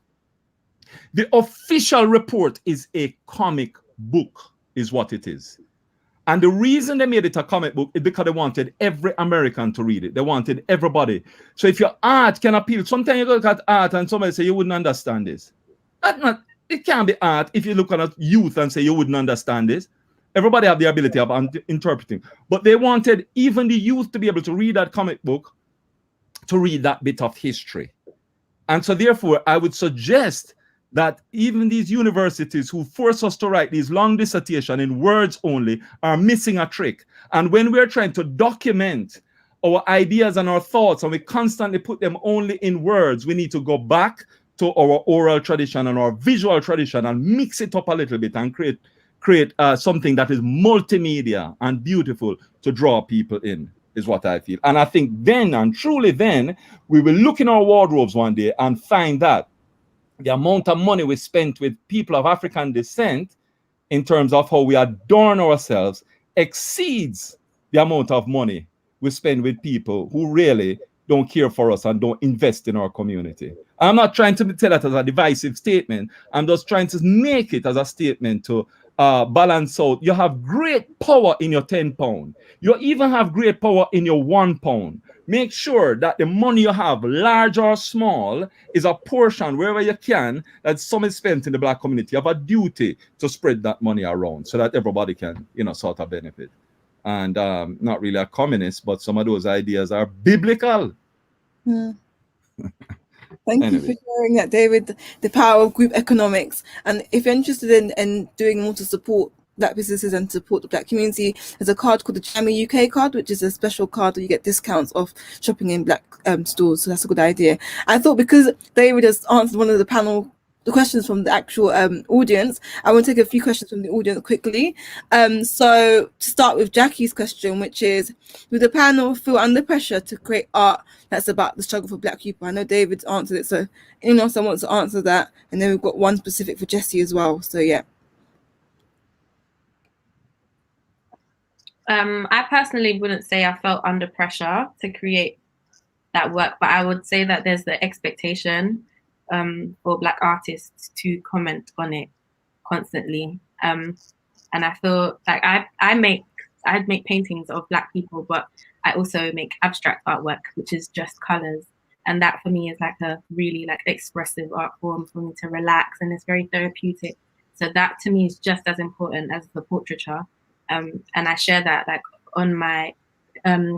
the official report is a comic book, is what it is. And the reason they made it a comic book is because they wanted every American to read it. They wanted everybody. So if your art can appeal, sometimes you look at art and somebody say you wouldn't understand this. It can't be art if you look at youth and say you wouldn't understand this. Everybody have the ability of interpreting. But they wanted even the youth to be able to read that comic book, to read that bit of history. And so therefore, I would suggest that even these universities who force us to write these long dissertations in words only are missing a trick. And when we're trying to document our ideas and our thoughts, and we constantly put them only in words, we need to go back to our oral tradition and our visual tradition and mix it up a little bit and create something that is multimedia and beautiful to draw people in, is what I feel. And I think then, and truly then, we will look in our wardrobes one day and find that the amount of money we spent with people of African descent in terms of how we adorn ourselves exceeds the amount of money we spend with people who really don't care for us and don't invest in our community. I'm not trying to tell that as a divisive statement. I'm just trying to make it as a statement to balance out. You have great power in your 10 pound. You even have great power in your 1 pound. Make sure that the money you have, large or small, is a portion wherever you can that some is spent in the Black community. You have a duty to spread that money around so that everybody can, you know, sort of benefit. And not really a communist, but some of those ideas are biblical. Thank you for sharing that, David, the power of group economics. And if you're interested in doing more to support Black businesses and support the Black community, there's a card called the Jammy UK card, which is a special card where you get discounts off shopping in Black stores. So that's a good idea. I thought because David has answered one of the questions from the actual audience, I want to take a few questions from the audience quickly. So to start with Jackie's question, which is, do the panel feel under pressure to create art that's about the struggle for Black people? I know David's answered it, so anyone else that wants to answer that? And then we've got one specific for Jessie as well. So yeah. I personally wouldn't say I felt under pressure to create that work, but I would say that there's the expectation for Black artists to comment on it constantly. And I feel like I'd make paintings of Black people, but I also make abstract artwork, which is just colors. And that for me is like a really like expressive art form for me to relax, and it's very therapeutic. So that to me is just as important as the portraiture. And I share that like on my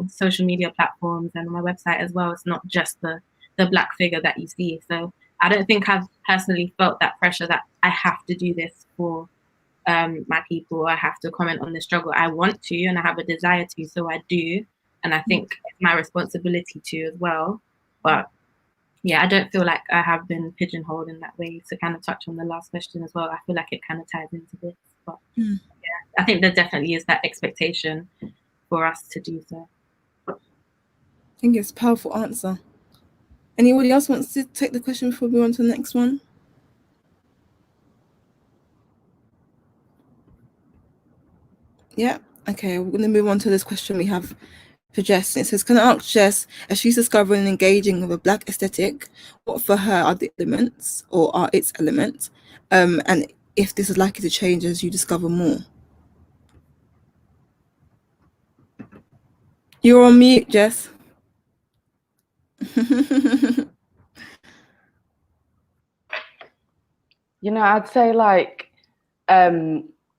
social media platforms and on my website as well. It's not just the Black figure that you see. So I don't think I've personally felt that pressure that I have to do this for my people, or I have to comment on the struggle. I want to, and I have a desire to, so I do. And I think it's my responsibility to as well. But yeah, I don't feel like I have been pigeonholed in that way. To kind of touch on the last question as well, I feel like it kind of ties into this. But yeah, I think there definitely is that expectation for us to do so. I think it's a powerful answer. Anybody else wants to take the question before we move on to the next one? Yeah. Okay, we're going to move on to this question we have for Jess. It says, can I ask Jess, as she's discovering and engaging with a Black aesthetic, what for her are the elements or are its elements? And if this is likely to change as you discover more. You're on mute, Jess. You know, I'd say like,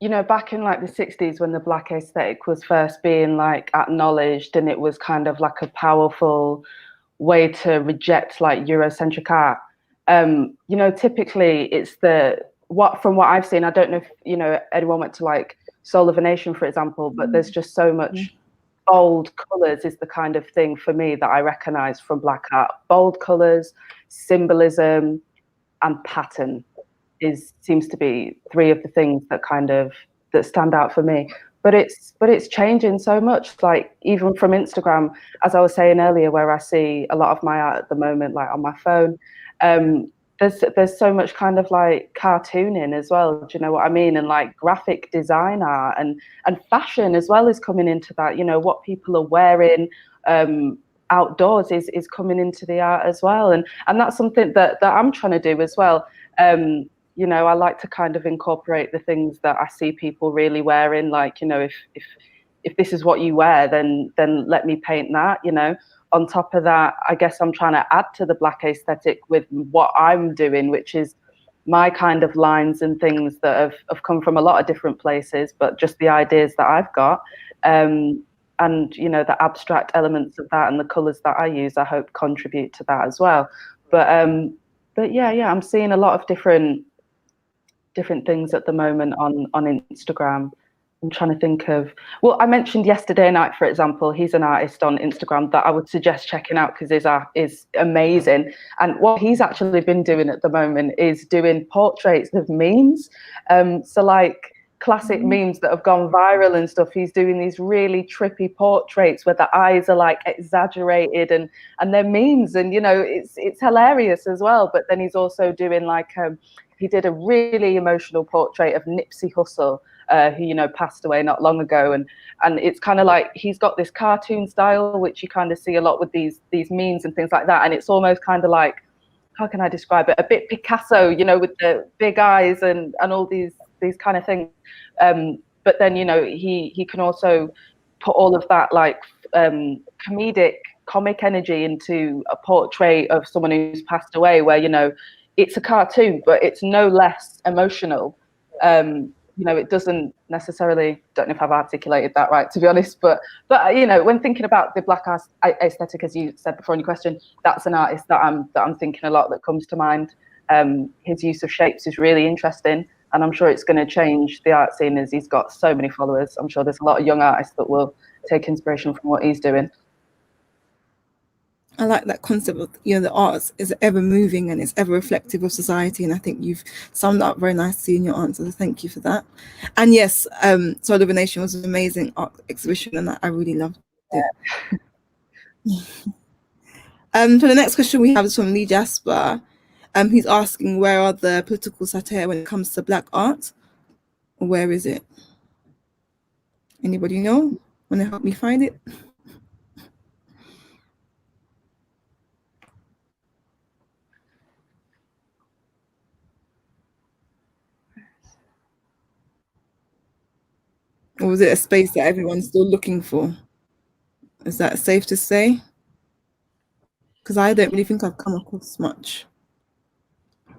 you know, back in like the 60s when the Black aesthetic was first being like acknowledged, and it was kind of like a powerful way to reject like Eurocentric art. You know, typically it's from what I've seen, I don't know if, you know, anyone went to like Soul of a Nation, for example, but there's just so much bold colors is the kind of thing for me that I recognize from Black art. Bold colors, symbolism, and pattern seems to be three of the things that stand out for me. But it's changing so much, like even from Instagram, as I was saying earlier, where I see a lot of my art at the moment, like on my phone. There's so much kind of like cartooning as well, do you know what I mean? And like graphic design art and fashion as well is coming into that. You know, what people are wearing outdoors is coming into the art as well, and that's something that I'm trying to do as well. You know, I like to kind of incorporate the things that I see people really wearing. Like, you know, if this is what you wear, then let me paint that, you know. On top of that, I guess I'm trying to add to the Black aesthetic with what I'm doing, which is my kind of lines and things that have come from a lot of different places, but just the ideas that I've got. And, you know, the abstract elements of that and the colors that I use, I hope contribute to that as well. But yeah, I'm seeing a lot of different things at the moment on Instagram. I'm trying to think of, well, I mentioned Yesterday Night, for example. He's an artist on Instagram that I would suggest checking out because his art is amazing. And what he's actually been doing at the moment is doing portraits of memes. So like classic memes that have gone viral and stuff. He's doing these really trippy portraits where the eyes are like exaggerated and they're memes, and you know, it's hilarious as well. But then he's also doing like he did a really emotional portrait of Nipsey Hussle, who, you know, passed away not long ago, and it's kind of like he's got this cartoon style which you kind of see a lot with these memes and things like that, and it's almost kind of like, how can I describe it, a bit Picasso, you know, with the big eyes and all these kind of things. But then, you know, he can also put all of that like comic energy into a portrait of someone who's passed away, where, you know, it's a cartoon, but it's no less emotional. You know, it doesn't necessarily, don't know if I've articulated that right, to be honest, but you know, when thinking about the Black aesthetic, as you said before in your question, that's an artist that I'm thinking a lot that comes to mind. His use of shapes is really interesting, and I'm sure it's going to change the art scene as he's got so many followers. I'm sure there's a lot of young artists that will take inspiration from what he's doing. I like that concept of, you know, the arts is ever moving and it's ever reflective of society, and I think you've summed up very nicely in your answers. Thank you for that. And yes, Soul of a Nation was an amazing art exhibition, and I really loved it. So the next question we have is from Lee Jasper. He's asking, where are the political satire when it comes to Black art? Or where is it? Anybody know? Want to help me find it? Or was it a space that everyone's still looking for? Is that safe to say? Because I don't really think I've come across much.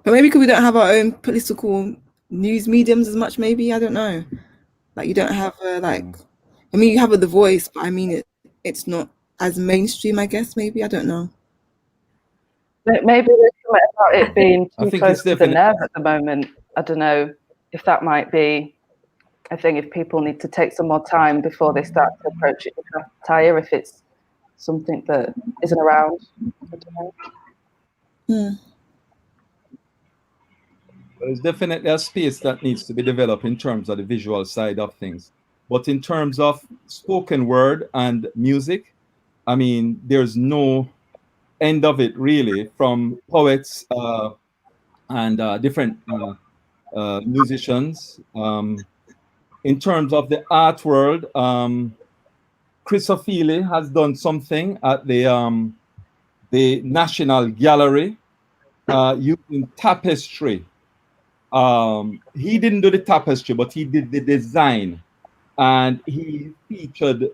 But maybe because we don't have our own political news mediums as much, maybe, I don't know. Like, you don't have like, I mean, you have The Voice, but I mean, it's not as mainstream, I guess, maybe, I don't know. Maybe there's something about it being too close to the nerve at the moment. I don't know if that might be a thing, if people need to take some more time before they start to approach it with satire, if it's something that isn't around. I don't know. There's definitely a space that needs to be developed in terms of the visual side of things. But in terms of spoken word and music, I mean, there's no end of it, really, from poets and different musicians. In terms of the art world, Chris O'Feely has done something at the National Gallery using tapestry. He didn't do the tapestry, but he did the design, and he featured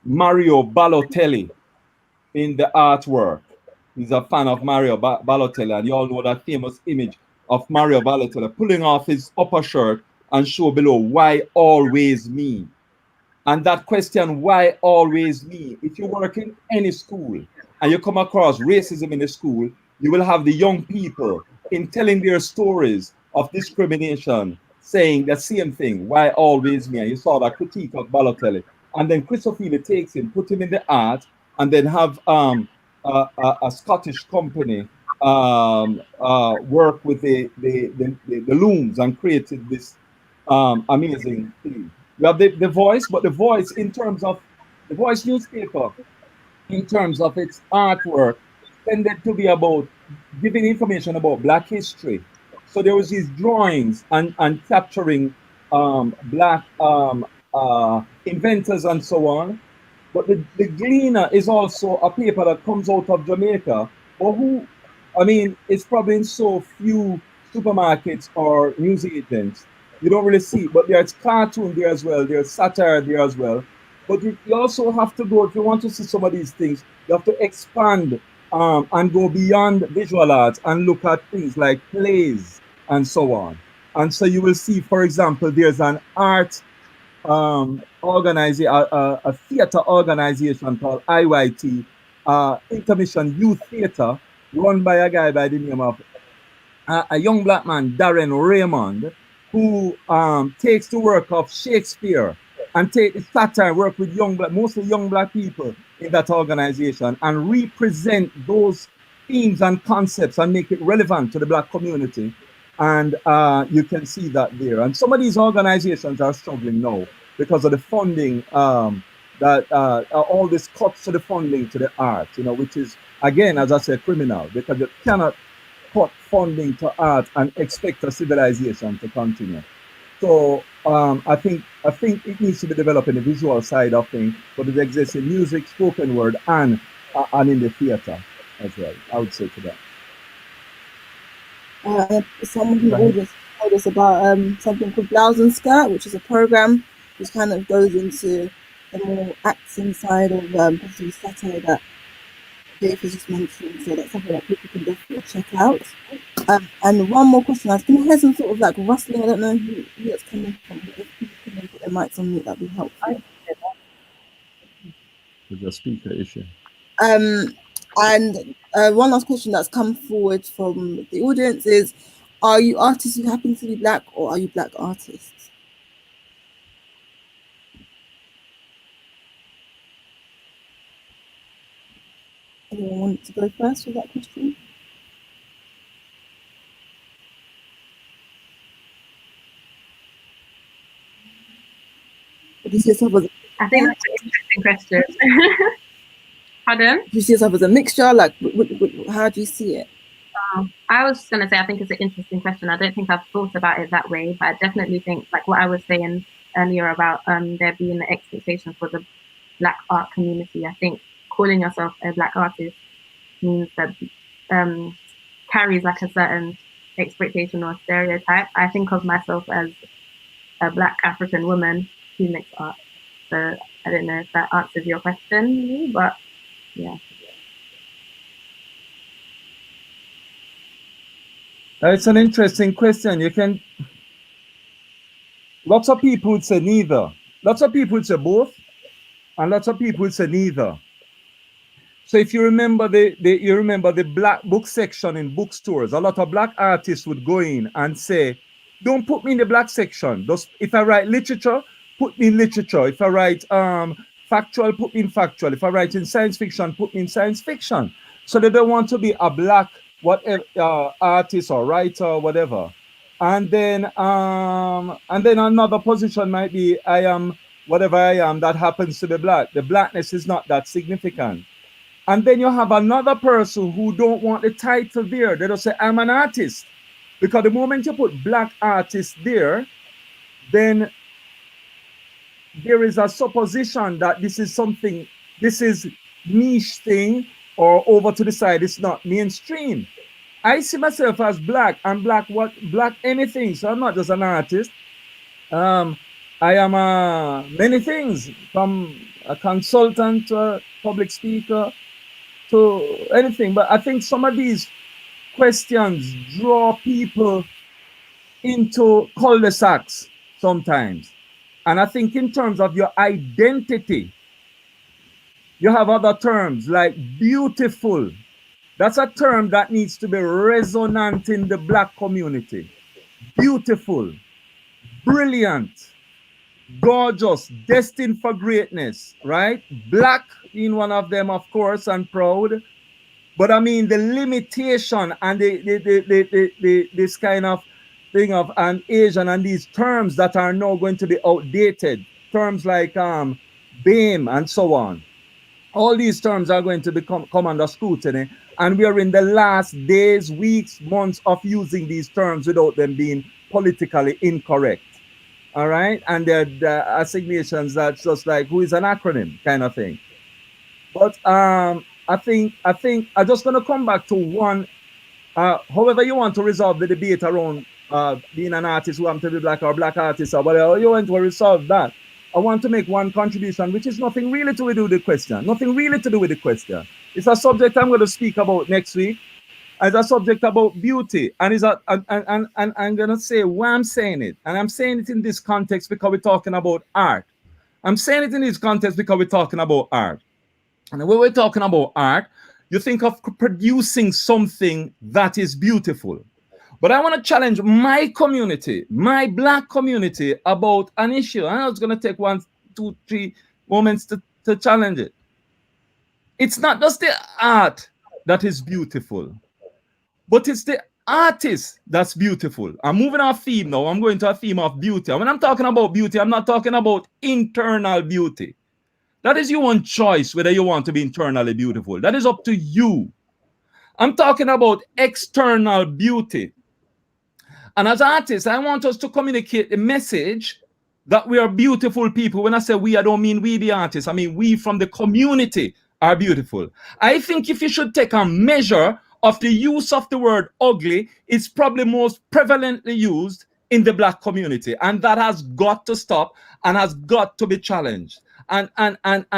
Mario Balotelli in the artwork. He's a fan of Mario Balotelli, and you all know that famous image of Mario Balotelli pulling off his upper shirt and show below, "Why always me?" And that question, why always me? If you work in any school and you come across racism in the school, you will have the young people in telling their stories of discrimination, saying the same thing, why always me? And you saw that critique of Balotelli. And then Christopher takes him, put him in the art, and then have a Scottish company work with the looms and created this amazing thing. You have the Voice, but the Voice, in terms of the Voice newspaper, in terms of its artwork, tended to be about giving information about Black history. So there was these drawings and capturing Black inventors and so on. But the Gleaner is also a paper that comes out of Jamaica, but who, I mean, it's probably in so few supermarkets or news agents. You don't really see, but there's cartoon there as well, there's satire there as well. But you also have to go, if you want to see some of these things, you have to expand and go beyond visual arts and look at things like plays and so on. And so you will see, for example, there's an art a theater organization called IYT, Intermission Youth Theater, run by a guy by the name of a young Black man, Darren Raymond, who takes the work of Shakespeare and take the satire, work with mostly young Black people in that organization, and represent those themes and concepts and make it relevant to the Black community. And you can see that there. And some of these organizations are struggling now because of the funding, all this cuts to the funding to the art, which is, again, as I said, criminal, because you cannot cut funding to art and expect a civilization to continue. So I think it needs to be developed in the visual side of things, but it exists in music, spoken word, and in the theater as well. I would say to that. Someone who always told us about something called Blouse and Skirt, which is a program which kind of goes into the more acting side of possibly satire that Dave has just mentioned. So that's something that people can definitely check out. And one more question, I was going to hear some sort of like rustling. I don't know who that's coming from, but if people can put their mics on mute, that'd be helpful. There's a speaker issue. And one last question that's come forward from the audience is, are you artists who happen to be Black, or are you Black artists? Anyone want to go first with that question? Would you see yourself as I think that's an interesting question. Pardon? Do you see yourself as a mixture? Like, how do you see it? I was just going to say, I think it's an interesting question. I don't think I've thought about it that way, but I definitely think, like what I was saying earlier about there being an expectation for the Black art community. I think calling yourself a Black artist means that carries like a certain expectation or stereotype. I think of myself as a Black African woman who makes art. So I don't know if that answers your question, but yeah. It's an interesting question. Lots of people would say neither. Lots of people would say both, and lots of people would say neither. So if you remember the Black book section in bookstores, a lot of Black artists would go in and say, "Don't put me in the Black section. If I write literature, put me in literature. If I write factual, put me in factual. If I write in science fiction, put me in science fiction." So they don't want to be a Black whatever artist or writer or whatever. And then another position might be, I am whatever I am that happens to be Black. The Blackness is not that significant. And then you have another person who don't want the title there. They just say, I'm an artist. Because the moment you put Black artist there, then there is a supposition that this is something, this is niche thing, or over to the side, it's not mainstream. I see myself as black. I'm black what? Black anything. So I'm not just an artist. Um, I am many things, from a consultant to a public speaker to anything. But I think some of these questions draw people into cul-de-sacs sometimes. And I think in terms of your identity, you have other terms like beautiful. That's a term that needs to be resonant in the black community. Beautiful, brilliant, gorgeous, destined for greatness, right? Black in one of them, of course, and proud. But I mean, the limitation and this kind of thing of an Asian and these terms that are now going to be outdated, terms like BAME and so on. All these terms are going to come under scrutiny, and we are in the last days, weeks, months of using these terms without them being politically incorrect. All right, and the assignations that's just like, who is an acronym kind of thing. But I think I'm just gonna come back to one. However you want to resolve the debate around being an artist who happen to be black or black artist or whatever you want to resolve that. I want to make one contribution, which is nothing really to do with the question. Nothing really to do with the question. It's a subject I'm going to speak about next week. It's a subject about beauty, and I'm going to say why I'm saying it. And I'm saying it in this context because we're talking about art. I'm saying it in this context because we're talking about art. And when we're talking about art, you think of producing something that is beautiful. But I want to challenge my community, my black community, about an issue. And I was going to take 1, 2, 3 moments to challenge it. It's not just the art that is beautiful, but it's the artist that's beautiful. I'm moving our theme now. I'm going to a theme of beauty. And when I'm talking about beauty, I'm not talking about internal beauty. That is your own choice whether you want to be internally beautiful. That is up to you. I'm talking about external beauty. And as artists, I want us to communicate the message that we are beautiful people. When I say we, I don't mean we the artists. I mean we from the community are beautiful. I think if you should take a measure of the use of the word ugly, it's probably most prevalently used in the black community. And that has got to stop and has got to be challenged. I'm actually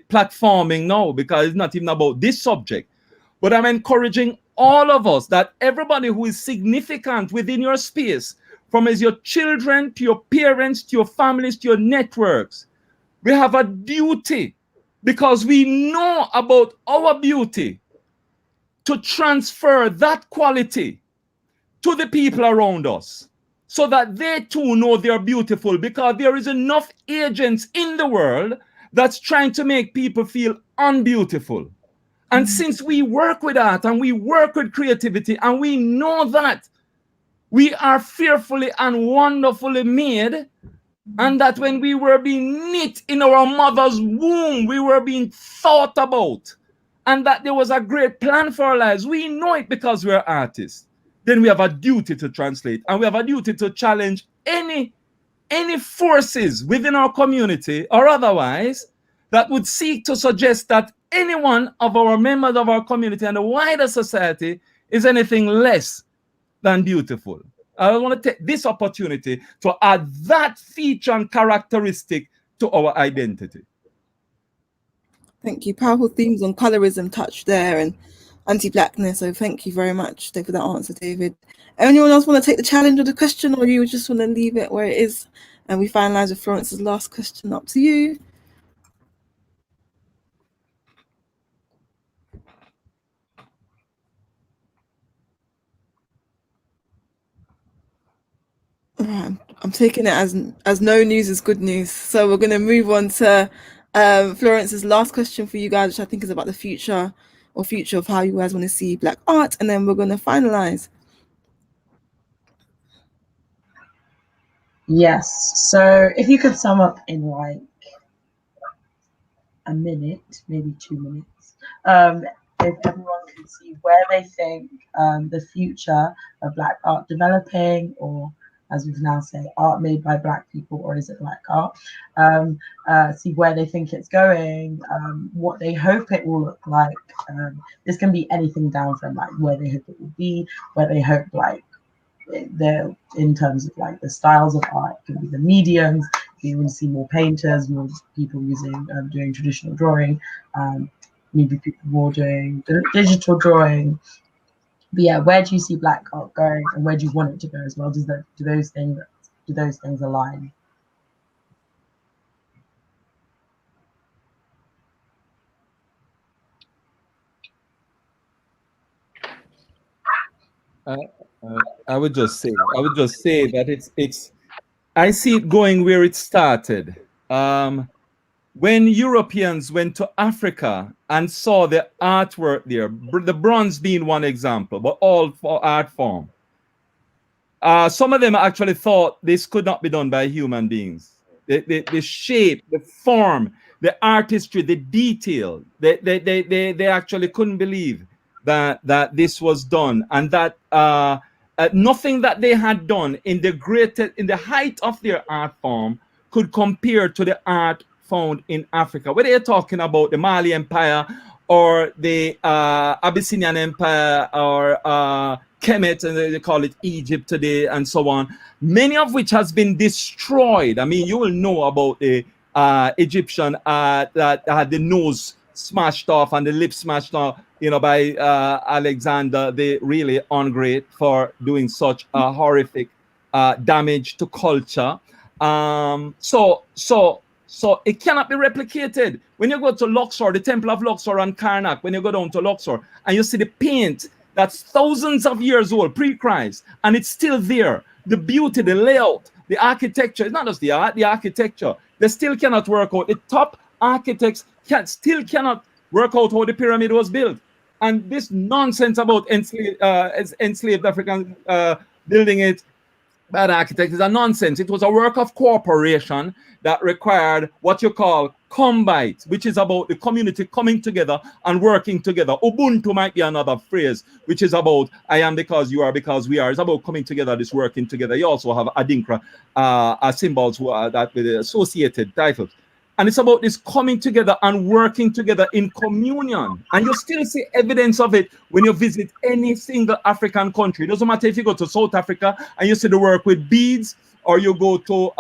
platforming now because it's not even about this subject. But I'm encouraging all of us, that everybody who is significant within your space, from as your children to your parents to your families to your networks, we have a duty, because we know about our beauty, to transfer that quality to the people around us, so that they too know they're beautiful, because there is enough agents in the world that's trying to make people feel unbeautiful. And since we work with art and we work with creativity, and we know that we are fearfully and wonderfully made, and that when we were being knit in our mother's womb, we were being thought about, and that there was a great plan for our lives, we know it because we're artists. Then we have a duty to translate, and we have a duty to challenge any forces within our community or otherwise that would seek to suggest that any one of our members of our community and the wider society is anything less than beautiful. I want to take this opportunity to add that feature and characteristic to our identity. Thank you. Powerful themes on colorism touched there, and anti-blackness. So thank you very much for that answer, David. Anyone else want to take the challenge of the question, or you just want to leave it where it is and we finalize with Florence's last question? Up to you. I'm taking it as no news is good news. So we're going to move on to Florence's last question for you guys, which I think is about the future of how you guys want to see black art, and then we're going to finalize. Yes. So if you could sum up in like a minute, maybe 2 minutes, if everyone could see where they think the future of black art developing, or as we've now said, art made by Black people, or is it Black art? See where they think it's going, what they hope it will look like. This can be anything down from like where they hope it will be, where they hope like they're in terms of like the styles of art, it can be the mediums. You want to see more painters, more people using doing traditional drawing, maybe people more doing digital drawing. But yeah, where do you see Black art going, and where do you want it to go as well? Do those things align? Uh, I would just say that it's I see it going where it started. When Europeans went to Africa and saw the artwork there, the bronze being one example, but all for art form. Some of them actually thought this could not be done by human beings. The shape, the form, the artistry, the detail, they actually couldn't believe that this was done, and that nothing that they had done in the height of their art form could compare to the art found in Africa. Whether you're talking about the Mali Empire or the Abyssinian Empire or Kemet, and they call it Egypt today, and so on, many of which has been destroyed. I mean, you will know about the Egyptian that had the nose smashed off and the lips smashed off, by Alexander, the really ungreat, for doing such horrific damage to culture. So it cannot be replicated. When you go to Luxor, the Temple of Luxor and Karnak, when you go down to Luxor and you see the paint that's thousands of years old, pre-Christ, and it's still there. The beauty, the layout, the architecture, it's not just the art, the architecture. They still cannot work out. The top architects still cannot work out how the pyramid was built. And this nonsense about enslaved Africans building it bad architect is a nonsense. It was a work of cooperation that required what you call combite, which is about the community coming together and working together. Ubuntu might be another phrase, which is about I am because you are because we are. It's about coming together, this working together. You also have Adinkra symbols who are that with the associated titles. And it's about this coming together and working together in communion. And you still see evidence of it when you visit any single African country. It doesn't matter if you go to South Africa and you see the work with beads, or you go to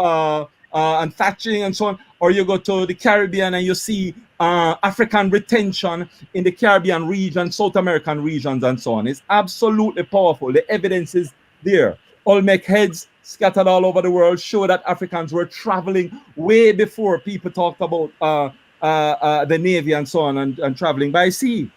and thatching and so on, or you go to the Caribbean and you see African retention in the Caribbean region, South American regions, and so on. It's absolutely powerful. The evidence is there. Olmec heads scattered all over the world show that Africans were traveling way before people talked about the Navy and so on, and traveling by sea.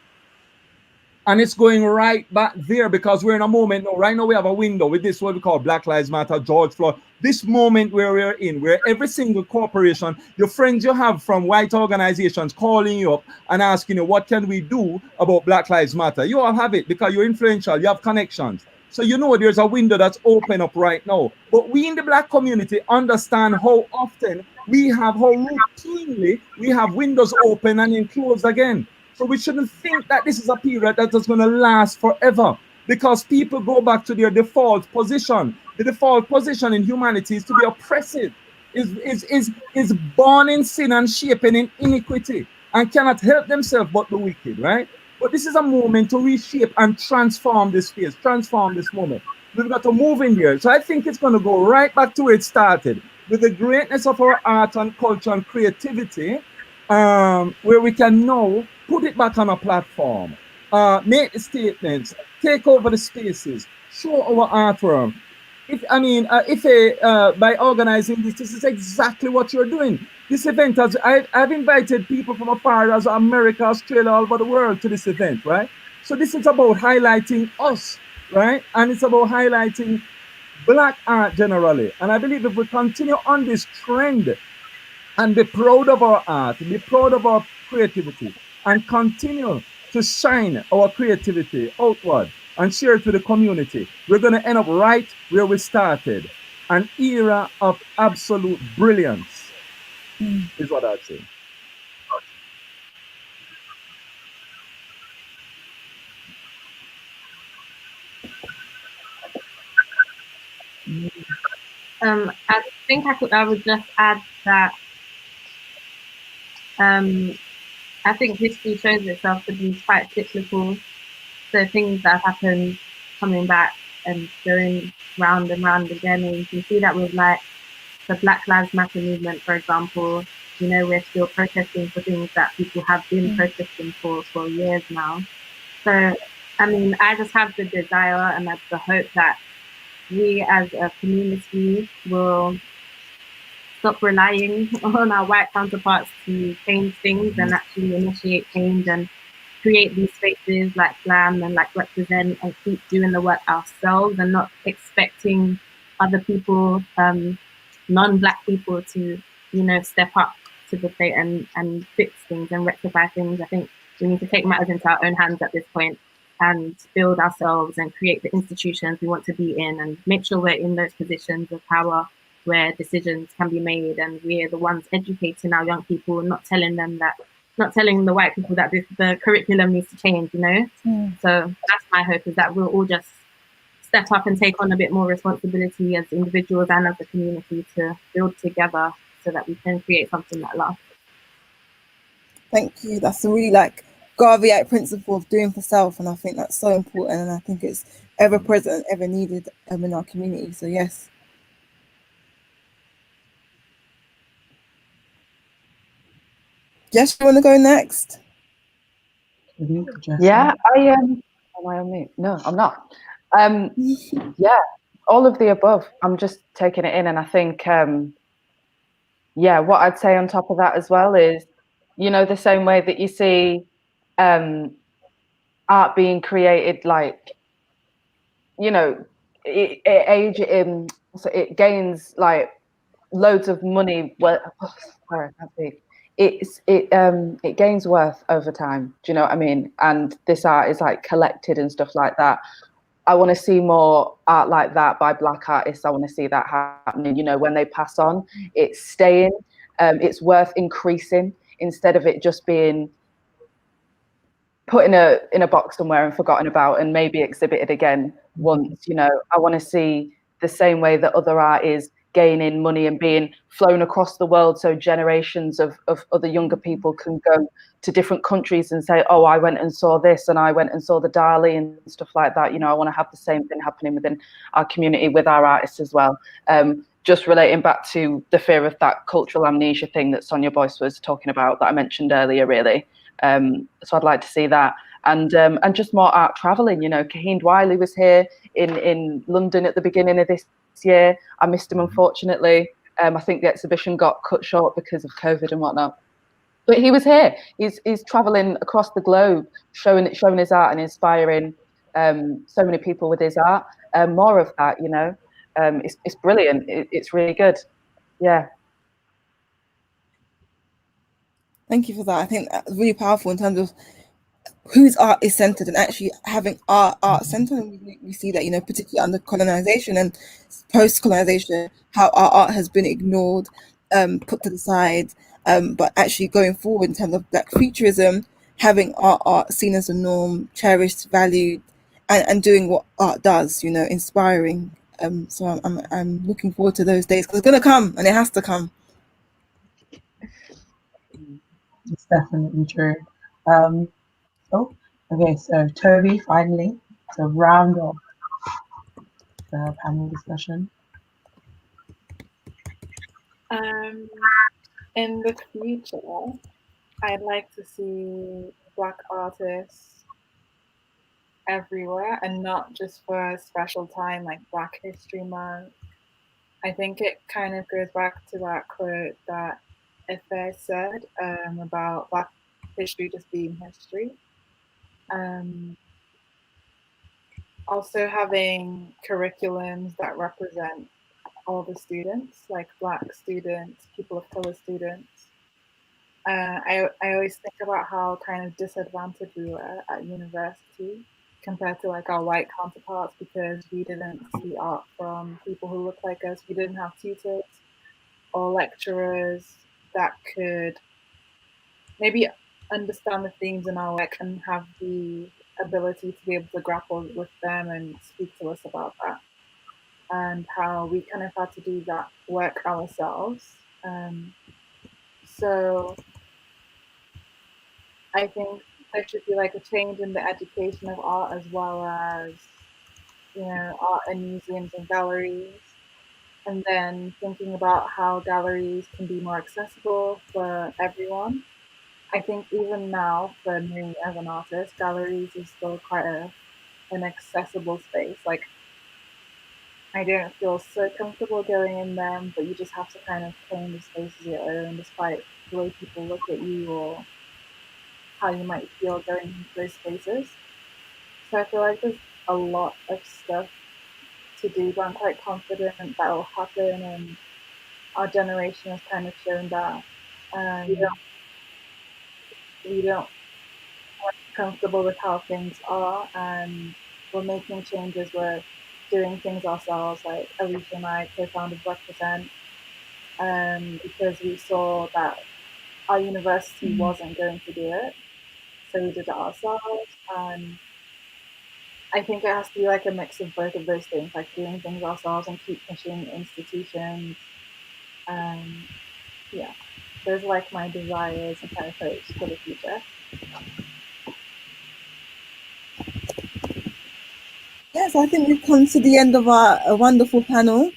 And it's going right back there because we're in a moment now. Right now we have a window with this, what we call Black Lives Matter, George Floyd. This moment where we're in, where every single corporation, your friends you have from white organizations calling you up and asking you, what can we do about Black Lives Matter? You all have it because you're influential, you have connections. So you know there's a window that's open up right now. But we in the Black community understand how often how routinely we have windows open and then closed again. So we shouldn't think that this is a period that is going to last forever, because people go back to their default position. The default position in humanity is to be oppressive, is born in sin and shapen in iniquity, and cannot help themselves but the wicked, right? But this is a moment to reshape and transform this space, transform this moment. We've got to move in here. So I think it's going to go right back to where it started, with the greatness of our art and culture and creativity, where we can now put it back on a platform, make the statements, take over the spaces, show our artwork. By organizing this is exactly what you're doing. This event, I've invited people from afar as America, Australia, all over the world to this event, right? So this is about highlighting us, right? And it's about highlighting Black art generally. And I believe if we continue on this trend and be proud of our art, be proud of our creativity, and continue to shine our creativity outward and share it with the community, we're going to end up right where we started. An era of absolute brilliance is what I'd say. I think I would just add that I think history shows itself to be quite cyclical. So things that have happened coming back and going round and round again. And you can see that with like the Black Lives Matter movement, for example. You know, we're still protesting for things that people have been protesting for years now. So, I mean, I just have the desire and the hope that we as a community will stop relying on our white counterparts to change things and actually initiate change and create these spaces like Glam and like represent and keep doing the work ourselves and not expecting other people, non-Black people to, you know, step up to the plate and fix things and rectify things. I think we need to take matters into our own hands at this point and build ourselves and create the institutions we want to be in and make sure we're in those positions of power where decisions can be made and we're the ones educating our young people, not telling the white people that the curriculum needs to change, you know? So that's my hope, is that we'll all just step up and take on a bit more responsibility as individuals and as a community to build together so that we can create something that lasts. Thank you. That's a really like Garveyite principle of doing for self, and I think that's so important, and I think it's ever present, ever needed in our community. So yes. Jess, you want to go next? Yeah, am I on mute? No, I'm not. Yeah, all of the above. I'm just taking it in, and I think yeah, what I'd say on top of that as well is, you know, the same way that you see art being created, like, you know, it gains like loads of money. Well, sorry, I can't speak. It gains worth over time. Do you know what I mean? And this art is like collected and stuff like that. I want to see more art like that by Black artists. I want to see that happening. You know, when they pass on, it's staying. It's worth increasing instead of it just being put in a box somewhere and forgotten about and maybe exhibited again once. You know, I want to see the same way that other art is gaining money and being flown across the world, so generations of other younger people can go to different countries and say, oh, I went and saw this and I went and saw the Dali and stuff like that. You know, I want to have the same thing happening within our community with our artists as well. Just relating back to the fear of that cultural amnesia thing that Sonia Boyce was talking about that I mentioned earlier, really. So I'd like to see that. And just more art traveling. You know, Cahind Wiley was here in London at the beginning of this year. I missed him, unfortunately. I think the exhibition got cut short because of COVID and whatnot. But he was here. He's traveling across the globe, showing his art and inspiring so many people with his art. More of that, you know. It's brilliant. It's really good. Yeah. Thank you for that. I think that's really powerful in terms of whose art is centered and actually having art centered. And we see that, you know, particularly under colonization and post-colonization, how our art has been ignored, put to the side. But actually going forward in terms of Black futurism, having our art seen as a norm, cherished, valued, and doing what art does, you know, inspiring. So I'm looking forward to those days, because it's gonna come and it has to come. It's definitely true. Okay, so Toby, finally, to round off the panel discussion. In the future, I'd like to see Black artists everywhere and not just for a special time like Black History Month. I think it kind of goes back to that quote that Ife said about Black history just being history. Also having curriculums that represent all the students, like Black students, people of color students. I always think about how kind of disadvantaged we were at university compared to like our white counterparts, because we didn't see art from people who look like us. We didn't have tutors or lecturers that could maybe understand the themes in our work and have the ability to be able to grapple with them and speak to us about that. and how we kind of had to do that work ourselves. So I think there should be like a change in the education of art, as well as, you know, art in museums and galleries. And then thinking about how galleries can be more accessible for everyone. I think even now, for me as an artist, galleries is still quite an accessible space. Like, I don't feel so comfortable going in them, but you just have to kind of claim the space as your own, despite the way people look at you or how you might feel going into those spaces. So I feel like there's a lot of stuff to do, but I'm quite confident that will happen. And our generation has kind of shown that we don't comfortable with how things are, and we're making changes. We're doing things ourselves. Like Alicia and I co-founded Represent, because we saw that our university wasn't going to do it, so we did it ourselves. And I think it has to be like a mix of both of those things, like doing things ourselves and keep pushing institutions. Yeah, those are like my desires and kind of hopes for the future. Yes, I think we've come to the end of our wonderful panel.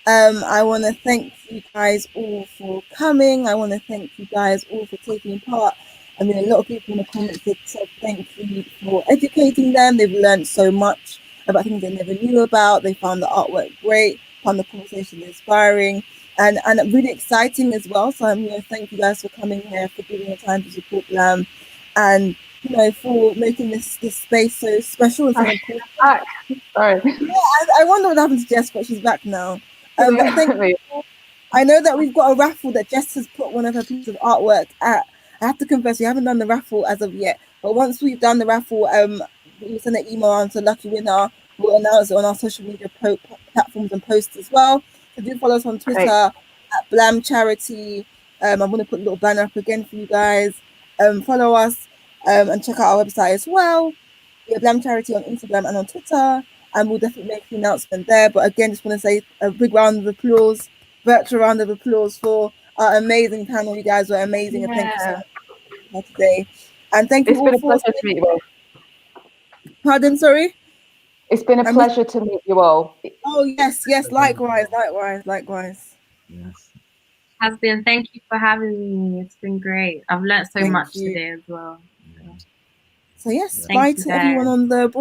I want to thank you guys all for coming. I want to thank you guys all for taking part. I mean, a lot of people in the comments have said thank you for educating them. They've learned so much about things they never knew about. They found the artwork great, found the conversation inspiring, and really exciting as well. So I'm going to thank you guys for coming here, for giving the time to support Glam, and you know, for making this space so special and so important. Sorry. Yeah, I wonder what happened to Jess, but she's back now. But thank you. I know that we've got a raffle that Jess has put one of her pieces of artwork at. I have to confess, we haven't done the raffle as of yet. But once we've done the raffle, we'll send an email on to lucky winner. We'll announce it on our social media platforms and posts as well. So do follow us on Twitter at Blam Charity. I'm going to put a little banner up again for you guys. Follow us and check out our website as well. We have Blam Charity on Instagram and on Twitter, and we'll definitely make the announcement there. But again, just want to say a big round of applause, virtual round of applause for our amazing panel. You guys were amazing, and thank you so much for today. And thank you It's all been a for. pleasure to meet you all. Pardon, sorry. It's been a pleasure to meet you all. Oh yes, likewise. Yes. Has been. Thank you for having me. It's been great. I've learned so much today as well. So yes, Thank bye you, to guys. everyone on the board.